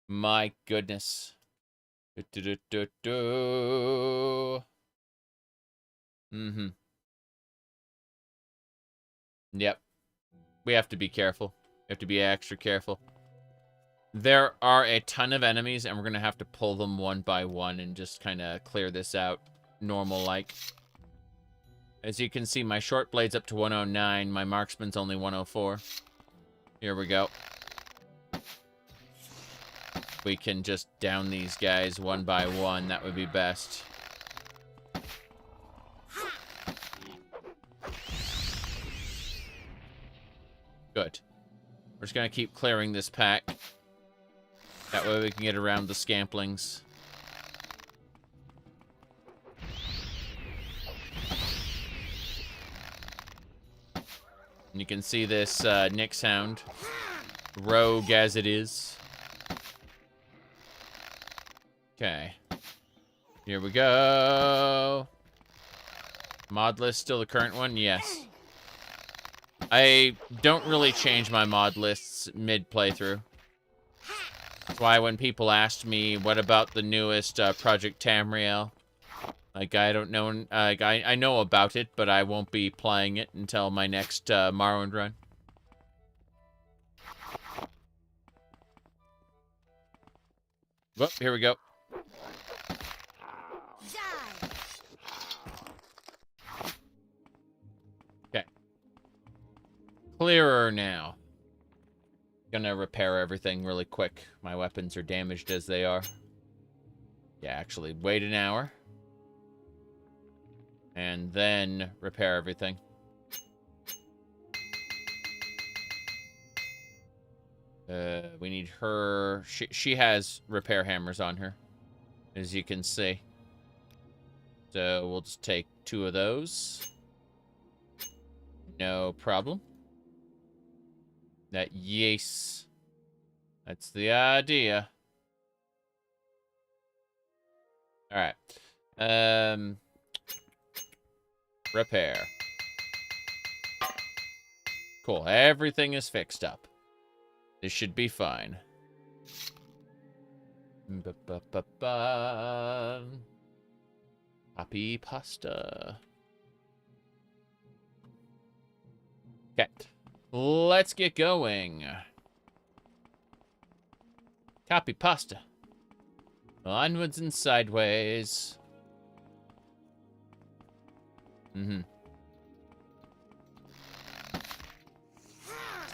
My goodness. Mm-hmm. Yep. We have to be careful. We have to be extra careful. There are a ton of enemies, and we're going to have to pull them one by one and just kind of clear this out normal-like. As you can see, my short blade's up to 109. My marksman's only 104. Here we go. We can just down these guys one by one. That would be best. Good. We're just going to keep clearing this pack. That way we can get around the scamplings. And you can see this Nyx Hound. Rogue as it is. Okay. Here we go. Mod list still the current one? Yes. I don't really change my mod lists mid-playthrough. That's why when people asked me, what about the newest Project Tamriel? Like, I don't know, I know about it, but I won't be playing it until my next Morrowind run. Whoop, here we go. Okay. Clearer now. Gonna repair everything really quick. My weapons are damaged as they are. Yeah, actually, wait an hour. And then repair everything. We need her. She has repair hammers on her, as you can see. So we'll just take 2 of those. No problem. Yes. That's the idea. All right. Repair. Cool. Everything is fixed up. This should be fine. Happy pasta. Okay. Let's get going. Copy pasta. Onwards and sideways.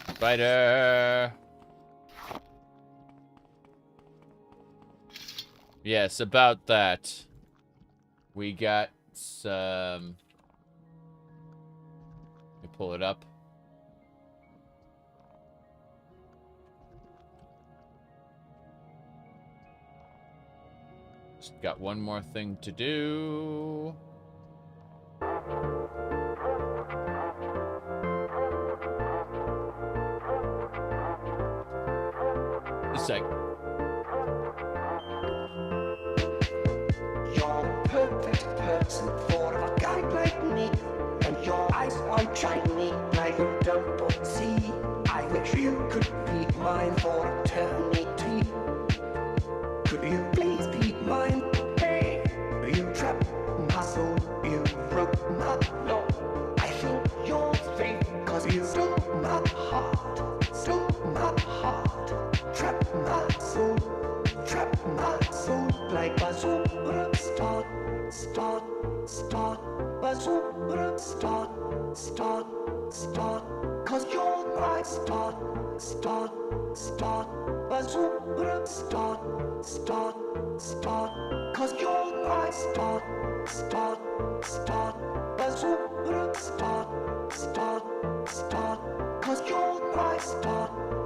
Spider. Yes, about that. We got some... Let me pull it up. Just got one more thing to do. A sec. You're the perfect person for a guy like me, and your eyes are shiny like a double sea. I wish you could be mine for eternity. Could you please be mine? Hey, you trapped my soul, you broke my law. I think you're fake, cause you stole my heart, trap my soul like a superstar, cause you're my star, a superstar, cause you're my star, a superstar, cause you're my star, a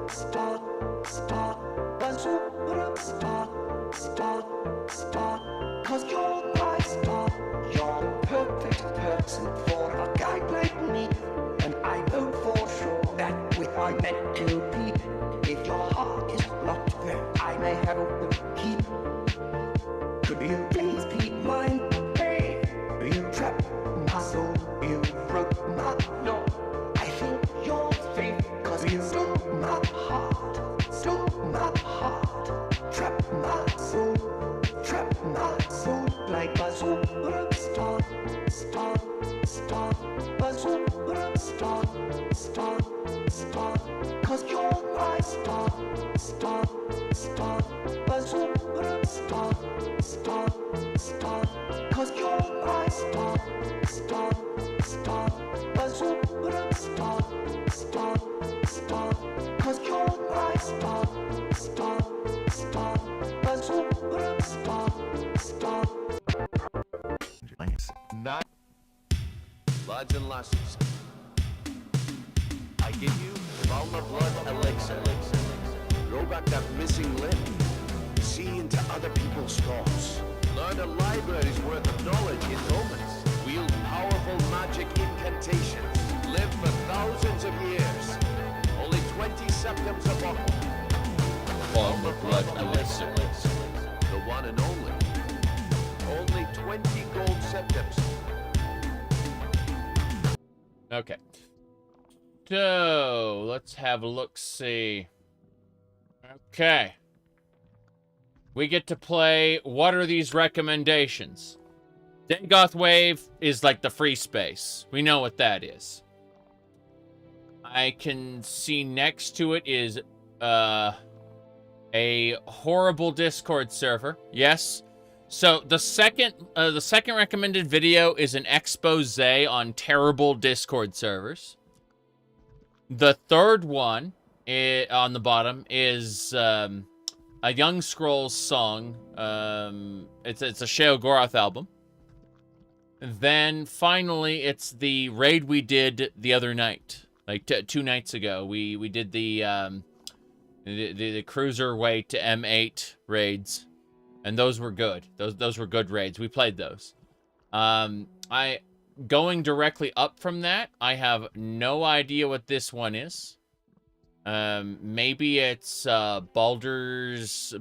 superstar, cause you're my star. You're the perfect person for a guy like me, and I know for sure that we are meant to be. If your heart is locked there, I may have a key. Could you please be mine? Hey, you trapped my soul, you broke my law. I think you're fake, cause you stole my heart, trap my soul like a superstar, a superstar, cause you're my star, a superstar, cause you're my star, a superstar, cause you're my star, a superstar, Not Lads and lasses, I give you Valma Blood Elixir. Grow back that missing limb. See into other people's thoughts. Learn a library's worth of knowledge in moments. Wield powerful magic incantations. Live for thousands of years. Only 20 septims a bottle. Valma Blood Elixir. The one and only. Only 20 gold septims. Okay. So, let's have a look-see. Okay. We get to play What Are These Recommendations? Dagoth Wave is like the free space. We know what that is. I can see next to it is a horrible Discord server. Yes. So the second recommended video is an expose on terrible Discord servers. The third one on the bottom is a Young Scrolls song. It's a Sheo Goroth album. Then finally, it's the raid we did the other night, like 2 nights ago. We did the Cruiserweight to M8 raids. And those were good. Those were good raids. We played those. Going directly up from that, I have no idea what this one is. Maybe it's Baldur's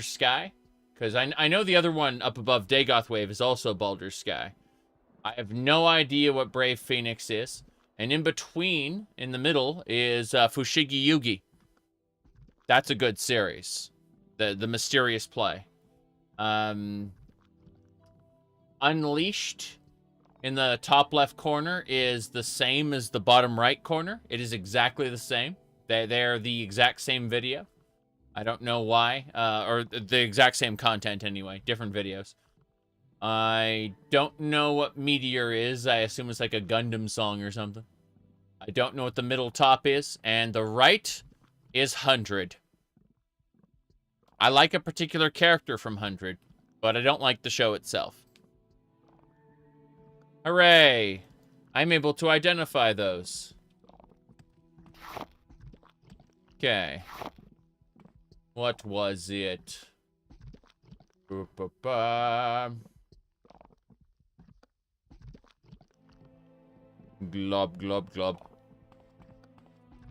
Sky. Because I know the other one up above Dagoth Wave is also Baldur's Sky. I have no idea what Brave Phoenix is. And in between, in the middle, is Fushigi Yugi. That's a good series. The mysterious play. Unleashed in the top left corner is the same as the bottom right corner. It is exactly the same. They're the exact same video. I don't know why. Or the exact same content anyway. Different videos. I don't know what Meteor is. I assume it's like a Gundam song or something. I don't know what the middle top is. And the right is 100. I like a particular character from 100, but I don't like the show itself. Hooray! I'm able to identify those. Okay. What was it? Glob, glob, glob.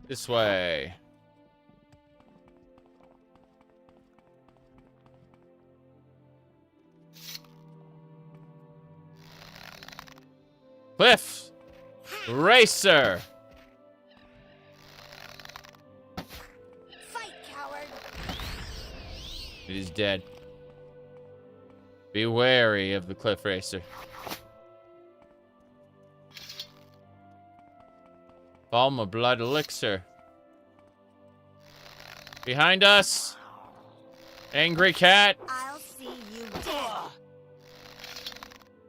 This way. Cliff Racer. Fight, coward. It is dead. Be wary of the Cliff Racer. Balm Blood Elixir. Behind us. Angry cat. I'll see you dead.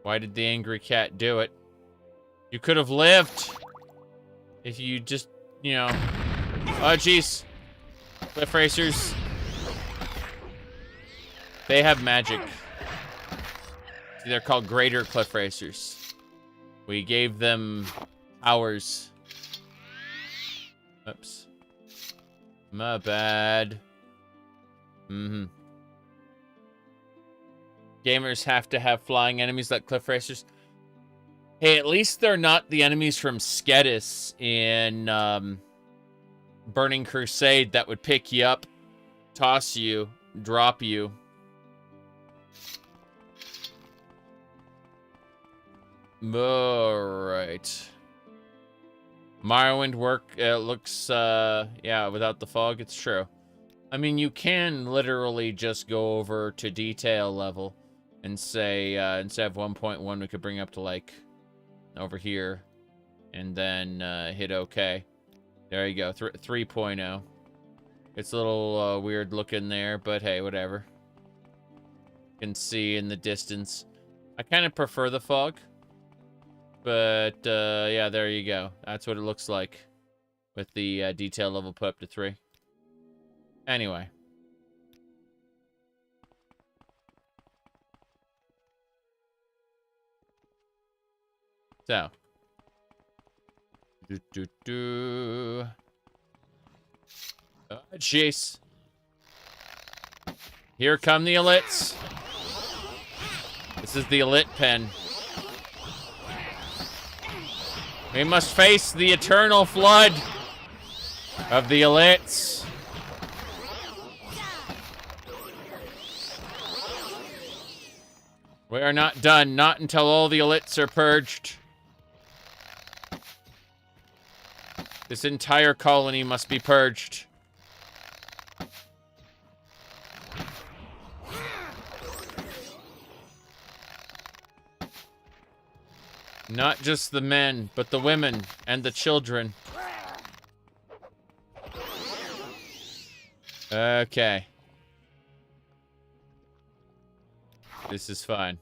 Why did the angry cat do it? You could have lived if you just, you know. Oh, jeez. Cliff Racers. They have magic. See, they're called Greater Cliff Racers. We gave them powers. Oops. My bad. Gamers have to have flying enemies like Cliff Racers. Hey, at least they're not the enemies from Skedis in Burning Crusade that would pick you up, toss you, drop you. Alright. Morrowind looks, yeah, without the fog, it's true. I mean, you can literally just go over to detail level and say, instead of 1.1, we could bring up to, like, over here, and then hit OK. There you go, 3.0. It's a little weird looking there, but hey, whatever. You can see in the distance. I kind of prefer the fog. But, yeah, there you go. That's what it looks like with the detail level put up to 3. Anyway. So. Oh, jeez. Here come the elites. This is the elite pen. We must face the eternal flood of the elites. We are not done, not until all the elites are purged. This entire colony must be purged. Not just the men, but the women and the children. Okay. This is fine.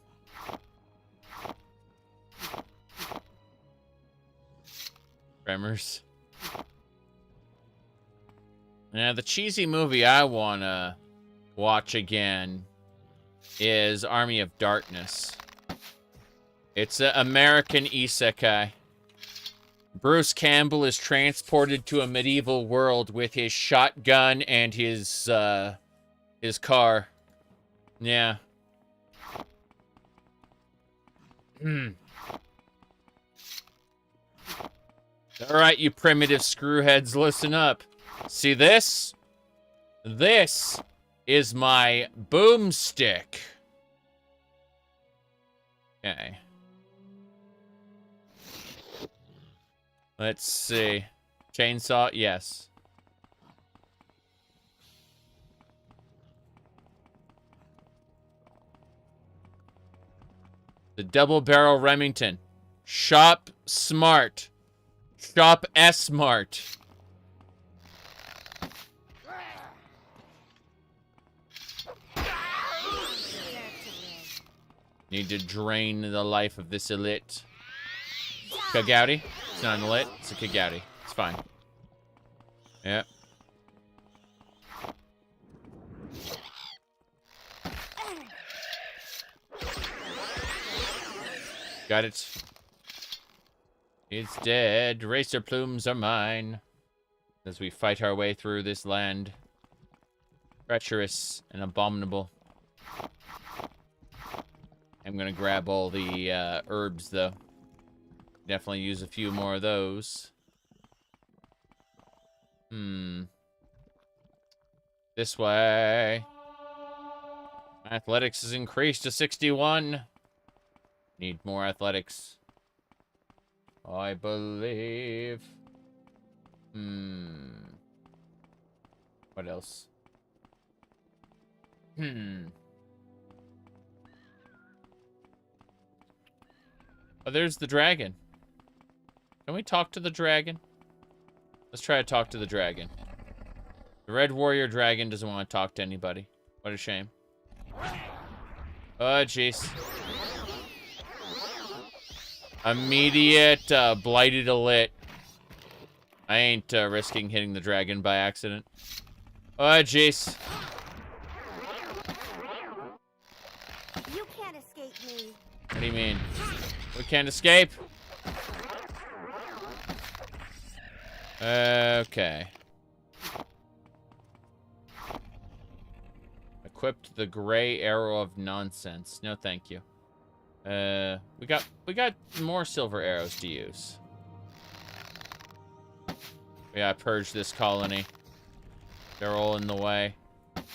Tremors. Now, the cheesy movie I want to watch again is Army of Darkness. It's an American isekai. Bruce Campbell is transported to a medieval world with his shotgun and his car. Yeah. Alright, you primitive screwheads, listen up. See this? This is my boomstick. Okay. Let's see. Chainsaw, yes. The double barrel Remington. Shop smart. Shop S-smart. Need to drain the life of this elite. Kagouti? It's not an elite, it's a Kagouti. It's fine. Yep. Got it. It's dead. Racer plumes are mine. As we fight our way through this land. Treacherous and abominable. I'm gonna grab all the herbs, though. Definitely use a few more of those. This way. Athletics is increased to 61. Need more athletics. I believe. What else? Oh, there's the dragon. Can we talk to the dragon? Let's try to talk to the dragon. The Red Warrior Dragon doesn't want to talk to anybody. What a shame. Oh, jeez. Immediate blighted elite. I ain't risking hitting the dragon by accident. Oh, jeez. You can't escape me. What do you mean? We can't escape? Okay. Equipped the gray arrow of nonsense. No, thank you. We got more silver arrows to use. We gotta purge this colony. They're all in the way.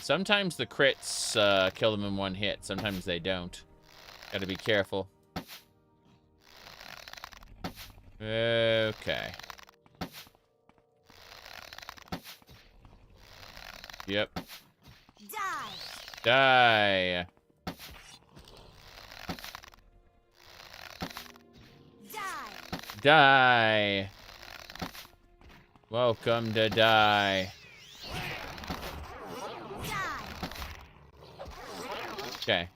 Sometimes the crits kill them in one hit. Sometimes they don't. Gotta be careful. Okay. Yep. Die. Die. Welcome to die. Okay.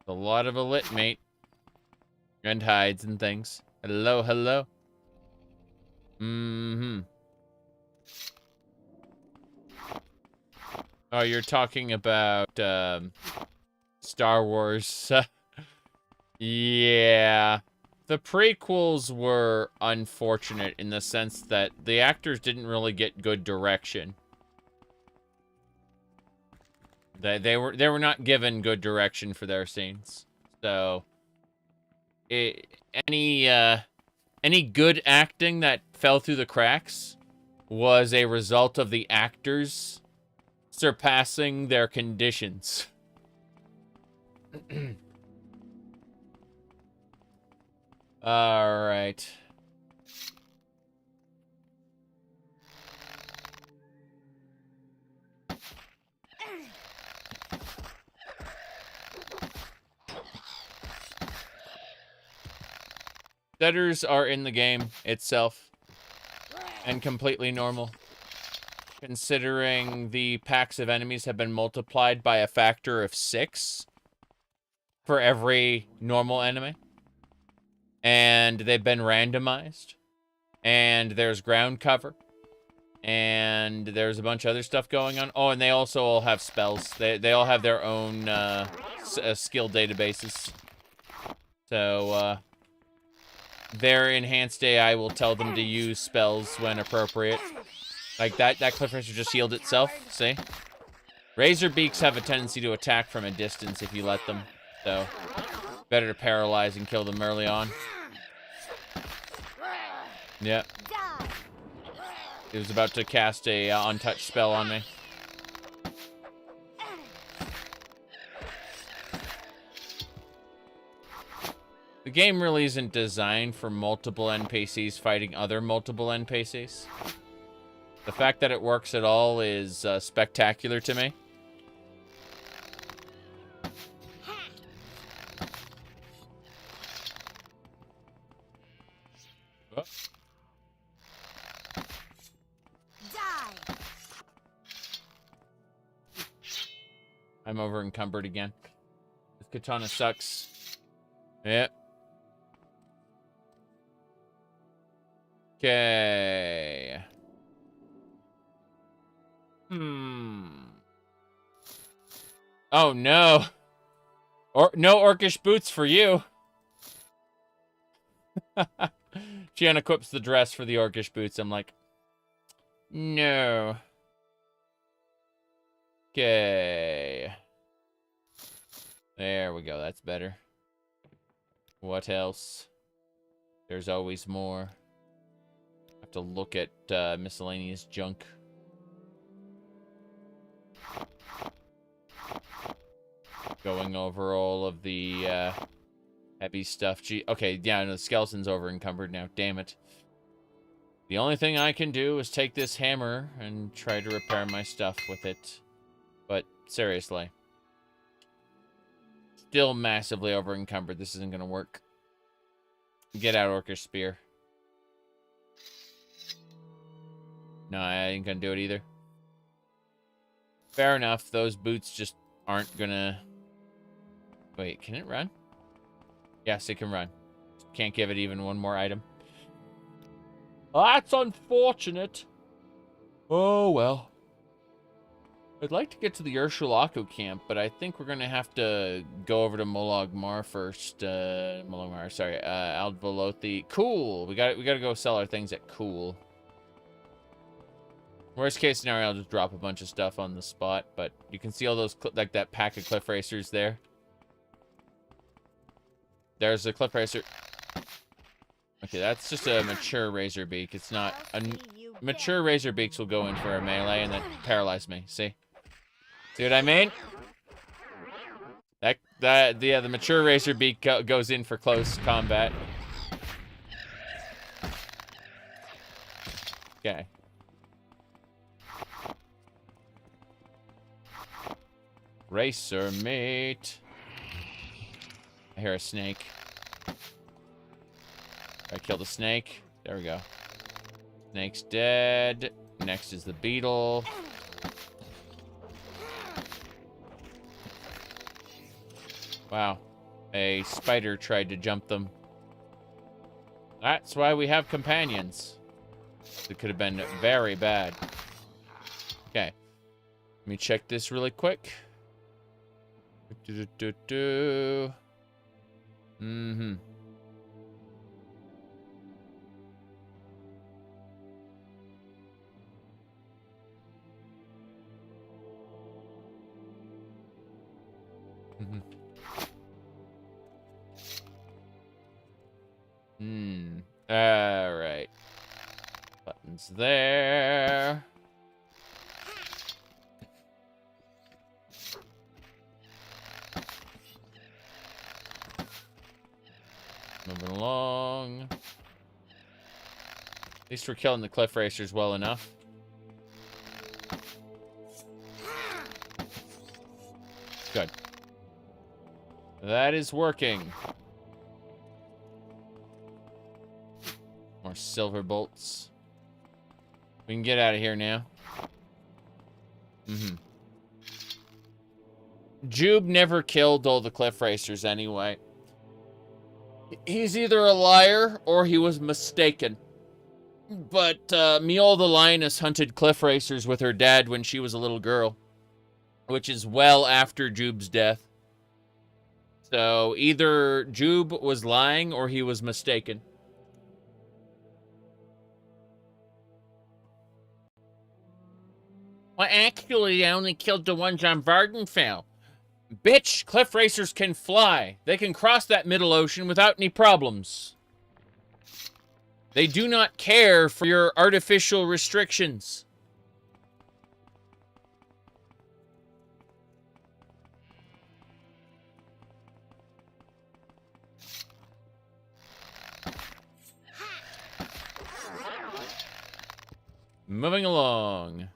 A lot of elite, mate. And hides and things. Hello, hello. Oh, you're talking about Star Wars. Yeah. The prequels were unfortunate in the sense that the actors didn't really get good direction. They were not given good direction for their scenes. So any good acting that fell through the cracks was a result of the actors surpassing their conditions. All right. Stutters are in the game itself and completely normal, considering the packs of enemies have been multiplied by a factor of 6 for every normal enemy. And they've been randomized. And there's ground cover. And there's a bunch of other stuff going on. Oh, and they also all have spells. They all have their own skill databases. So, their enhanced AI will tell them to use spells when appropriate. Like that Cliffhanger just healed itself, see? Razor beaks have a tendency to attack from a distance if you let them. So, better to paralyze and kill them early on. Yep. He was about to cast a untouched spell on me. game really isn't designed for multiple NPCs fighting other multiple NPCs. The fact that it works at all is spectacular to me. Oh. Die. I'm over encumbered again. This katana sucks. Yep. Okay. Oh no. No orcish boots for you. She unequips the dress for the orcish boots. I'm like, no. Okay. There we go. That's better. What else? There's always more. I have to look at miscellaneous junk. Going over all of the heavy stuff. Gee, okay, yeah, no, the skeleton's over encumbered now. Damn it. The only thing I can do is take this hammer and try to repair my stuff with it. But seriously. Still massively over encumbered. This isn't gonna work. Get out, Orcish Spear. No, I ain't gonna do it either. Fair enough. Those boots just aren't gonna... Wait, can it run? Yes, it can run. Can't give it even one more item. That's unfortunate. Oh, well. I'd like to get to the Urshulaku camp, but I think we're going to have to go over to Molag Mar first. Molag Mar, sorry. Aldvolothi. Cool. We got to go sell our things at Cool. Worst case scenario, I'll just drop a bunch of stuff on the spot, but you can see all those, like that pack of cliff racers there. There's a cliff racer. Okay, that's just a mature Razorbeak. It's not... Mature Razorbeaks will go in for a melee and then paralyze me. See? See what I mean? Yeah, the mature Razorbeak goes in for close combat. Okay. Racer mate. I hear a snake. I killed a snake. There we go. Snake's dead. Next is the beetle. Wow. A spider tried to jump them. That's why we have companions. It could have been very bad. Okay. Let me check this really quick. Mm-hmm. All right. Buttons there. Moving along. At least we're killing the cliff racers well enough. Good. That is working. More silver bolts. We can get out of here now. Mm-hmm. Jube never killed all the cliff racers anyway. He's either a liar or he was mistaken. But Mule the Lioness hunted cliff racers with her dad when she was a little girl, which is well after Jube's death. So either Jube was lying or he was mistaken. Well, actually, I only killed the ones on Vvardenfell. Bitch, cliff racers can fly. They can cross that middle ocean without any problems. They do not care for your artificial restrictions. Moving along.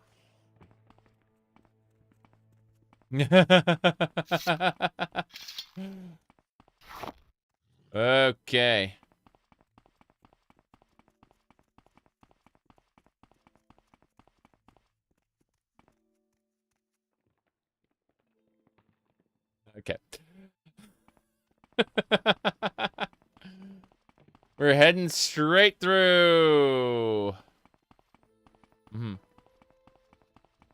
Okay. Okay. We're heading straight through.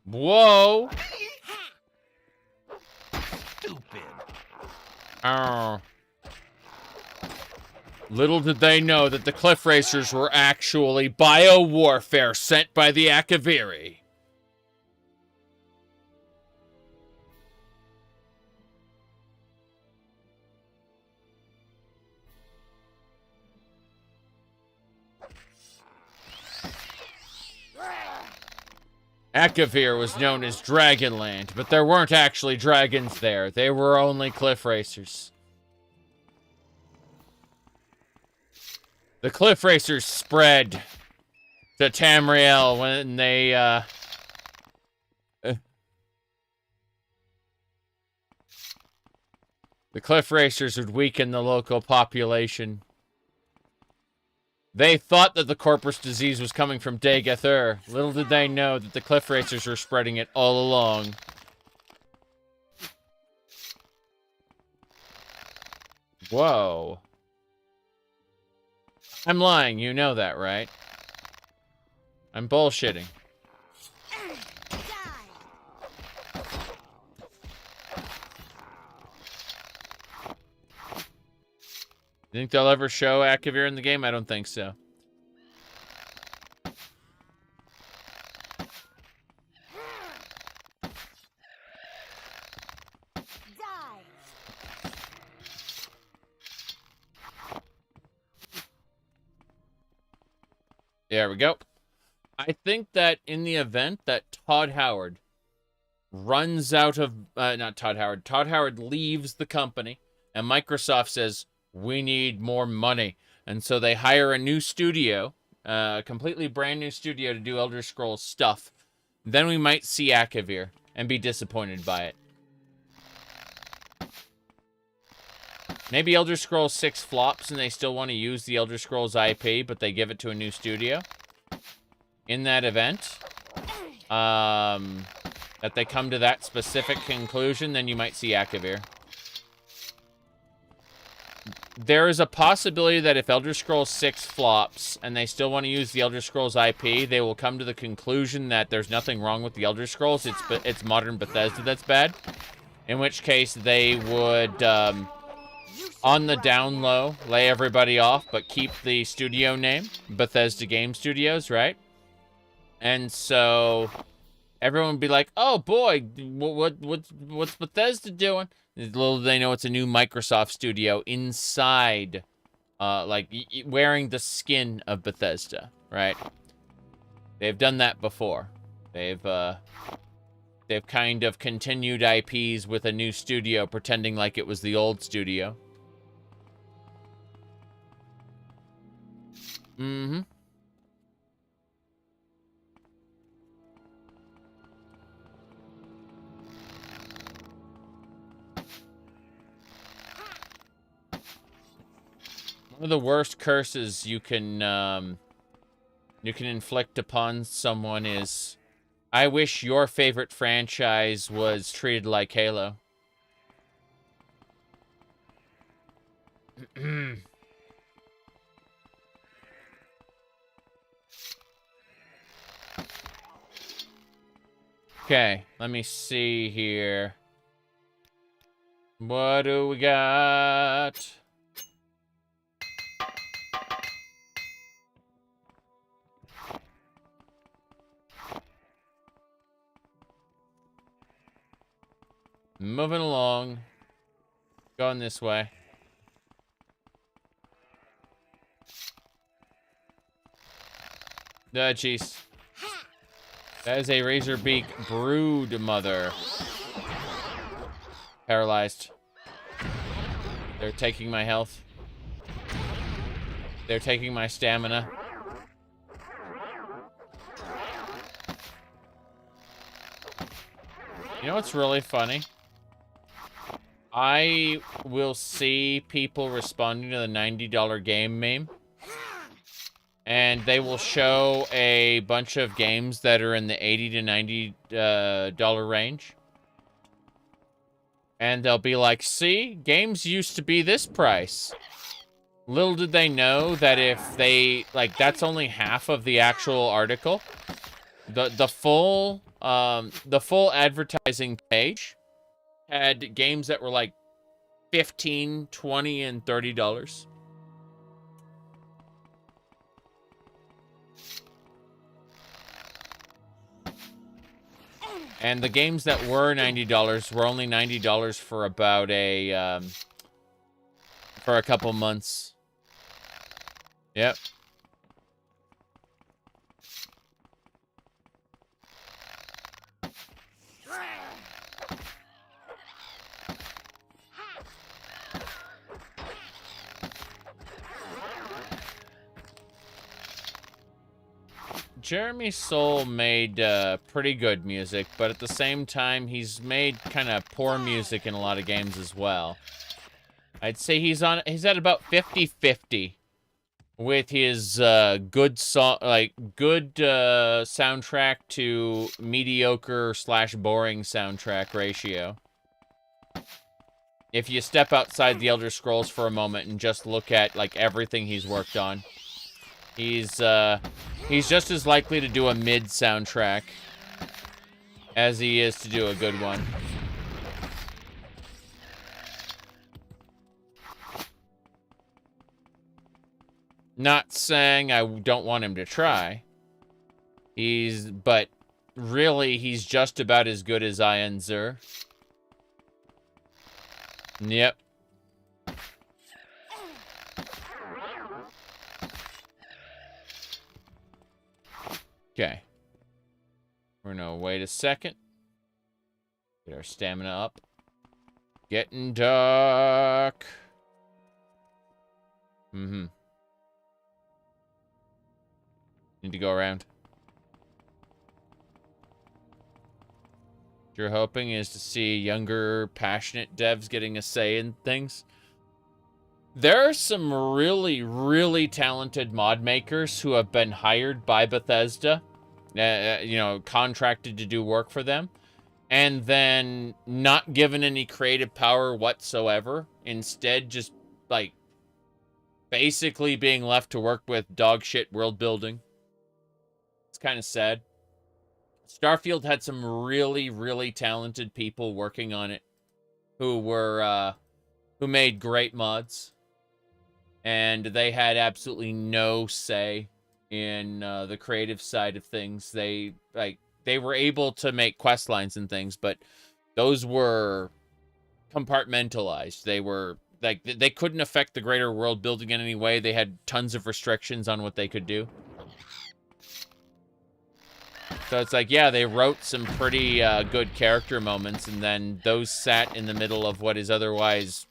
Whoa. Stupid. Oh. Little did they know that the Cliff Racers were actually bio-warfare sent by the Akaviri. Akavir was known as Dragonland, but there weren't actually dragons there. They were only Cliff Racers. The Cliff Racers spread to Tamriel when they, the Cliff Racers would weaken the local population. They thought that the Corpus disease was coming from Dagathur. Little did they know that the Cliff Racers were spreading it all along. Whoa. I'm lying, you know that, right? I'm bullshitting. You think they'll ever show Akavir in the game? I don't think so. There we go. I think that in the event that Todd Howard runs out of... not Todd Howard. Todd Howard leaves the company, and Microsoft says, we need more money. And so they hire a new studio, a completely brand new studio to do Elder Scrolls stuff. Then we might see Akavir and be disappointed by it. Maybe Elder Scrolls 6 flops and they still want to use the Elder Scrolls IP, but they give it to a new studio. In that event, that they come to that specific conclusion, then you might see Akavir. There is a possibility that if Elder Scrolls 6 flops and they still want to use the Elder Scrolls IP, they will come to the conclusion that there's nothing wrong with the Elder Scrolls. It's modern Bethesda that's bad. In which case they would, on the down low, lay everybody off, but keep the studio name, Bethesda Game Studios, right? And so everyone would be like, oh boy, what's Bethesda doing? Little do they know it's a new Microsoft studio inside, like, wearing the skin of Bethesda, right? They've done that before. They've kind of continued IPs with a new studio, pretending like it was the old studio. Mm-hmm. One of the worst curses you can inflict upon someone is, I wish your favorite franchise was treated like Halo. Okay, let me see here. What do we got? Moving along. Going this way. Jeez. That is a Razorbeak brood mother. Paralyzed. They're taking my health. They're taking my stamina. You know what's really funny? I will see people responding to the $90 game meme, and they will show a bunch of games that are in the $80 to $90 range. And they'll be like, see, games used to be this price. Little did they know that if they, like, that's only half of the actual article. The full advertising page had games that were like $15, $20, and $30. And the games that were $90 were only $90 for about for a couple months. Yep. Jeremy Soule made pretty good music, but at the same time, he's made kind of poor music in a lot of games as well. I'd say he's at about 50-50 with his good soundtrack to mediocre/boring soundtrack ratio. If you step outside the Elder Scrolls for a moment and just look at like everything he's worked on, he's just as likely to do a mid soundtrack as he is to do a good one. Not saying I don't want him to try. But really, he's just about as good as Ian Zur. Yep. Okay. We're gonna wait a second. Get our stamina up. Getting dark. Mm-hmm. Need to go around. What you're hoping is to see younger, passionate devs getting a say in things. There are some really, really talented mod makers who have been hired by Bethesda, you know, contracted to do work for them, and then not given any creative power whatsoever. Instead, just, like, basically being left to work with dog shit world building. It's kind of sad. Starfield had some really, really talented people working on it who made great mods. And they had absolutely no say in the creative side of things. They were able to make quest lines and things, but those were compartmentalized. They were like they couldn't affect the greater world building in any way. They had tons of restrictions on what they could do. So it's like, yeah, they wrote some pretty good character moments, and then those sat in the middle of what is otherwise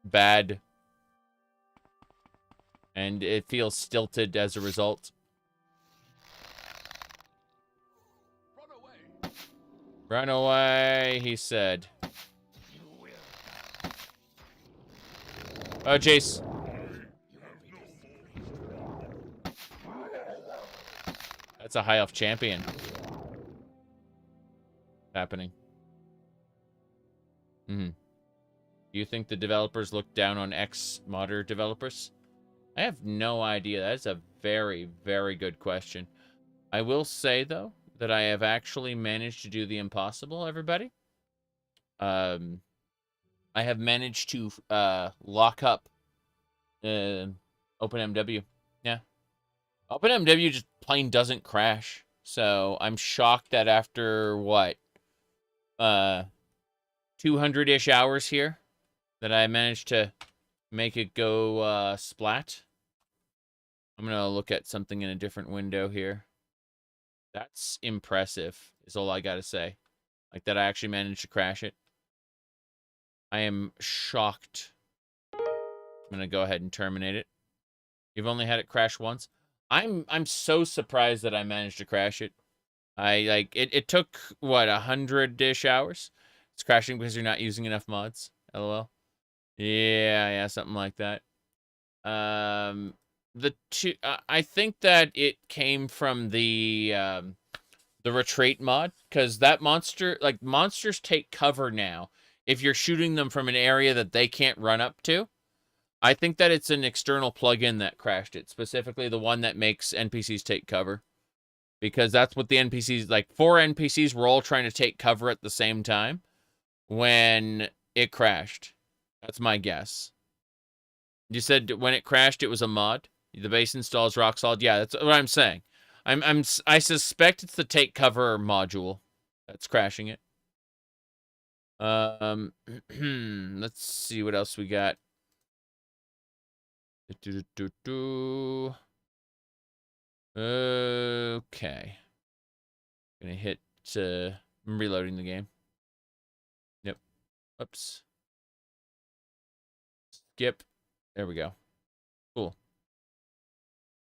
bad. And it feels stilted as a result. Run away, he said. Oh, Jace. That's a high elf champion. Happening. Do you think the developers look down on ex-modder developers? I have no idea. That's a very, very good question. I will say, though, that I have actually managed to do the impossible, everybody. I have managed to lock up OpenMW. Yeah. OpenMW just plain doesn't crash. So I'm shocked that after, what, 200-ish hours here, that I managed to make it go splat. I'm going to look at something in a different window here. That's impressive, is all I got to say. Like, that I actually managed to crash it. I am shocked. I'm going to go ahead and terminate it. You've only had it crash once? I'm so surprised that I managed to crash it. It took, what, 100-ish hours? It's crashing because you're not using enough mods. LOL. Yeah, something like that. I think that it came from the retreat mod, because that monster, like, monsters take cover now if you're shooting them from an area that they can't run up to. I think that it's an external plugin that crashed it, specifically the one that makes NPCs take cover. Because that's what the NPCs, like, 4 NPCs were all trying to take cover at the same time when it crashed. That's my guess. You said when it crashed, it was a mod? The base installs rock solid? Yeah, that's what I'm saying. I suspect it's the take cover module that's crashing it. Let's see what else we got. Okay. Gonna hit I'm reloading the game. Yep. Oops. Skip. There we go. Cool.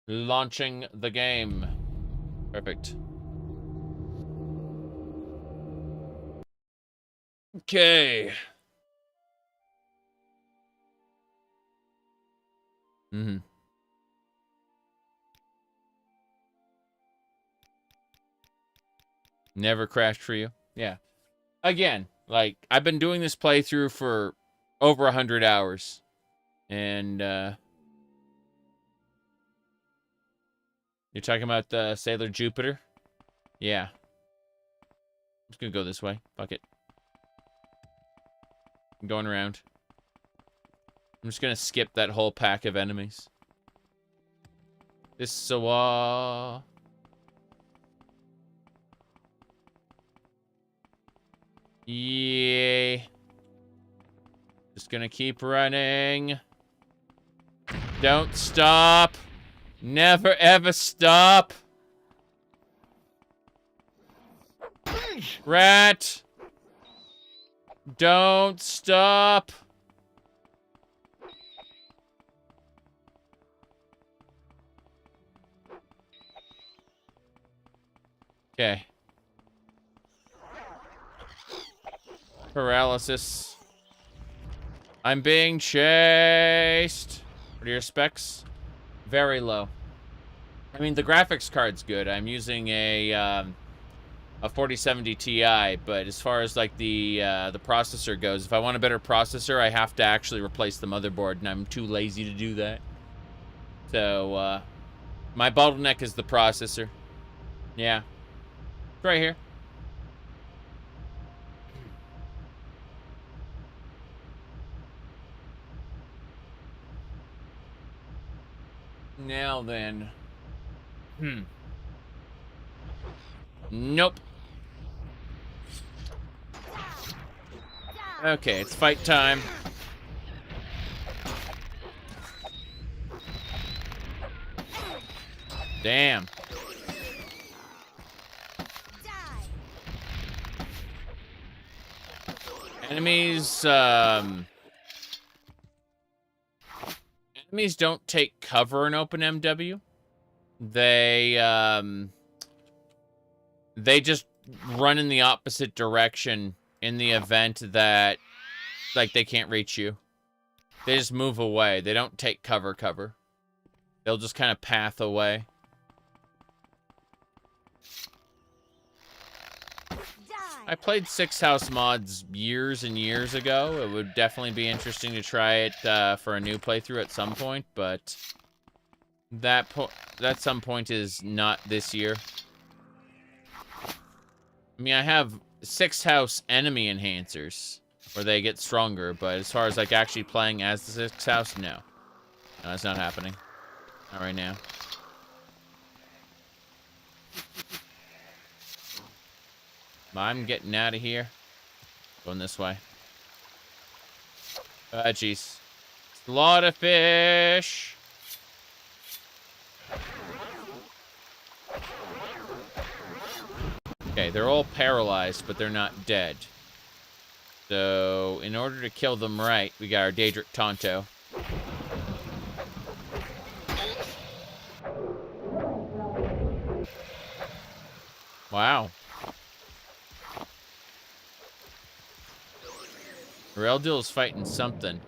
Launching the game. Perfect. Okay. Never crashed for you? Yeah. Again, like, I've been doing this playthrough for over 100 hours. And, you're talking about the Sailor Jupiter? Yeah. I'm just gonna go this way. Fuck it. I'm going around. I'm just gonna skip that whole pack of enemies. This Sawa. Yay. Just gonna keep running. Don't stop. Never ever stop. Rat. Don't stop. Okay. Paralysis. I'm being chased. What are your specs? Very low. I mean, the graphics card's good. I'm using a 4070 Ti, but as far as like the processor goes, if I want a better processor, I have to actually replace the motherboard, and I'm too lazy to do that. So, my bottleneck is the processor. Yeah. It's right here. Now then. Nope. Okay, it's fight time. Damn. Enemies, enemies don't take cover in open MW. They just run in the opposite direction in the event that, like, they can't reach you. They just move away. They don't take cover. They'll just kind of path away. I played 6 House mods years and years ago. It would definitely be interesting to try it for a new playthrough at some point, but that some point is not this year. I mean, I have 6 House enemy enhancers where they get stronger, but as far as like actually playing as the 6 House, no. No, it's not happening. Not right now. I'm getting out of here. Going this way. Jeez. Slaughterfish! Okay, they're all paralyzed, but they're not dead. So, in order to kill them right, we got our Daedric Tonto. Wow. Reldil's fighting something.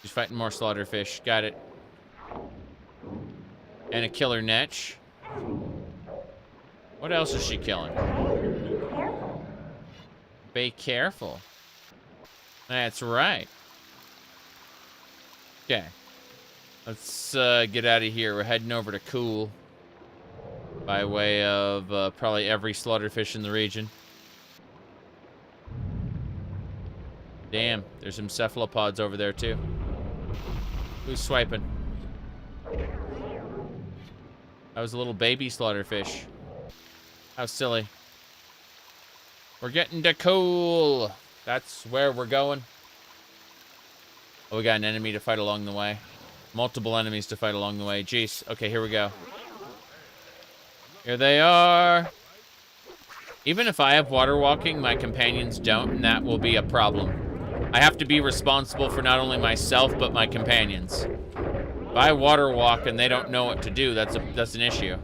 She's fighting more slaughterfish. Got it. And a killer netch. What else is she killing? Be careful. That's right. Okay. Let's get out of here. We're heading over to Cool. By way of probably every slaughterfish in the region. Damn, there's some cephalopods over there too. Who's swiping? That was a little baby slaughterfish. How silly. We're getting to Cool. That's where we're going. Oh, we got an enemy to fight along the way. Multiple enemies to fight along the way. Jeez. Okay, here we go. Here they are. Even if I have water walking, my companions don't, and that will be a problem. I have to be responsible for not only myself, but my companions. If I water walk and they don't know what to do, that's an issue.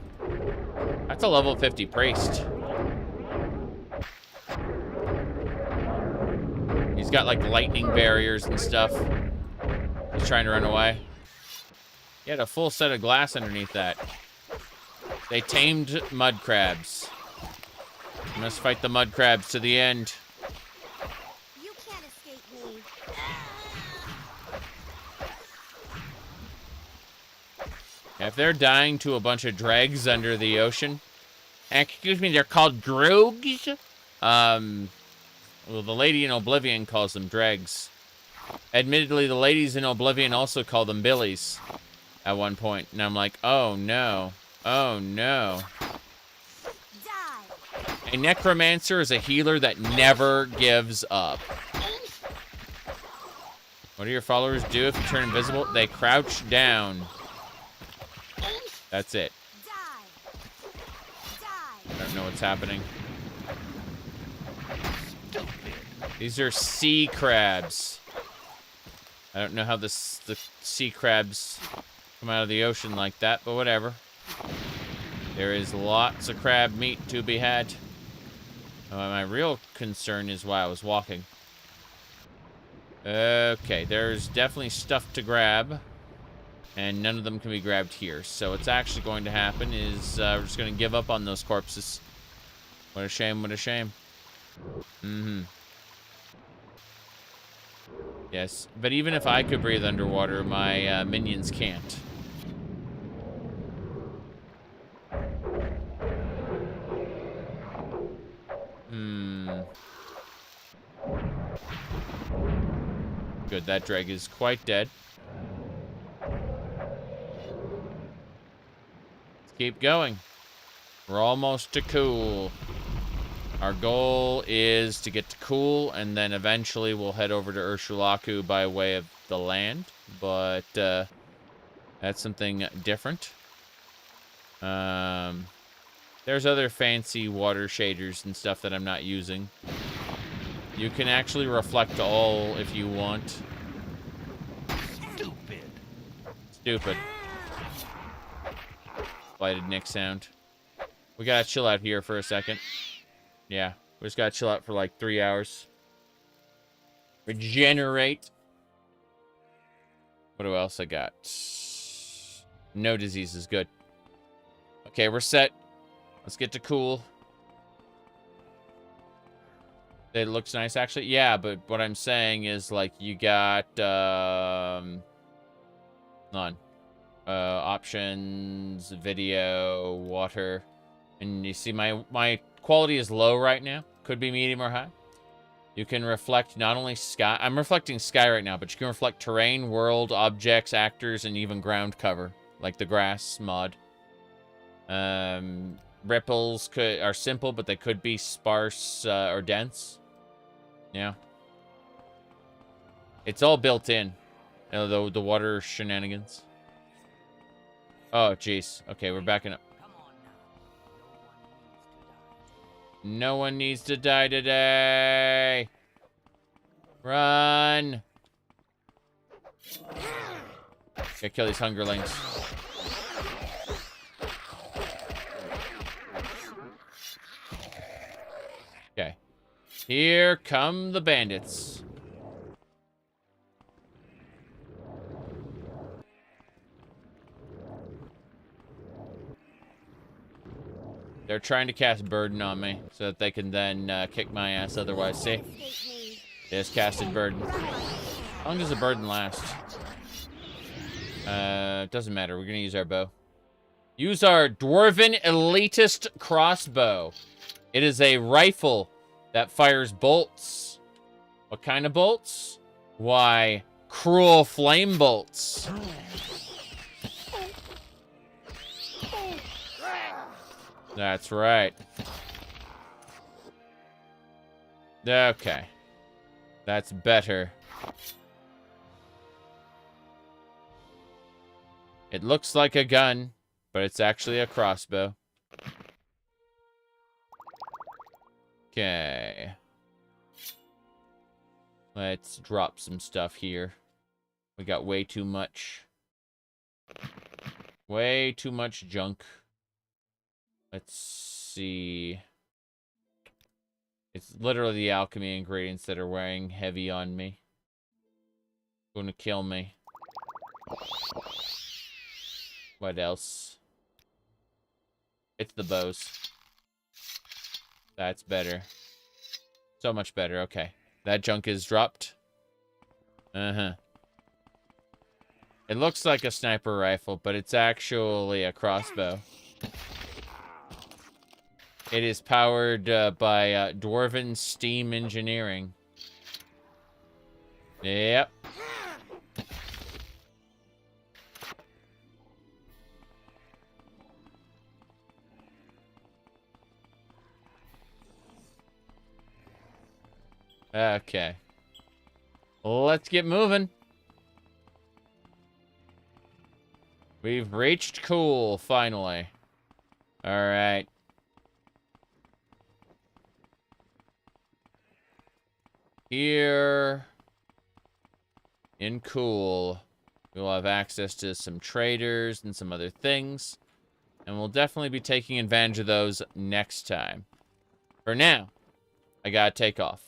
That's a level 50 priest. He's got like lightning barriers and stuff. He's trying to run away. He had a full set of glass underneath that. They tamed mud crabs. We must fight the mud crabs to the end. You can't escape me. If they're dying to a bunch of dregs under the ocean, excuse me, they're called drogs? Well, the lady in Oblivion calls them dregs. Admittedly, the ladies in Oblivion also call them billies at one point. And I'm like, oh no. Oh no. A necromancer is a healer that never gives up. What do your followers do if you turn invisible? They crouch down. That's it. I don't know what's happening. These are sea crabs. I don't know how the sea crabs come out of the ocean like that, but whatever. There is lots of crab meat to be had. My real concern is why I was walking. Okay, there's definitely stuff to grab. And none of them can be grabbed here. So what's actually going to happen is we're just going to give up on those corpses. What a shame, what a shame. Mm-hmm. Yes, but even if I could breathe underwater, my minions can't. Good, that dreg is quite dead. Let's keep going. We're almost to Cool. Our goal is to get to Cool, and then eventually we'll head over to Urshulaku by way of the land. But that's something different. There's other fancy water shaders and stuff that I'm not using. You can actually reflect all if you want. Stupid. Blighted Nick sound. We gotta chill out here for a second. Yeah, we just gotta chill out for like 3 hours. Regenerate. What else I got? No disease is good. Okay, we're set. Let's get to Cool. It looks nice, actually. Yeah, but what I'm saying is, like, you got, options, video, water. And you see my quality is low right now. Could be medium or high. You can reflect not only sky. I'm reflecting sky right now, but you can reflect terrain, world, objects, actors, and even ground cover. Like the grass mod. Ripples are simple, but they could be sparse or dense. Yeah. It's all built in. You know, the water shenanigans. Oh, jeez. Okay, we're backing up. No one needs to die today. Run. Gotta kill these hungerlings. Okay. Here come the bandits. They're trying to cast Burden on me so that they can then kick my ass otherwise. See? They just casted Burden. How long does the Burden last? Doesn't matter. We're going to use our bow. Use our Dwarven Elitist Crossbow. It is a rifle that fires bolts. What kind of bolts? Why, cruel flame bolts. That's right. Okay. That's better. It looks like a gun, but it's actually a crossbow. Okay. Let's drop some stuff here. We got way too much. Way too much junk. Let's see. It's literally the alchemy ingredients that are weighing heavy on me. Gonna kill me. What else? It's the bows. That's better. So much better. Okay. That junk is dropped. Uh-huh. It looks like a sniper rifle, but it's actually a crossbow. It is powered by Dwarven Steam Engineering. Yep. Okay. Let's get moving. We've reached cool, finally. Alright. Here in cool, we'll have access to some traders and some other things. And we'll definitely be taking advantage of those next time. For now, I gotta take off.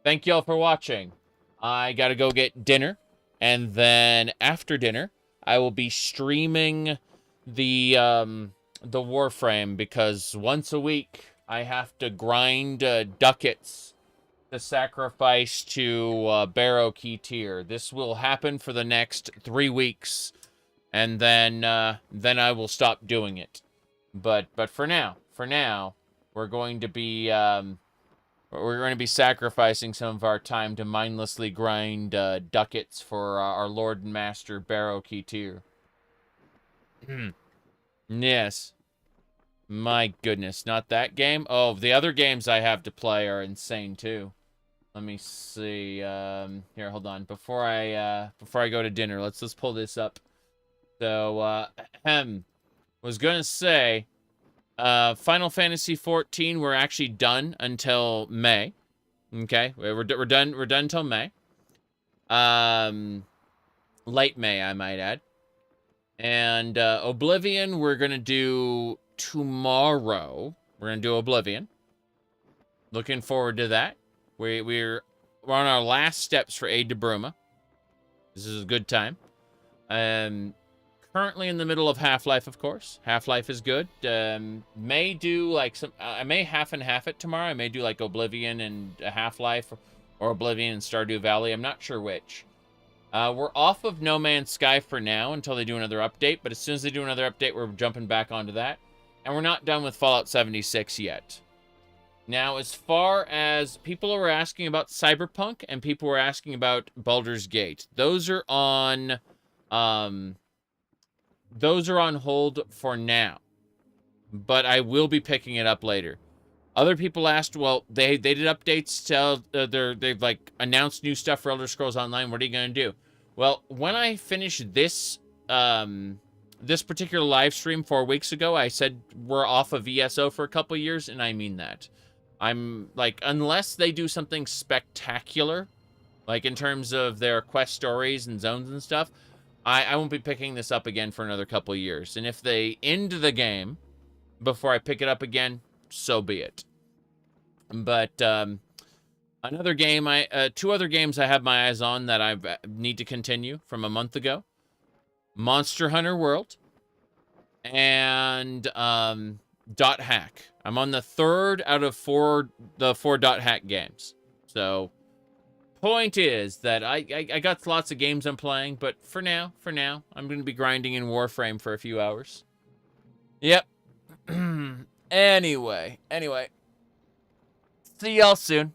Thank y'all for watching. I gotta go get dinner. And then after dinner, I will be streaming the Warframe because once a week I have to grind ducats to sacrifice to Barrow Key Tier. This will happen for the next 3 weeks, and then I will stop doing it. But for now, we're going to be sacrificing some of our time to mindlessly grind ducats for our Lord and Master Barrow Key Tier. Yes. My goodness, not that game. Oh, the other games I have to play are insane too. Let me see. Here, hold on. Before I go to dinner, let's pull this up. So, was gonna say, Final Fantasy 14. We're actually done until May. Okay, we're done. We're done until May. Late May, I might add. And Oblivion, we're gonna do tomorrow. We're gonna do Oblivion. Looking forward to that. We're on our last steps for Aid to Bruma. This is a good time. Currently in the middle of Half-Life, of course. Half-Life is good. May do like some. I may half and half it tomorrow. I may do like Oblivion and Half-Life, or Oblivion and Stardew Valley. I'm not sure which. We're off of No Man's Sky for now until they do another update. But as soon as they do another update, we're jumping back onto that. And we're not done with Fallout 76 yet. Now, as far as people were asking about Cyberpunk and people were asking about Baldur's Gate, those are on hold for now. But I will be picking it up later. Other people asked, well, they did updates to they've like announced new stuff for Elder Scrolls Online. What are you going to do? Well, when I finish this this particular live stream 4 weeks ago, I said we're off of ESO for a couple years, and I mean that. I'm like, unless they do something spectacular, like in terms of their quest stories and zones and stuff, I won't be picking this up again for another couple years. And if they end the game before I pick it up again, so be it. But another game, two other games I have my eyes on that I need to continue from a month ago: Monster Hunter World and dot hack. I'm on the 3rd out of the 4 dot hack games. So, point is that I got lots of games I'm playing, but for now, I'm going to be grinding in Warframe for a few hours. Yep. Anyway. See y'all soon.